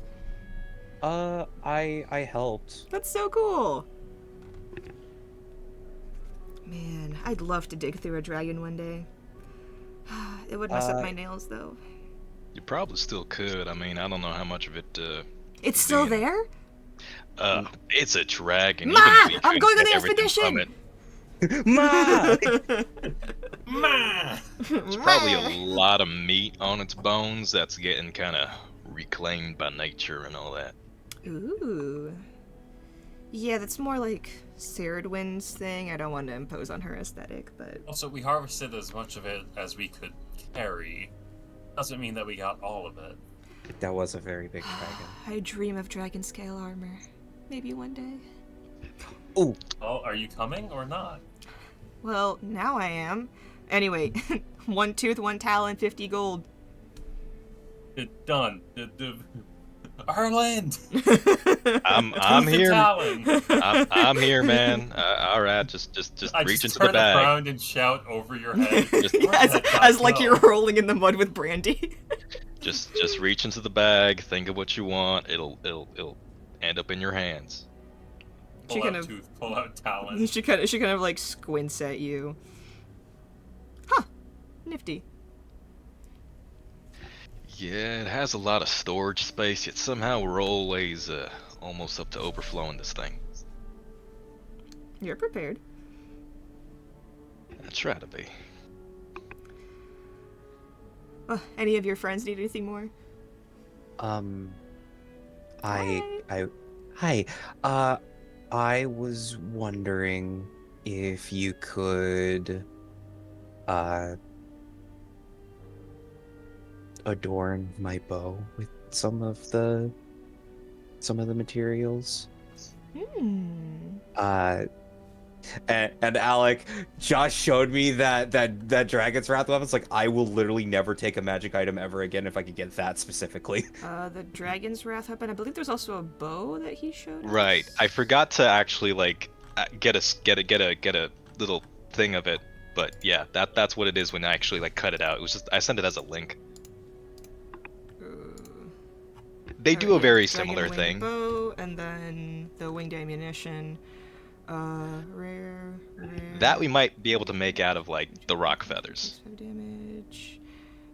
I helped. That's so cool! Man, I'd love to dig through a dragon one day. It would mess up my nails, though. You probably still could. I mean, I don't know how much of it. It's still being- there? It's a dragon. Ma! Even we I'm couldn't going on get the everything expedition! from it. Ma! There's probably a lot of meat on its bones that's getting kind of reclaimed by nature and all that. Ooh. Yeah, that's more like Ceridwen's thing. I don't want to impose on her aesthetic, but... Also, we harvested as much of it as we could carry. Doesn't mean that we got all of it. That was a very big dragon. I dream of dragon scale armor. Maybe one day. Ooh. Well, are you coming or not? Well, now I am. Anyway, 1 tooth, 1 talon, 50 gold. Done. Our land. I'm Tooth and here. talon. I'm here, man. All right, just I reach just into the turn bag. around and shout over your head. Just- "Where'd as that guy as like go?" you're rolling in the mud with Brandy. Just reach into the bag. Think of what you want. It'll end up in your hands. She Pull kind out of- tooth, pull out talon. she kind of like squints at you. Huh. Nifty. Yeah, it has a lot of storage space, yet somehow we're always almost up to overflowing this thing. You're prepared. I try to be. Any of your friends need anything more? Hi. I was wondering if you could, adorn my bow with some of the materials. And Alec, Josh showed me that Dragon's Wrath weapon. It's like, I will literally never take a magic item ever again if I could get that specifically. The Dragon's Wrath weapon. I believe there's also a bow that he showed us. Right. I forgot to actually like get a little thing of it, but yeah, that's what it is when I actually like cut it out. It was just I sent it as a link. They do a very Dragon similar winged thing. bow, and then the winged ammunition. Rare. That we might be able to make out of like the rock feathers. 5 damage.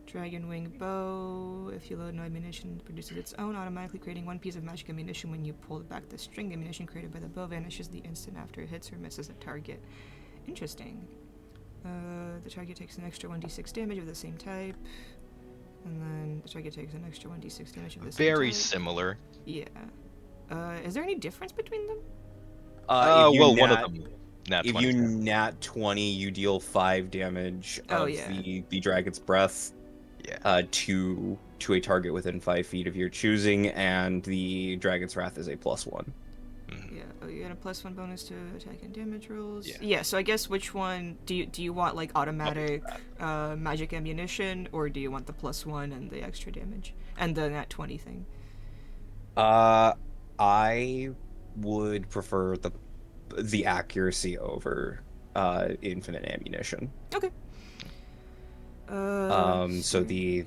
Dragon Wing Bow. If you load no ammunition, it produces its own, automatically creating 1 piece of magic ammunition. When you pull back the string, the ammunition created by the bow vanishes the instant after it hits or misses a target. Interesting. The target takes an extra 1d6 damage of the same type. And then the target takes an extra 1d6 damage of the same type. Very similar. Yeah. Is there any difference between them? One of them. Nat If 20. you nat 20, you deal 5 damage of the dragon's breath. Yeah. To a target within 5 feet of your choosing, and the dragon's wrath is a +1. Yeah. Oh, you get a +1 bonus to attack and damage rolls. Yeah. Yeah. So I guess which one do you want? Like automatic magic ammunition, or do you want the +1 and the extra damage and the nat 20 thing? I would prefer the accuracy over infinite ammunition. Okay. So the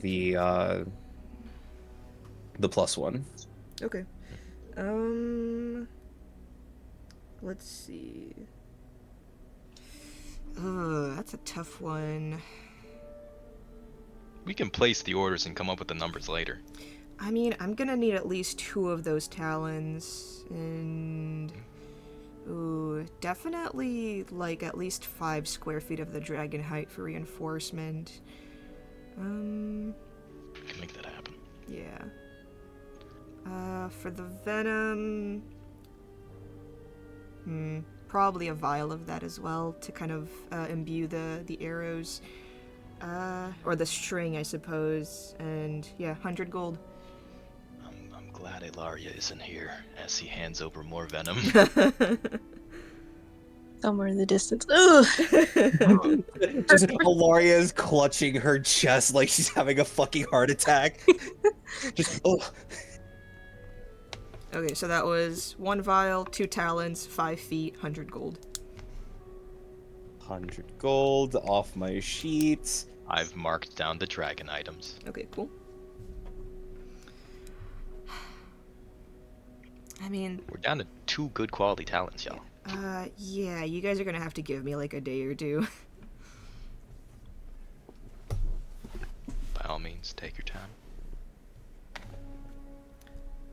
+1. Okay. Let's see. That's a tough one. We can place the orders and come up with the numbers later. I mean, I'm gonna need at least 2 of those talons, and definitely like at least 5 square feet of the dragon height for reinforcement. We can make that happen. Yeah. For the venom, probably a vial of that as well to kind of imbue the arrows, or the string, I suppose. And yeah, 100 gold. I'm glad Ilaria isn't here as he hands over more venom. Somewhere in the distance. Ugh. Just Hilaria's clutching her chest like she's having a fucking heart attack. Just Okay, so that was 1 vial, 2 talons, 5 feet, 100 gold. 100 gold off my sheets. I've marked down the dragon items. Okay, cool. I mean, We're down to 2 good quality talents, y'all. yeah, you guys are gonna have to give me like a day or 2. By all means, take your time.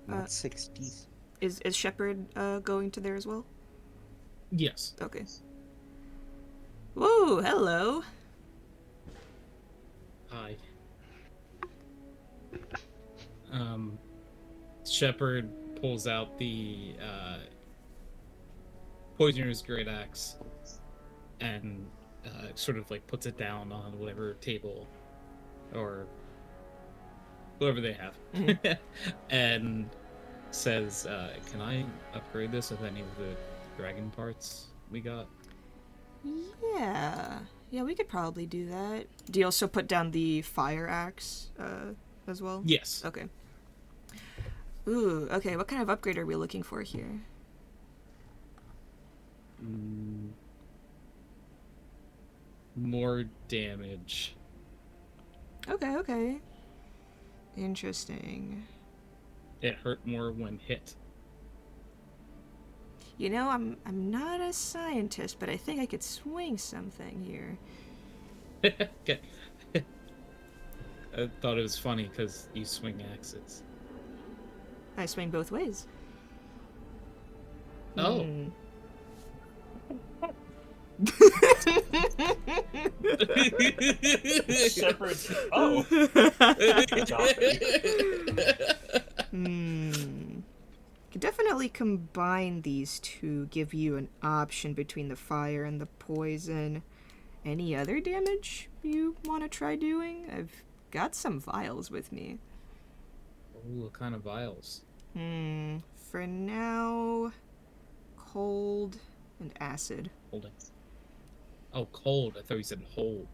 Not 60. Is Shepard going to there as well? Yes. Okay. Whoa, hello. Hi. Shepard pulls out the Poisoner's Great Axe and sort of like puts it down on whatever table or whatever they have, and says, "Can I upgrade this with any of the dragon parts we got?" Yeah, we could probably do that. Do you also put down the fire axe as well? Yes. Okay. Ooh, okay. What kind of upgrade are we looking for here? More damage. Okay. Interesting. It hurt more when hit. You know, I'm not a scientist, but I think I could swing something here. Okay. I thought it was funny because you swing axes. I swing both ways. Oh. Hmm. Shepard. Oh. Could definitely combine these two, give you an option between the fire and the poison. Any other damage you want to try doing? I've got some vials with me. Ooh, what kind of vials? For now, cold and acid. Holding. Oh, cold. I thought you said hold.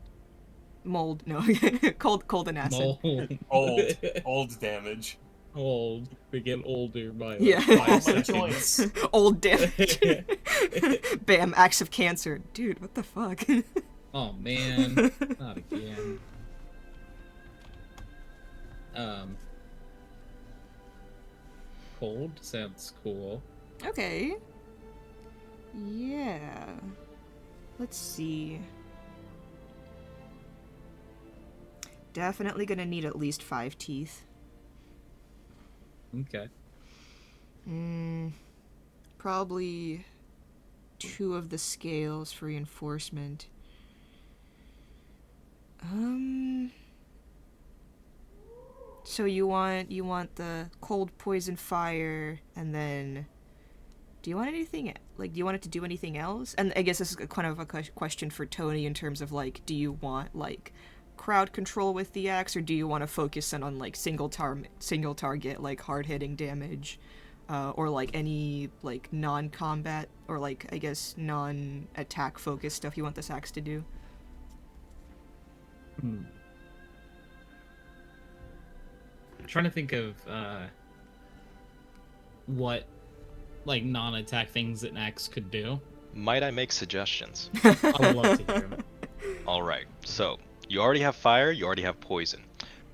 Mold, no. cold and acid. Mold. Old damage. Old. They get older by like Yeah. 5 All my seconds. joints. Old damage. Bam, axe of cancer. Dude, what the fuck? Oh man, not again. Cold sounds cool. Okay. Yeah. Let's see. Definitely gonna need at least 5 teeth. Okay. Probably 2 of the scales for reinforcement. So you want the cold, poison, fire, and then do you want anything like do you want it to do anything else? And I guess this is kind of a question for Tony in terms of like, do you want like crowd control with the axe, or do you want to focus in on like single target like hard hitting damage, or like any like non-combat or like I guess non-attack focused stuff you want this axe to do? I'm trying to think of what like non-attack things that an axe could do. Might I make suggestions? I would love to hear them. All right. So you already have fire. You already have poison.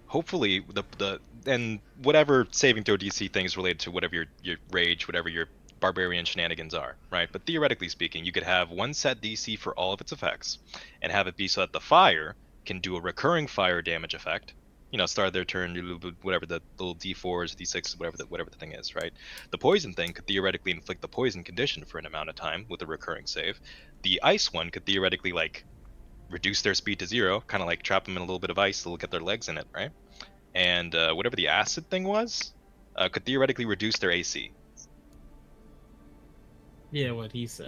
Hopefully, the and whatever saving throw DC things related to whatever your rage, whatever your barbarian shenanigans are, right? But theoretically speaking, you could have one set DC for all of its effects, and have it be so that the fire can do a recurring fire damage effect. You know, start their turn, whatever the little D4s, D6s, whatever the thing is, right? The poison thing could theoretically inflict the poison condition for an amount of time with a recurring save. The ice one could theoretically like reduce their speed to 0, kind of like trap them in a little bit of ice, they'll get their legs in it, right? And whatever the acid thing was, could theoretically reduce their AC. Yeah, what he said.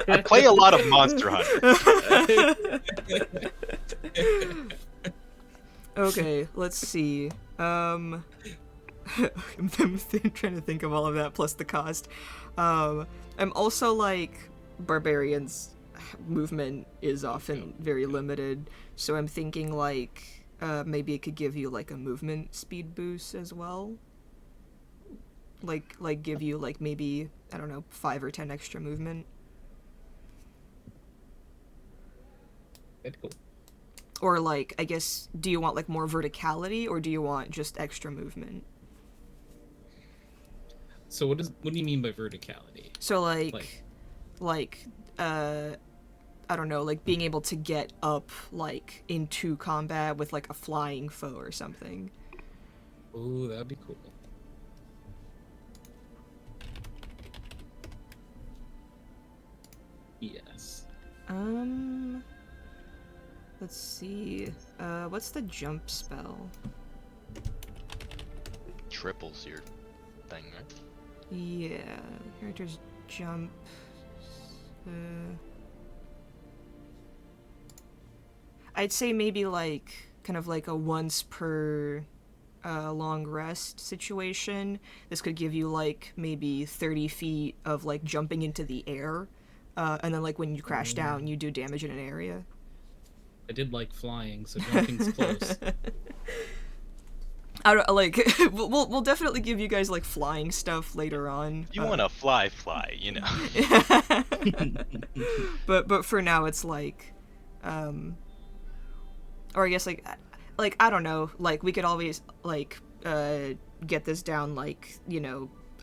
I play a lot of Monster Hunter. Okay, let's see. I'm trying to think of all of that plus the cost. I'm also like barbarians' movement is often very limited, so I'm thinking like maybe it could give you like a movement speed boost as well. Like give you like maybe I don't know 5 or 10 extra movement. That's cool. Or like I guess do you want like more verticality or do you want just extra movement? So what do you mean by verticality? So like I don't know, like being able to get up like into combat with like a flying foe or something. Ooh, that'd be cool. Yes. Let's see. What's the jump spell? Triples your thing, right? Yeah, characters jump. I'd say maybe like kind of like a once per long rest situation. This could give you like maybe 30 feet of like jumping into the air, and then like when you crash down, you do damage in an area. I did like flying, so jumping's close. I don't like. we'll definitely give you guys like flying stuff later on. You want to fly, you know. but for now it's like, or I guess like I don't know. Like we could always like get this down like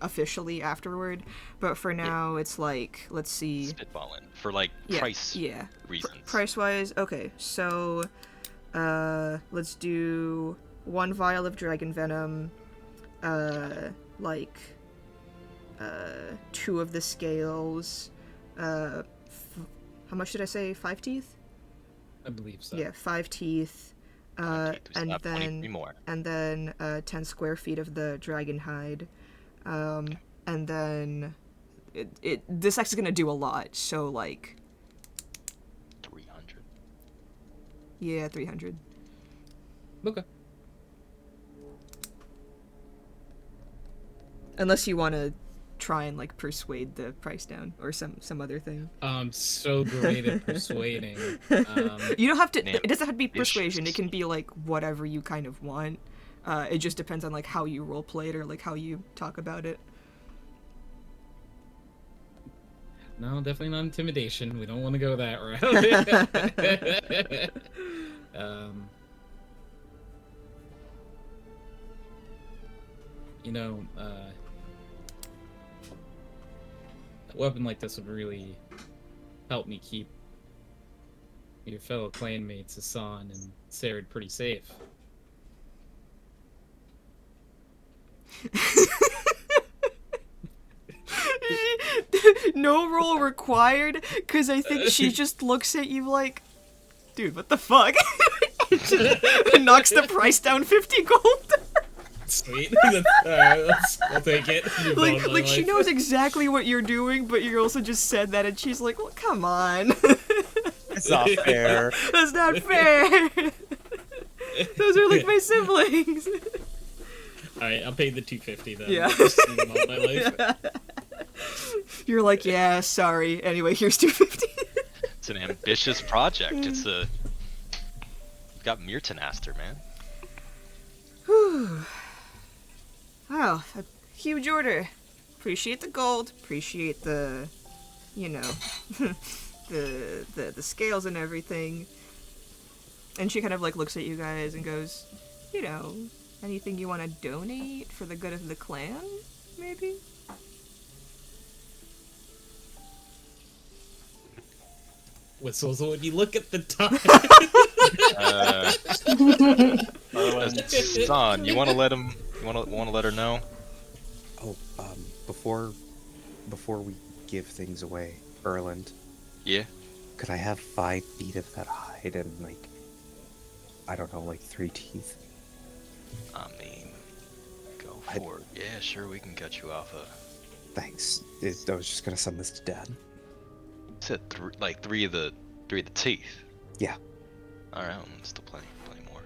officially afterward. But for now it's like let's see. Spitballing for like price reasons. Price wise, okay. So let's do 1 vial of dragon venom, 2 of the scales, how much did I say? 5 teeth? I believe so. Yeah, 5 teeth, and then 10 square feet of the dragon hide, and then this axe is gonna do a lot. So like 300. Yeah, 300. Okay. Unless you want to try and like persuade the price down or some other thing. So great at persuading. You don't have to. It doesn't have to be persuasion. It can be like whatever you kind of want. It just depends on like how you roleplay it or like how you talk about it. No, definitely not intimidation. We don't want to go that route. A weapon like this would really help me keep your fellow clanmates Hassan and Sarid pretty safe. No roll required, because I think she just looks at you like, dude, what the fuck? And just knocks the price down 50 gold. Sweet. I'll take it. Move on with my Like she life. knows exactly what you're doing, but you also just said that, and she's like, well, come on. It's not fair. That's not fair. Those are like my siblings. Alright, I'll pay the 250 then. Yeah. Just move on with my life. You're like, yeah, sorry. Anyway, here's 250. It's an ambitious project. It's a. You've got Mirton Aster, man. Whew. Wow, a huge order. Appreciate the gold. Appreciate the, you know, the scales and everything. And she kind of like looks at you guys and goes, you know, anything you want to donate for the good of the clan, maybe? Whistles when you look at the time. Son, you want to let him? You want to let her know? Oh, before we give things away, Erland, Yeah. could I have 5 feet of that hide and like, I don't know, like 3 teeth? I mean, go for it. Yeah, sure, we can cut you off. Thanks. I was just gonna send this to Dad. Said three of the teeth. Yeah. All right, still plenty more.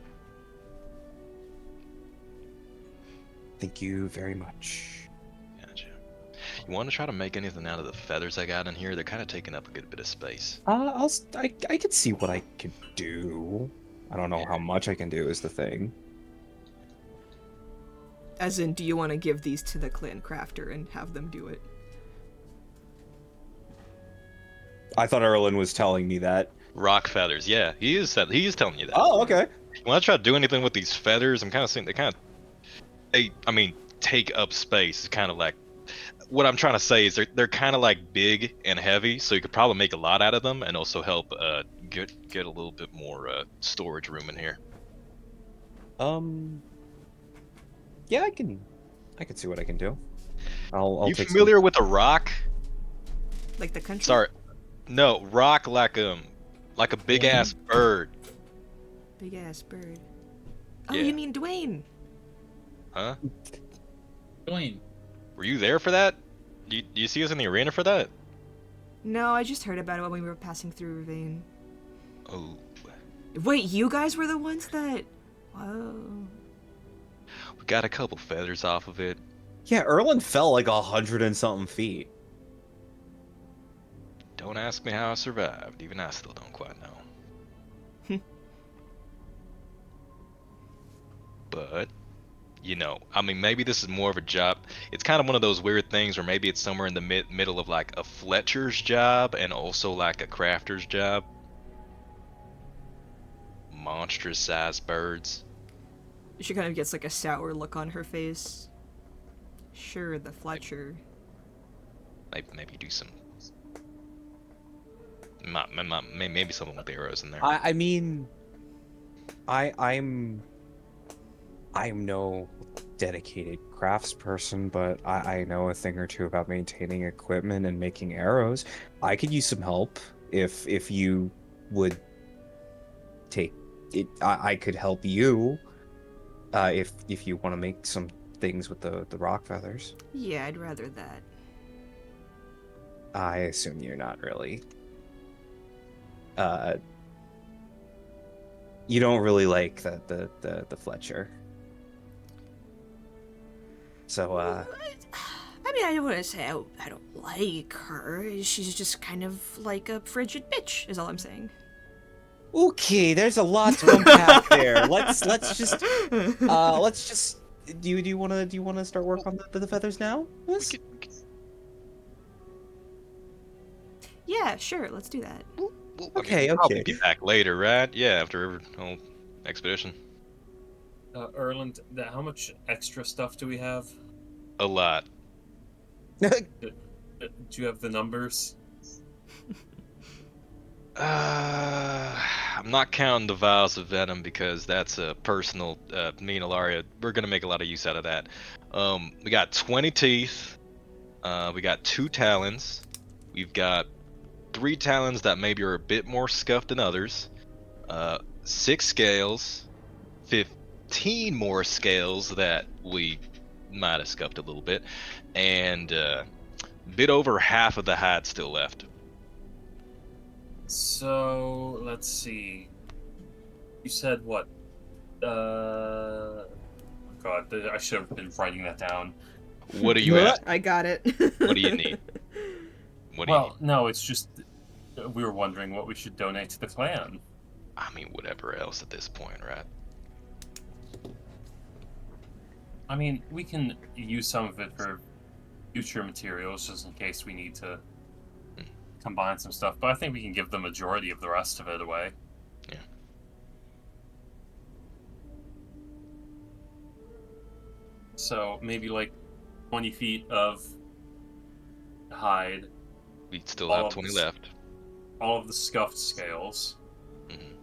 Thank you very much. Gotcha. You want to try to make anything out of the feathers I got in here? They're kind of taking up a good bit of space. I could see what I could do. I don't know how much I can do is the thing. As in, do you want to give these to the clan crafter and have them do it? I thought Erland was telling me that. Rock feathers, yeah, he is telling you that. Oh, okay. When I try to do anything with these feathers, I'm kind of seeing they take up space. It's kind of like what I'm trying to say is they're kind of like big and heavy, so you could probably make a lot out of them and also help get a little bit more storage room in here. Yeah, I can see what I can do. I'll You take familiar with a rock? Like the country? Sorry, no, rock like a big ass bird. Big ass bird. Oh, Yeah. you mean Dwayne? Huh? Dwayne. Were you there for that? Do you see us in the arena for that? No, I just heard about it when we were passing through Ravine. Oh, Wait, you guys were the ones that... Whoa. we got a couple feathers off of it. Yeah, Erland fell like 100 and something feet. Don't ask me how I survived. Even I still don't quite know. But, you know, I mean, maybe this is more of a job. It's kind of one of those weird things where maybe it's somewhere in the middle of like a Fletcher's job and also like a crafter's job. Monstrous sized birds. She kind of gets like a sour look on her face. Sure, the Fletcher. Maybe do some. Maybe something with arrows in there. I mean, I'm no dedicated craftsperson, but I know a thing or two about maintaining equipment and making arrows. I could use some help if you would take it. I could help you if you want to make some things with the rock feathers. Yeah, I'd rather that. I assume you're not really. You don't really like the Fletcher. So, I mean, I don't want to say I don't like her. She's just kind of like a frigid bitch, is all I'm saying. okay, there's a lot to unpack there. Let's just do you want to start work on the feathers now? Yes? Yeah, sure, let's do that. Okay, Probably okay. get back later, right? Yeah, after the whole expedition. Erland, how much extra stuff do we have? A lot. Do you have the numbers? I'm not counting the vials of venom because that's a personal. Me and Ilaria, we're gonna make a lot of use out of that. We got 20 teeth. We got 2 talons. We've got 3 talons that maybe are a bit more scuffed than others. 6 scales. 15 more scales that we might have scuffed a little bit, and a bit over half of the hide still left. So let's see. You said what? God, I should have been writing that down. What do you ask? I got it. What do you need? What do you need? Well, no, it's just we were wondering what we should donate to the clan. I mean, whatever else at this point, right? I mean, we can use some of it for future materials, just in case we need to combine some stuff. But I think we can give the majority of the rest of it away. Yeah. So maybe like 20 feet of hide. We still All have of 20 this- left. All of the scuffed scales. Mhm.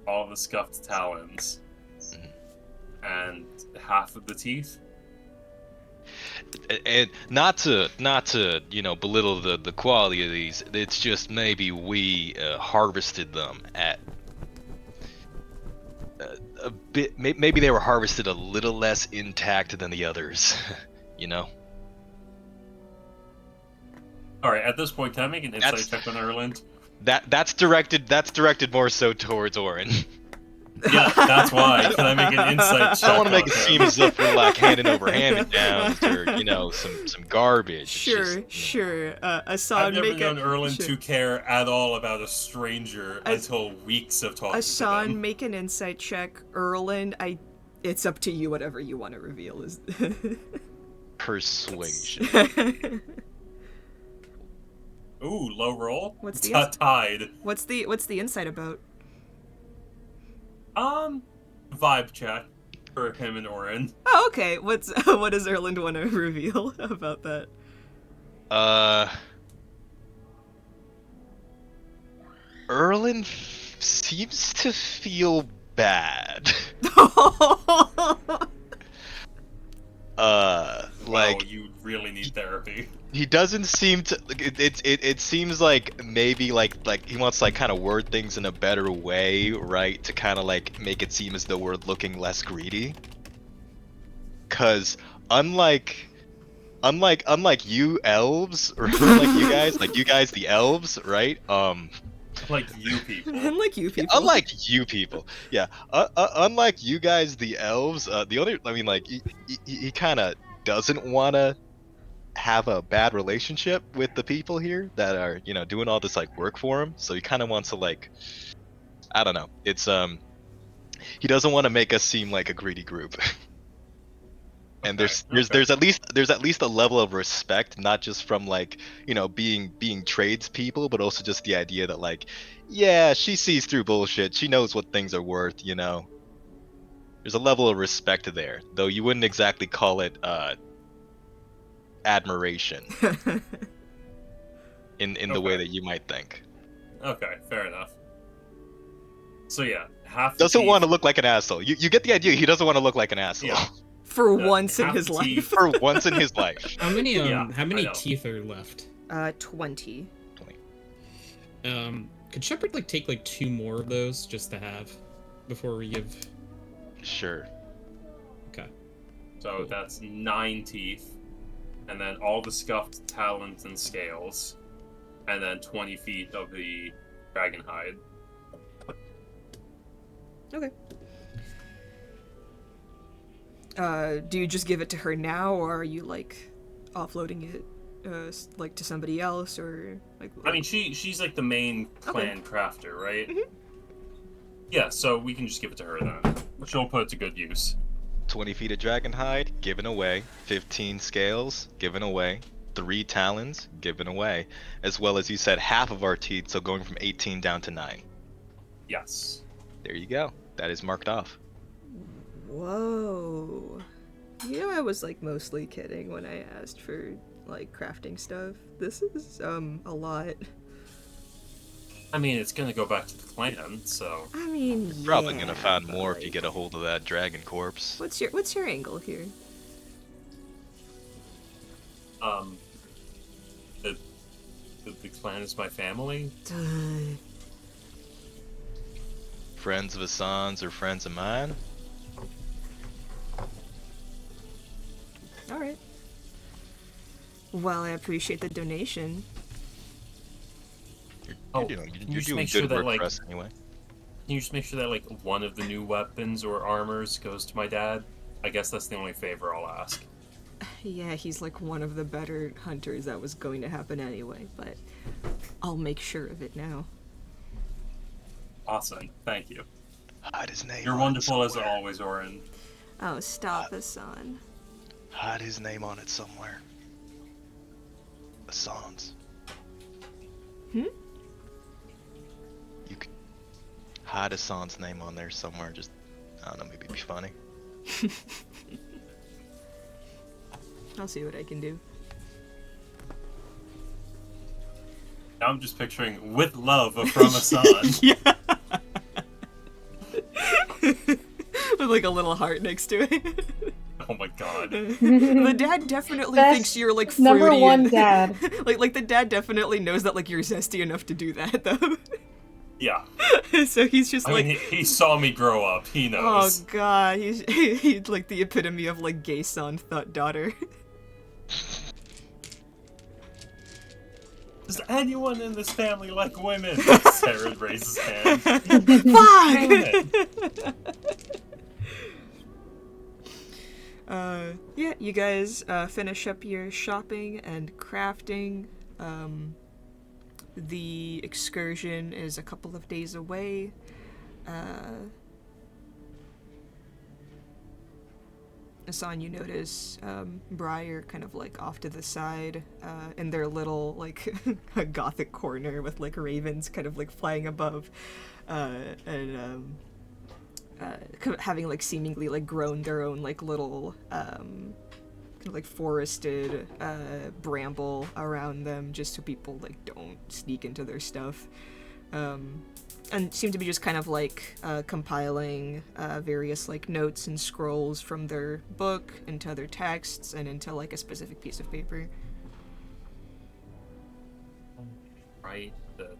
All of the scuffed talons. Mhm. And half of the teeth. And not to belittle the quality of these. It's just maybe we harvested them at a bit. Maybe they were harvested a little less intact than the others. you know. All right. At this point, can I make an insight That's- check on Erland? That's directed more so towards Orin. Yeah, that's why. Can I make an insight check? I don't want to make on it him? seem as if we're like handing over hand-me-downs or some garbage. It's Sure, just, sure. I've Asan, never make known a Erland sure. to care at all about a stranger until weeks of talking to Asan, them. make an insight check. Erland, it's up to you. Whatever you want to reveal is. persuasion. Ooh, low roll. What's the tied? What's the insight about? Vibe check for him and Orin. Oh, okay. What does Erland want to reveal about that? Erlin seems to feel bad. Like Oh, you really need therapy. he doesn't seem to. It seems like maybe like he wants to like kind of word things in a better way, right? To kind of like make it seem as though we're looking less greedy. Cause unlike you elves, or like you guys the elves, right? Like you people. Unlike you people. Unlike you people, yeah. Unlike you guys, the elves. The only, I mean, like he kind of doesn't want to have a bad relationship with the people here that are, doing all this like work for him. So he kind of wants to like, I don't know. It's he doesn't want to make us seem like a greedy group. And there's at least a level of respect, not just from like being tradespeople, but also just the idea that like, yeah, she sees through bullshit. She knows what things are worth. There's a level of respect there, though you wouldn't exactly call it admiration in the way that you might think. Okay, fair enough. So yeah, half the Doesn't teeth- want to look like an asshole. You get the idea. He doesn't want to look like an asshole. Yeah. For once in half his the life. teeth- For once in his life. How many Yeah, how I many know. teeth are left? 20. Could Shepard like take like 2 more of those just to have before we give? Sure. Okay. So Cool. that's 9 teeth, and then all the scuffed talons and scales, and then 20 feet of the dragon hide. Okay. Do you just give it to her now, or are you like offloading it, like to somebody else, or like? I mean, she's like the main clan crafter, right? Yeah, so we can just give it to her then. She'll put it to good use. 20 feet of dragon hide, given away. 15 scales, given away. 3 talons, given away. As well as you said, half of our teeth, so going from 18 down to 9. Yes. There you go. That is marked off. Whoa. I was like mostly kidding when I asked for like crafting stuff. This is a lot. I mean, it's gonna go back to the clan, so I mean, You're probably yeah, gonna find but, more if you like, get a hold of that dragon corpse. What's your angle here? the the clan is my family. Friends of Hassan's or friends of mine? All right. Well, I appreciate the donation. You're doing, Can you you're just doing make sure good that, work like, for us anyway. Can you just make sure that like one of the new weapons or armors goes to my dad? I guess that's the only favor I'll ask. Yeah, he's like one of the better hunters. That was going to happen anyway, but I'll make sure of it now. Awesome, thank you. Hide his name. You're on wonderful it as somewhere. always, Orin. Oh, stop, Hassan. Hide his name on it somewhere. Hassan's. Hmm? You could hide Hassan's name on there somewhere. Just, I don't know, maybe it'd be funny. I'll see what I can do. Now I'm just picturing with love from Hassan. Yeah. With like a little heart next to it. Oh my god. The dad definitely Best thinks you're like fruity. number one and- dad. like the dad definitely knows that like you're zesty enough to do that though. Yeah. So he's just I like, mean, he saw me grow up. He oh knows. god, he's like the epitome of like gay son thought daughter. Does anyone in this family like women? Sarah raises hand. Damn Fuck! it. Yeah, you guys finish up your shopping and crafting. The excursion is a couple of days away. Hassan, you notice Briar kind of like off to the side in their little like gothic corner with like ravens kind of like flying above and having like seemingly like grown their own like little kind of like forested bramble around them just so people like don't sneak into their stuff. And seem to be just kind of like compiling various like notes and scrolls from their book into other texts and into like a specific piece of paper. Right, the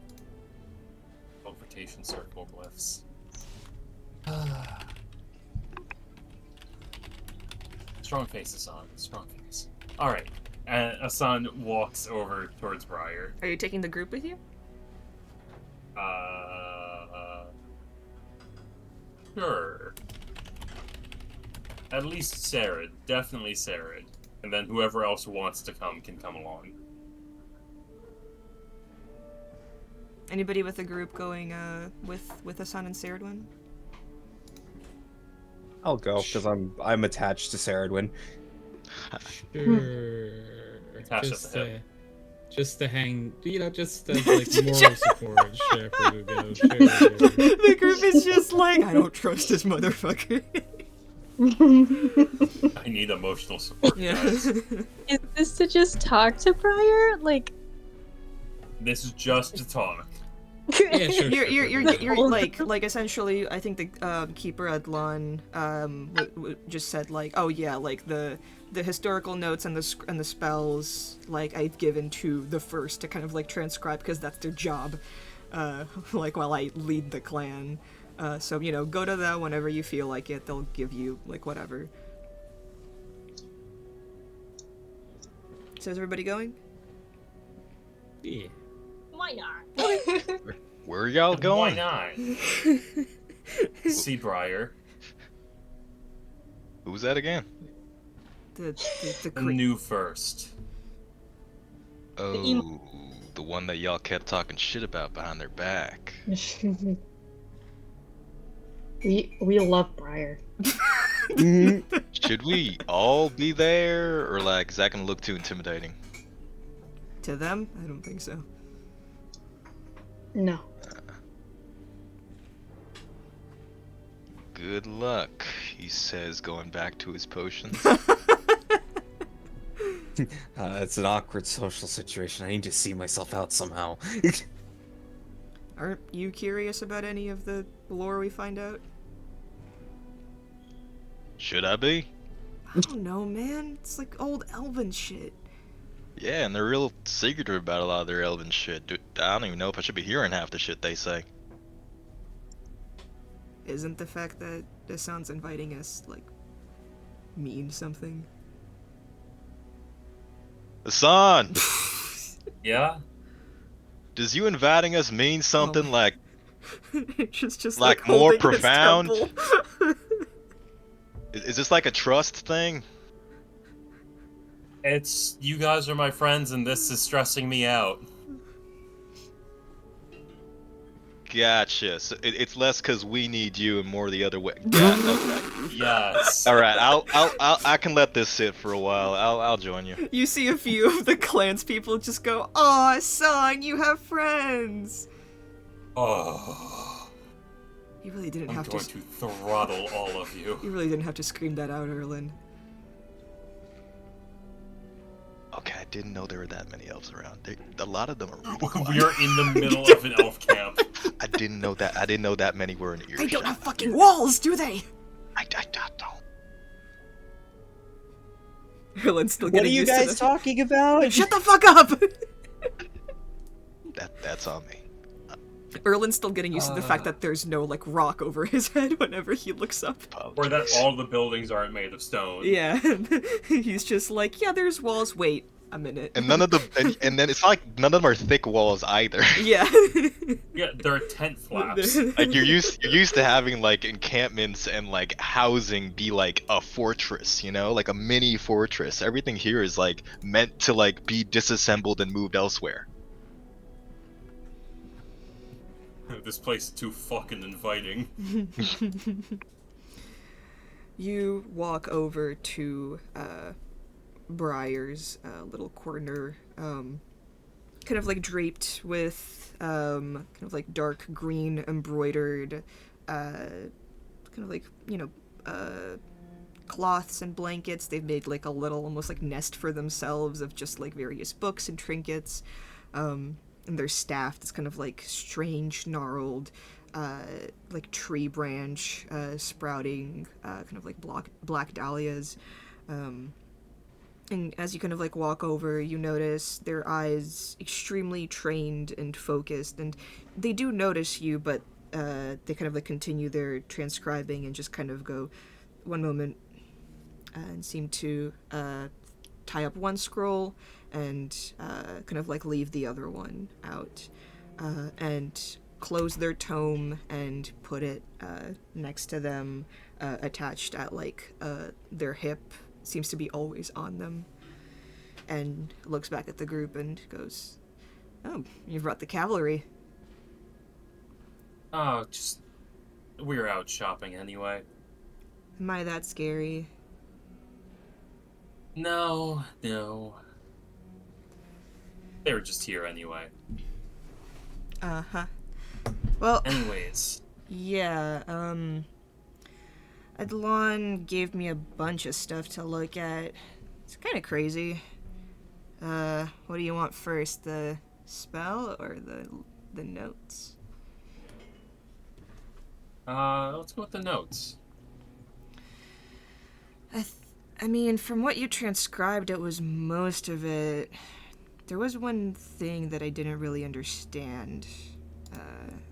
teleportation circle glyphs. Strong face, Hassan. Strong face. Alright. And Hassan walks over towards Briar. Are you taking the group with you? Sure. At least Sarah. Definitely Sarah. And then whoever else wants to come can come along. Anybody with the group going with Hassan and Saradwin? I'll go because I'm attached to Saradwin. Sure. Attached at the hip. Just to hang, you know, just as like moral support. Shepherd would go. Sure. The group is just like, I don't trust this motherfucker. I need emotional support, guys. Is this to just talk to Briar? Like, This is just to talk. Yeah, sure. You're like essentially. I think the keeper Adlan just said like, oh yeah, like the historical notes and the spells like I've given to the first to kind of like transcribe because that's their job. Like while I lead the clan, so you know, go to them whenever you feel like it. They'll give you like whatever. So is everybody going? Yeah. why not? Where are y'all going? Why not? See Briar. Who's that again? The The new first. Oh, the one that y'all kept talking shit about behind their back. we love Briar. Should we all be there, or like, is that gonna look too intimidating? To them, I don't think so. No. Good luck, he says, going back to his potions. It's an awkward social situation. I need to see myself out somehow. Aren't you curious about any of the lore we find out? Should I be? I don't know, man. It's like old elven shit. Yeah, and they're real secretive about a lot of their elven shit. Dude, I don't even know if I should be hearing half the shit they say. Isn't the fact that Hassan's inviting us, like, mean something? Hassan! Yeah? Does you inviting us mean something like just like more holding his profound? temple. Is this like a trust thing? It's you guys are my friends, and this is stressing me out. Gotcha. So it's less because we need you and more the other way. Okay. Yes. All right. I can let this sit for a while. I'll join you. You see a few of the clans people just go, "Aw, son, you have friends." Oh, You really didn't I'm have going to throttle all of you. You really didn't have to scream that out, Erlin. Okay, I didn't know there were that many elves around. A lot of them are. We are in the middle of an elf camp. I didn't know that. I didn't know that many were in earshot. They don't have fucking walls, do they? I don't. Erlin's still What are getting you used to guys the- talking about? Shut the fuck up! That's on me. Erlin's still getting used to the fact that there's no, like, rock over his head whenever he looks up. Or that all the buildings aren't made of stone. Yeah, he's just like, yeah, there's walls. Wait a minute. And none of the and then it's not like none of them are thick walls either. Yeah. Yeah, they're tent flaps. Like you're used to having like encampments and like housing be like a fortress, you know, like a mini fortress. Everything here is like meant to like be disassembled and moved elsewhere. This place is too fucking inviting. You walk over to Briar's little corner, kind of like draped with kind of like dark green embroidered, kind of like, you know, cloths and blankets. They've made like a little almost like nest for themselves of just like various books and trinkets. And their staff, this kind of like strange, gnarled, like tree branch sprouting, kind of like black dahlias. And as you kind of like walk over, you notice their eyes extremely trained and focused, and they do notice you, but they kind of like continue their transcribing and just kind of go one moment and seem to tie up one scroll and kind of like leave the other one out, and close their tome and put it next to them, attached at like their hip. Seems to be always on them, and looks back at the group and goes, "Oh, you brought the cavalry." Oh, just we were out shopping anyway. Am I that scary? No. They were just here anyway. Uh-huh. Well, Anyways. yeah, Adlon gave me a bunch of stuff to look at. It's kind of crazy. What do you want first, the spell or the notes? Let's go with the notes. I mean, from what you transcribed, it was most of it. There was one thing that I didn't really understand,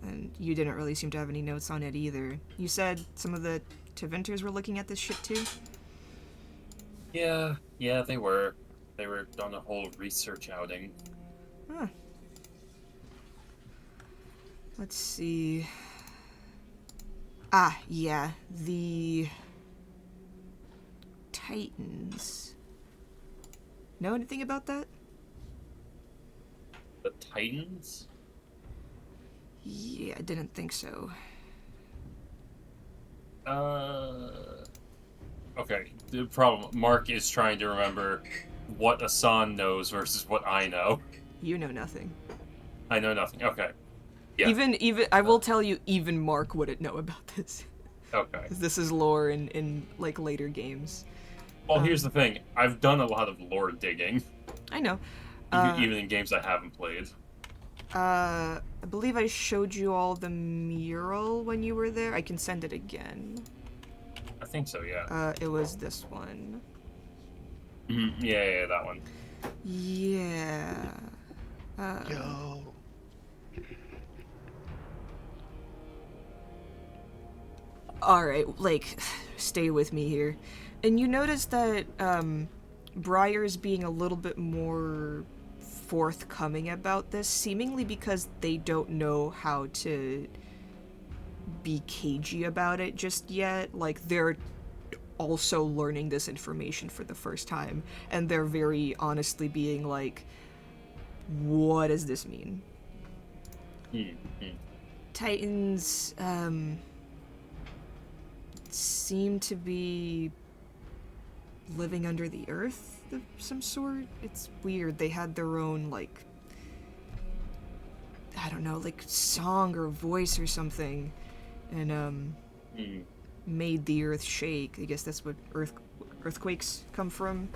and you didn't really seem to have any notes on it either. You said some of the Tevinters were looking at this shit too? Yeah, they were. They were on a whole research outing. Huh. Let's see. Ah, yeah, the Titans. Know anything about that? The Titans? Yeah, I didn't think so. Okay, the problem, Mark is trying to remember what Asan knows versus what I know. You know nothing. I know nothing. Okay. Yeah. Even I will tell you, even Mark wouldn't know about this. Okay. 'Cause this is lore in like later games. Well, here's the thing. I've done a lot of lore digging, I know. even in games I haven't played. I believe I showed you all the mural when you were there. I can send it again. I think so, yeah. It was this one. Yeah, that one. Yeah. Yo. Alright, like, stay with me here. And you notice that, Briar's being a little bit more forthcoming about this, seemingly because they don't know how to be cagey about it just yet. Like, they're also learning this information for the first time, and they're very honestly being like, what does this mean? Titans, seem to be living under the earth of some sort. It's weird. They had their own, like, I don't know, like, song or voice or something, and, made the earth shake. I guess that's what earthquakes come from.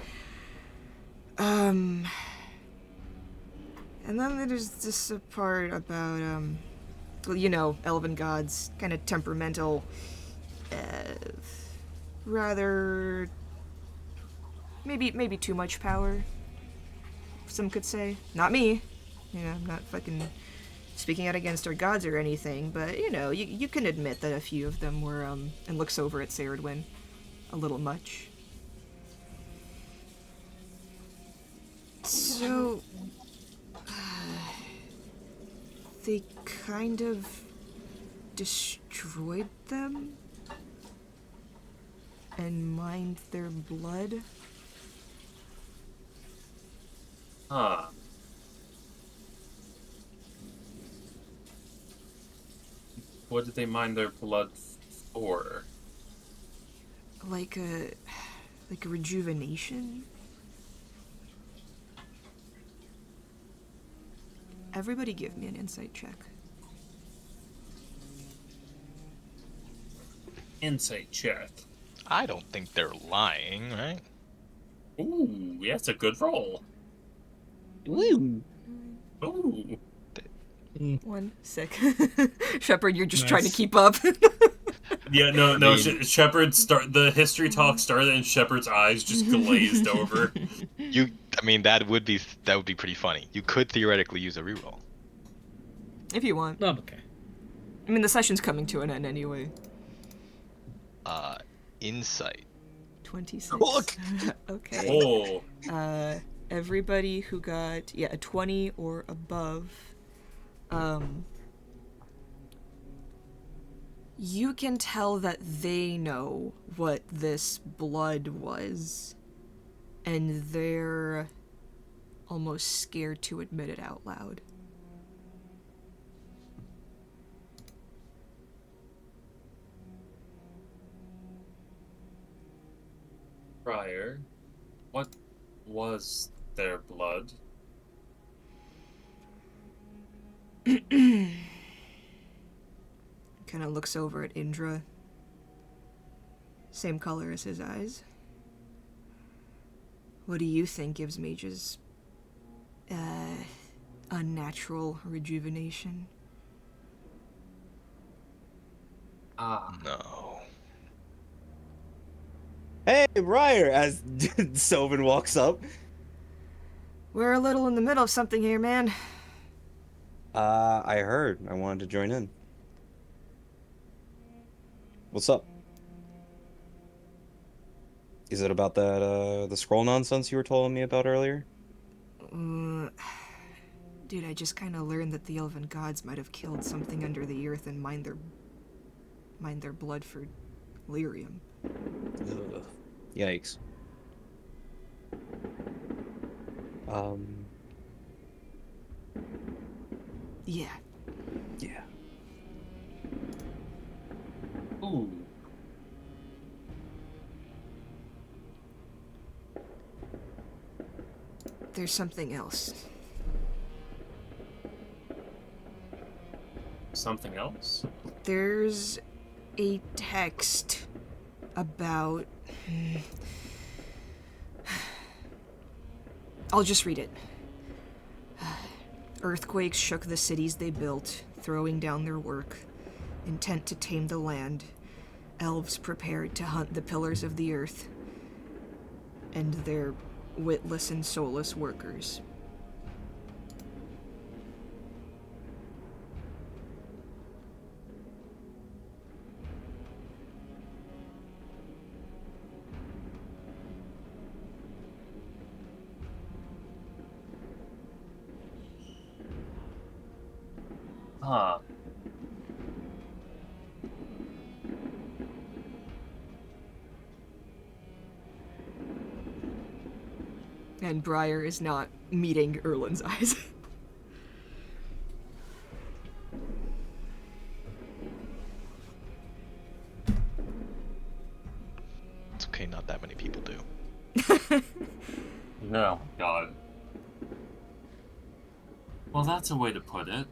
And then there's this part about, well, you know, elven gods, kind of temperamental, rather, maybe too much power, some could say. Not me. You know, I'm not fucking speaking out against our gods or anything, but, you know, you can admit that a few of them were, and looks over at Saradwin, a little much. So, they kind of destroyed them and mined their blood. Huh. What did they mine their blood for? Like a rejuvenation? Everybody give me an insight check. Insight check. I don't think they're lying, right? Ooh, yeah, it's a good roll. Woo. Ooh. One. Sick. Shepard, you're just Nice. trying to keep up. Yeah, no. I mean- Shepard the history talk started and Shepard's eyes just glazed over. I mean, that would be pretty funny. You could theoretically use a reroll. If you want. Oh, okay. I mean, the session's coming to an end anyway. Insight. 26. Look. Okay. Oh, Everybody who got, a 20 or above, you can tell that they know what this blood was, and they're almost scared to admit it out loud. Briar, what was their blood? Kind of looks over at Indra. Same color as his eyes. What do you think gives mages unnatural rejuvenation? No. Hey, Briar, as Sylvan walks up. We're a little in the middle of something here, man. I heard. I wanted to join in. What's up? Is it about that, the scroll nonsense you were telling me about earlier? Dude, I just kind of learned that the elven gods might have killed something under the earth and mined their blood for lyrium. Ugh. Yikes. Yeah. Yeah. Ooh. There's something else. Something else? There's a text about I'll just read it. Earthquakes shook the cities they built, throwing down their work. Intent to tame the land, elves prepared to hunt the pillars of the earth and their witless and soulless workers. Huh. And Briar is not meeting Erlin's eyes. It's okay, not that many people do. No, God. Well, that's a way to put it.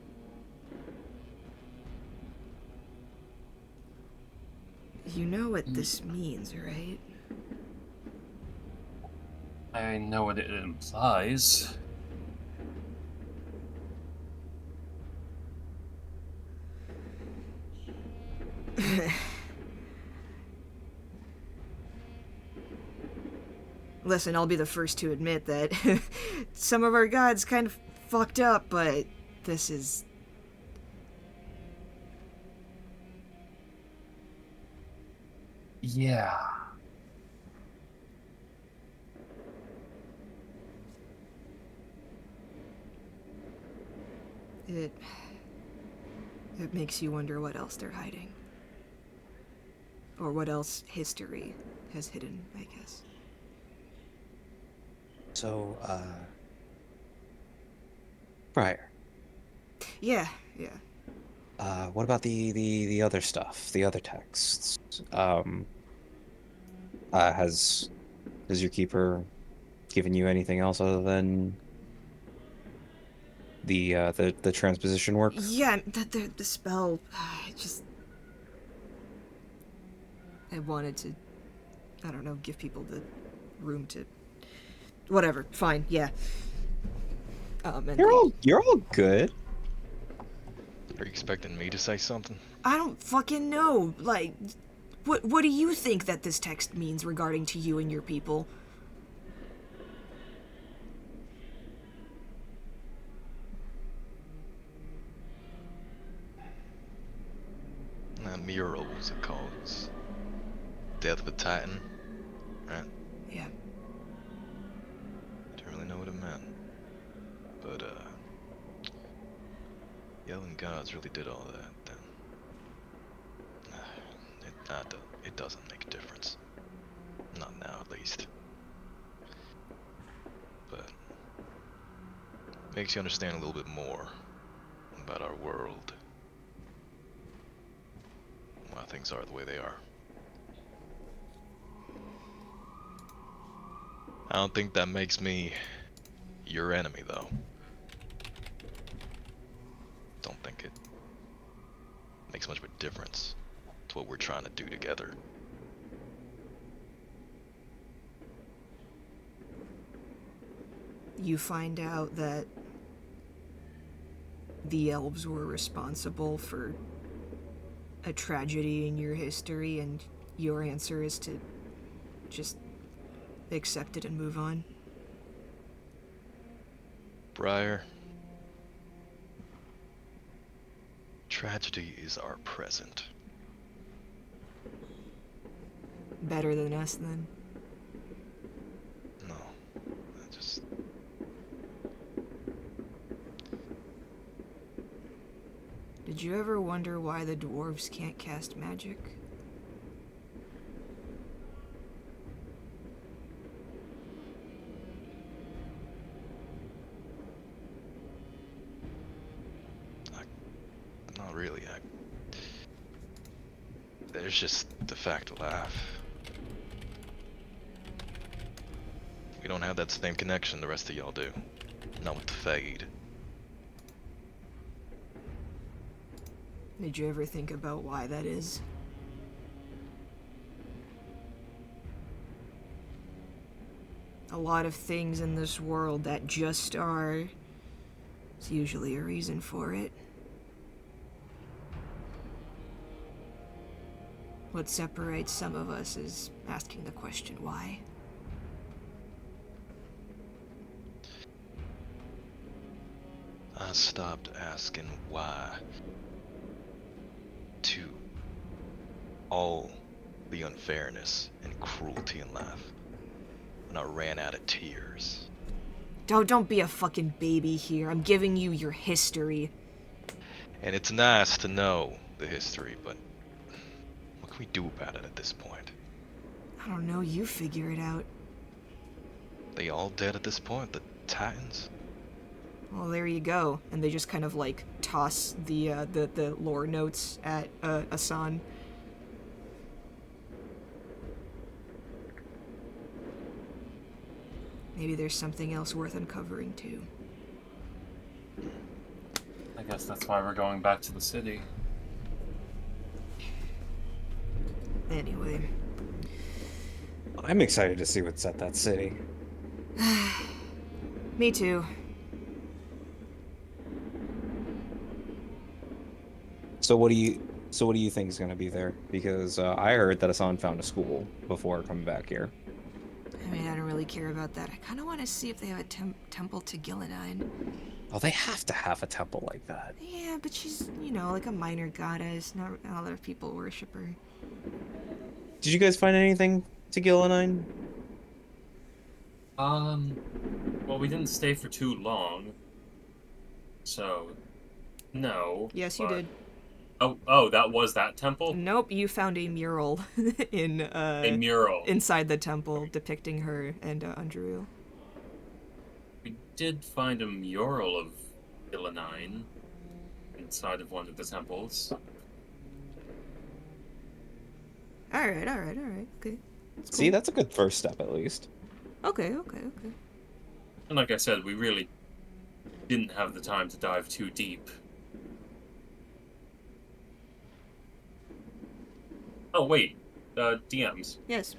You know what this means, right? I know what it implies. Listen, I'll be the first to admit that some of our gods kind of fucked up, but this is... Yeah. It makes you wonder what else they're hiding. Or what else history has hidden, I guess. So, Briar, Yeah. what about the other stuff, the other texts? Has your keeper given you anything else other than the transposition work? Yeah, the spell, I wanted to, I don't know, give people the room to... Whatever, fine, yeah. And You're all good. Are you expecting me to say something? I don't fucking know, like... What do you think that this text means regarding to you and your people? That mural, was it called? It's Death of a Titan, right? Yeah. Didn't really know what it meant. But, yelling gods really did all that, then. It doesn't make a difference. Not now, at least. But makes you understand a little bit more about our world. Why things are the way they are. I don't think that makes me your enemy, though. Don't think it makes much of a difference to what we're trying to do together. You find out that the elves were responsible for a tragedy in your history, and your answer is to just accept it and move on. Briar, tragedy is our present. Better than us, then? No, I just... Did you ever wonder why the dwarves can't cast magic? Not really. There's just the fact of life. We don't have that same connection the rest of y'all do. Not with the Fade. Did you ever think about why that is? a lot of things in this world that just are. There's usually a reason for it. What separates some of us is asking the question why. I stopped asking why to all the unfairness and cruelty in life when I ran out of tears. Don't be a fucking baby here. I'm giving you your history. And it's nice to know the history, but what can we do about it at this point? I don't know, you figure it out. They all dead at this point, the Titans? Well, there you go. And they just kind of like toss the lore notes at Asan. Maybe there's something else worth uncovering too. I guess that's why we're going back to the city. Anyway. I'm excited to see what's at that city. Me too. So what do you think is going to be there? Because I heard that Asan found a school before coming back here. I mean, I don't really care about that. I kind of want to see if they have a temple to Gillenine. Oh, they have to have a temple like that. Yeah, but she's, like a minor goddess. Not a lot of people worship her. Did you guys find anything to Gillenine? Well, we didn't stay for too long. So, no. Yes, you but- did. Oh, that was that temple? Nope, you found a mural in A mural. inside the temple depicting her and Andrew. We did find a mural of Illanine inside of one of the temples. Alright, okay. That's See, cool. that's a good first step at least. Okay. And like I said, we really didn't have the time to dive too deep. Oh, wait. DMs. Yes.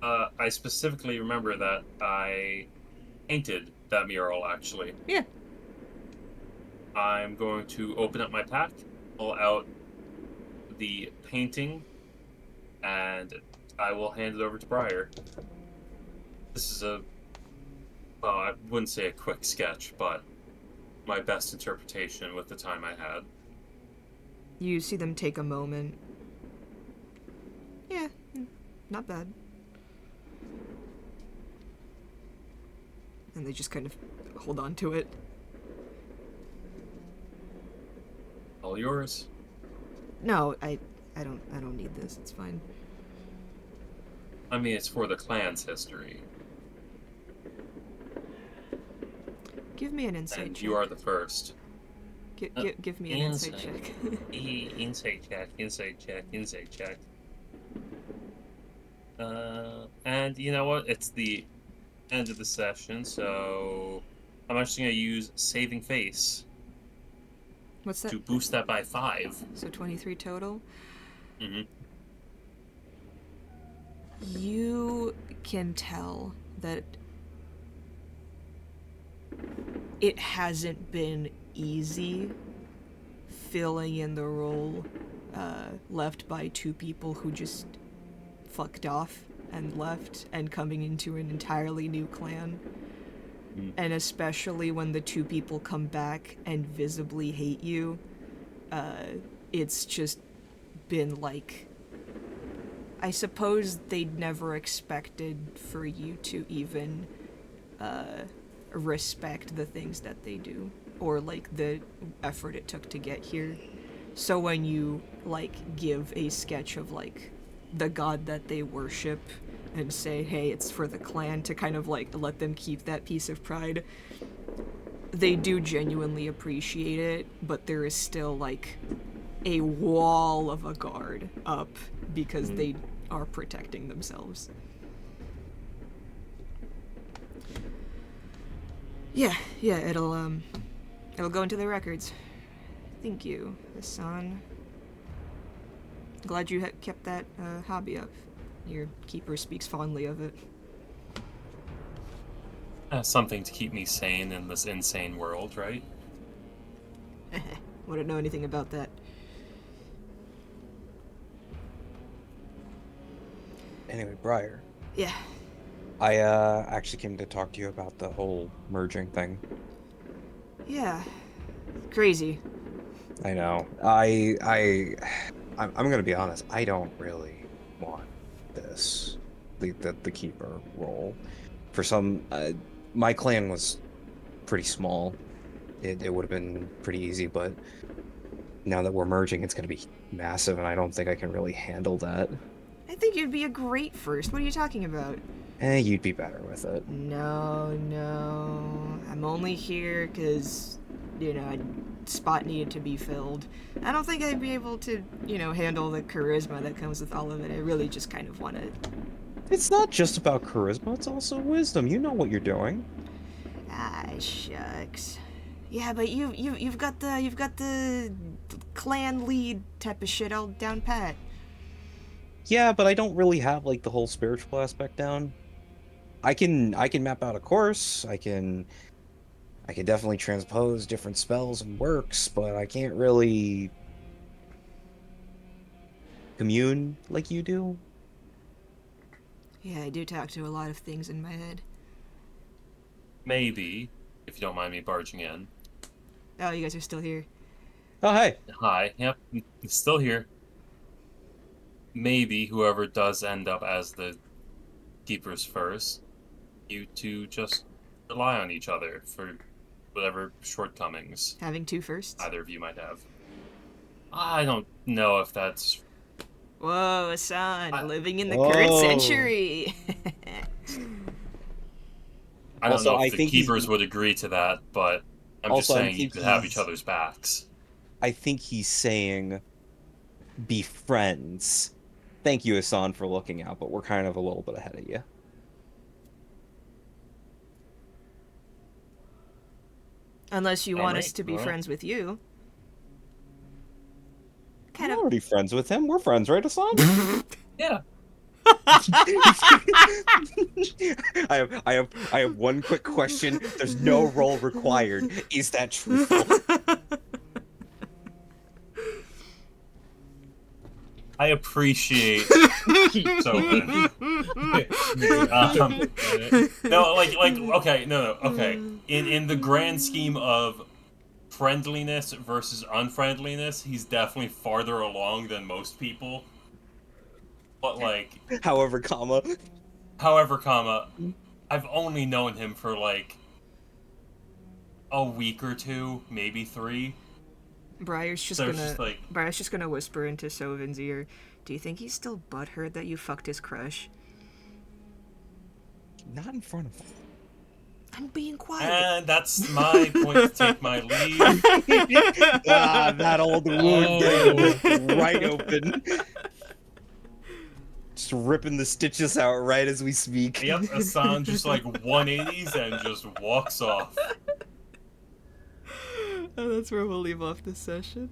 I specifically remember that I painted that mural, actually. Yeah. I'm going to open up my pack, pull out the painting, and I will hand it over to Briar. This is I wouldn't say a quick sketch, but my best interpretation with the time I had. You see them take a moment. Yeah, not bad. And they just kind of hold on to it. All yours. No, I don't need this. It's fine. I mean, it's for the clan's history, Give me an insight and check. you are the first. Give me an insight check. Insight check. And you know what? It's the end of the session, so I'm actually going to use Saving Face What's that? to boost that by 5. So 23 total. Mm-hmm. You can tell that it hasn't been easy filling in the role left by two people who just fucked off and left and coming into an entirely new clan. And especially when the two people come back and visibly hate you, it's just been like, I suppose they'd never expected for you to even respect the things that they do, or like the effort it took to get here. So when you like give a sketch of like the god that they worship and say, hey, it's for the clan, to kind of like let them keep that piece of pride, they do genuinely appreciate it, but there is still like a wall of a guard up because they are protecting themselves. Yeah, it'll go into the records. Thank you, Hassan. Glad you kept that hobby up. Your keeper speaks fondly of it. Something to keep me sane in this insane world, right? Wouldn't know anything about that. Anyway, Briar, Yeah. I actually came to talk to you about the whole merging thing. Yeah. Crazy. I know. I'm gonna be honest. I don't really want this, the keeper role. For some, my clan was pretty small. It would have been pretty easy, but now that we're merging, it's gonna be massive, and I don't think I can really handle that. I think you'd be a great first. What are you talking about? You'd be better with it. No, no. I'm only here because, a spot needed to be filled. I don't think I'd be able to, handle the charisma that comes with all of it. I really just kind of want to. It's not just about charisma, it's also wisdom. You know what you're doing. Ah, shucks. Yeah, but you've got the clan lead type of shit all down pat. Yeah, but I don't really have like the whole spiritual aspect down. I can map out a course. I can definitely transpose different spells and works, but I can't really commune like you do. Yeah, I do talk to a lot of things in my head. Maybe, if you don't mind me barging in. Oh, you guys are still here. Oh, hey. Hi, yep, still here. Maybe whoever does end up as the keepers first, you two just rely on each other for whatever shortcomings Having two firsts? either of you might have. I don't know if that's... Whoa, son, living in the Whoa. current century. I don't Also, know I if the think he's- keepers would agree to that, but I'm just Also, I saying you think could have he's- each other's backs. I think he's saying be friends. Thank you, Hassan, for looking out, but we're kind of a little bit ahead of you. Unless you want us Alright, to be well. friends with you. I'm already friends with him. We're friends, right, Hassan? Yeah. I have one quick question. There's no role required. Is that truthful? I appreciate Soben. No, okay, no, okay. In the grand scheme of friendliness versus unfriendliness, he's definitely farther along than most people. But However, I've only known him for a week or two, maybe 3. Briar's just So it's gonna just Briar's just gonna whisper into Sovin's ear. Do you think he's still butthurt that you fucked his crush? not in front of him. I'm being quiet. And that's my point to take my leave. That old wound right open. Just ripping the stitches out right as we speak. Yep, Hassan just 180s and just walks off. Oh, that's where we'll leave off this session.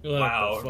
Wow.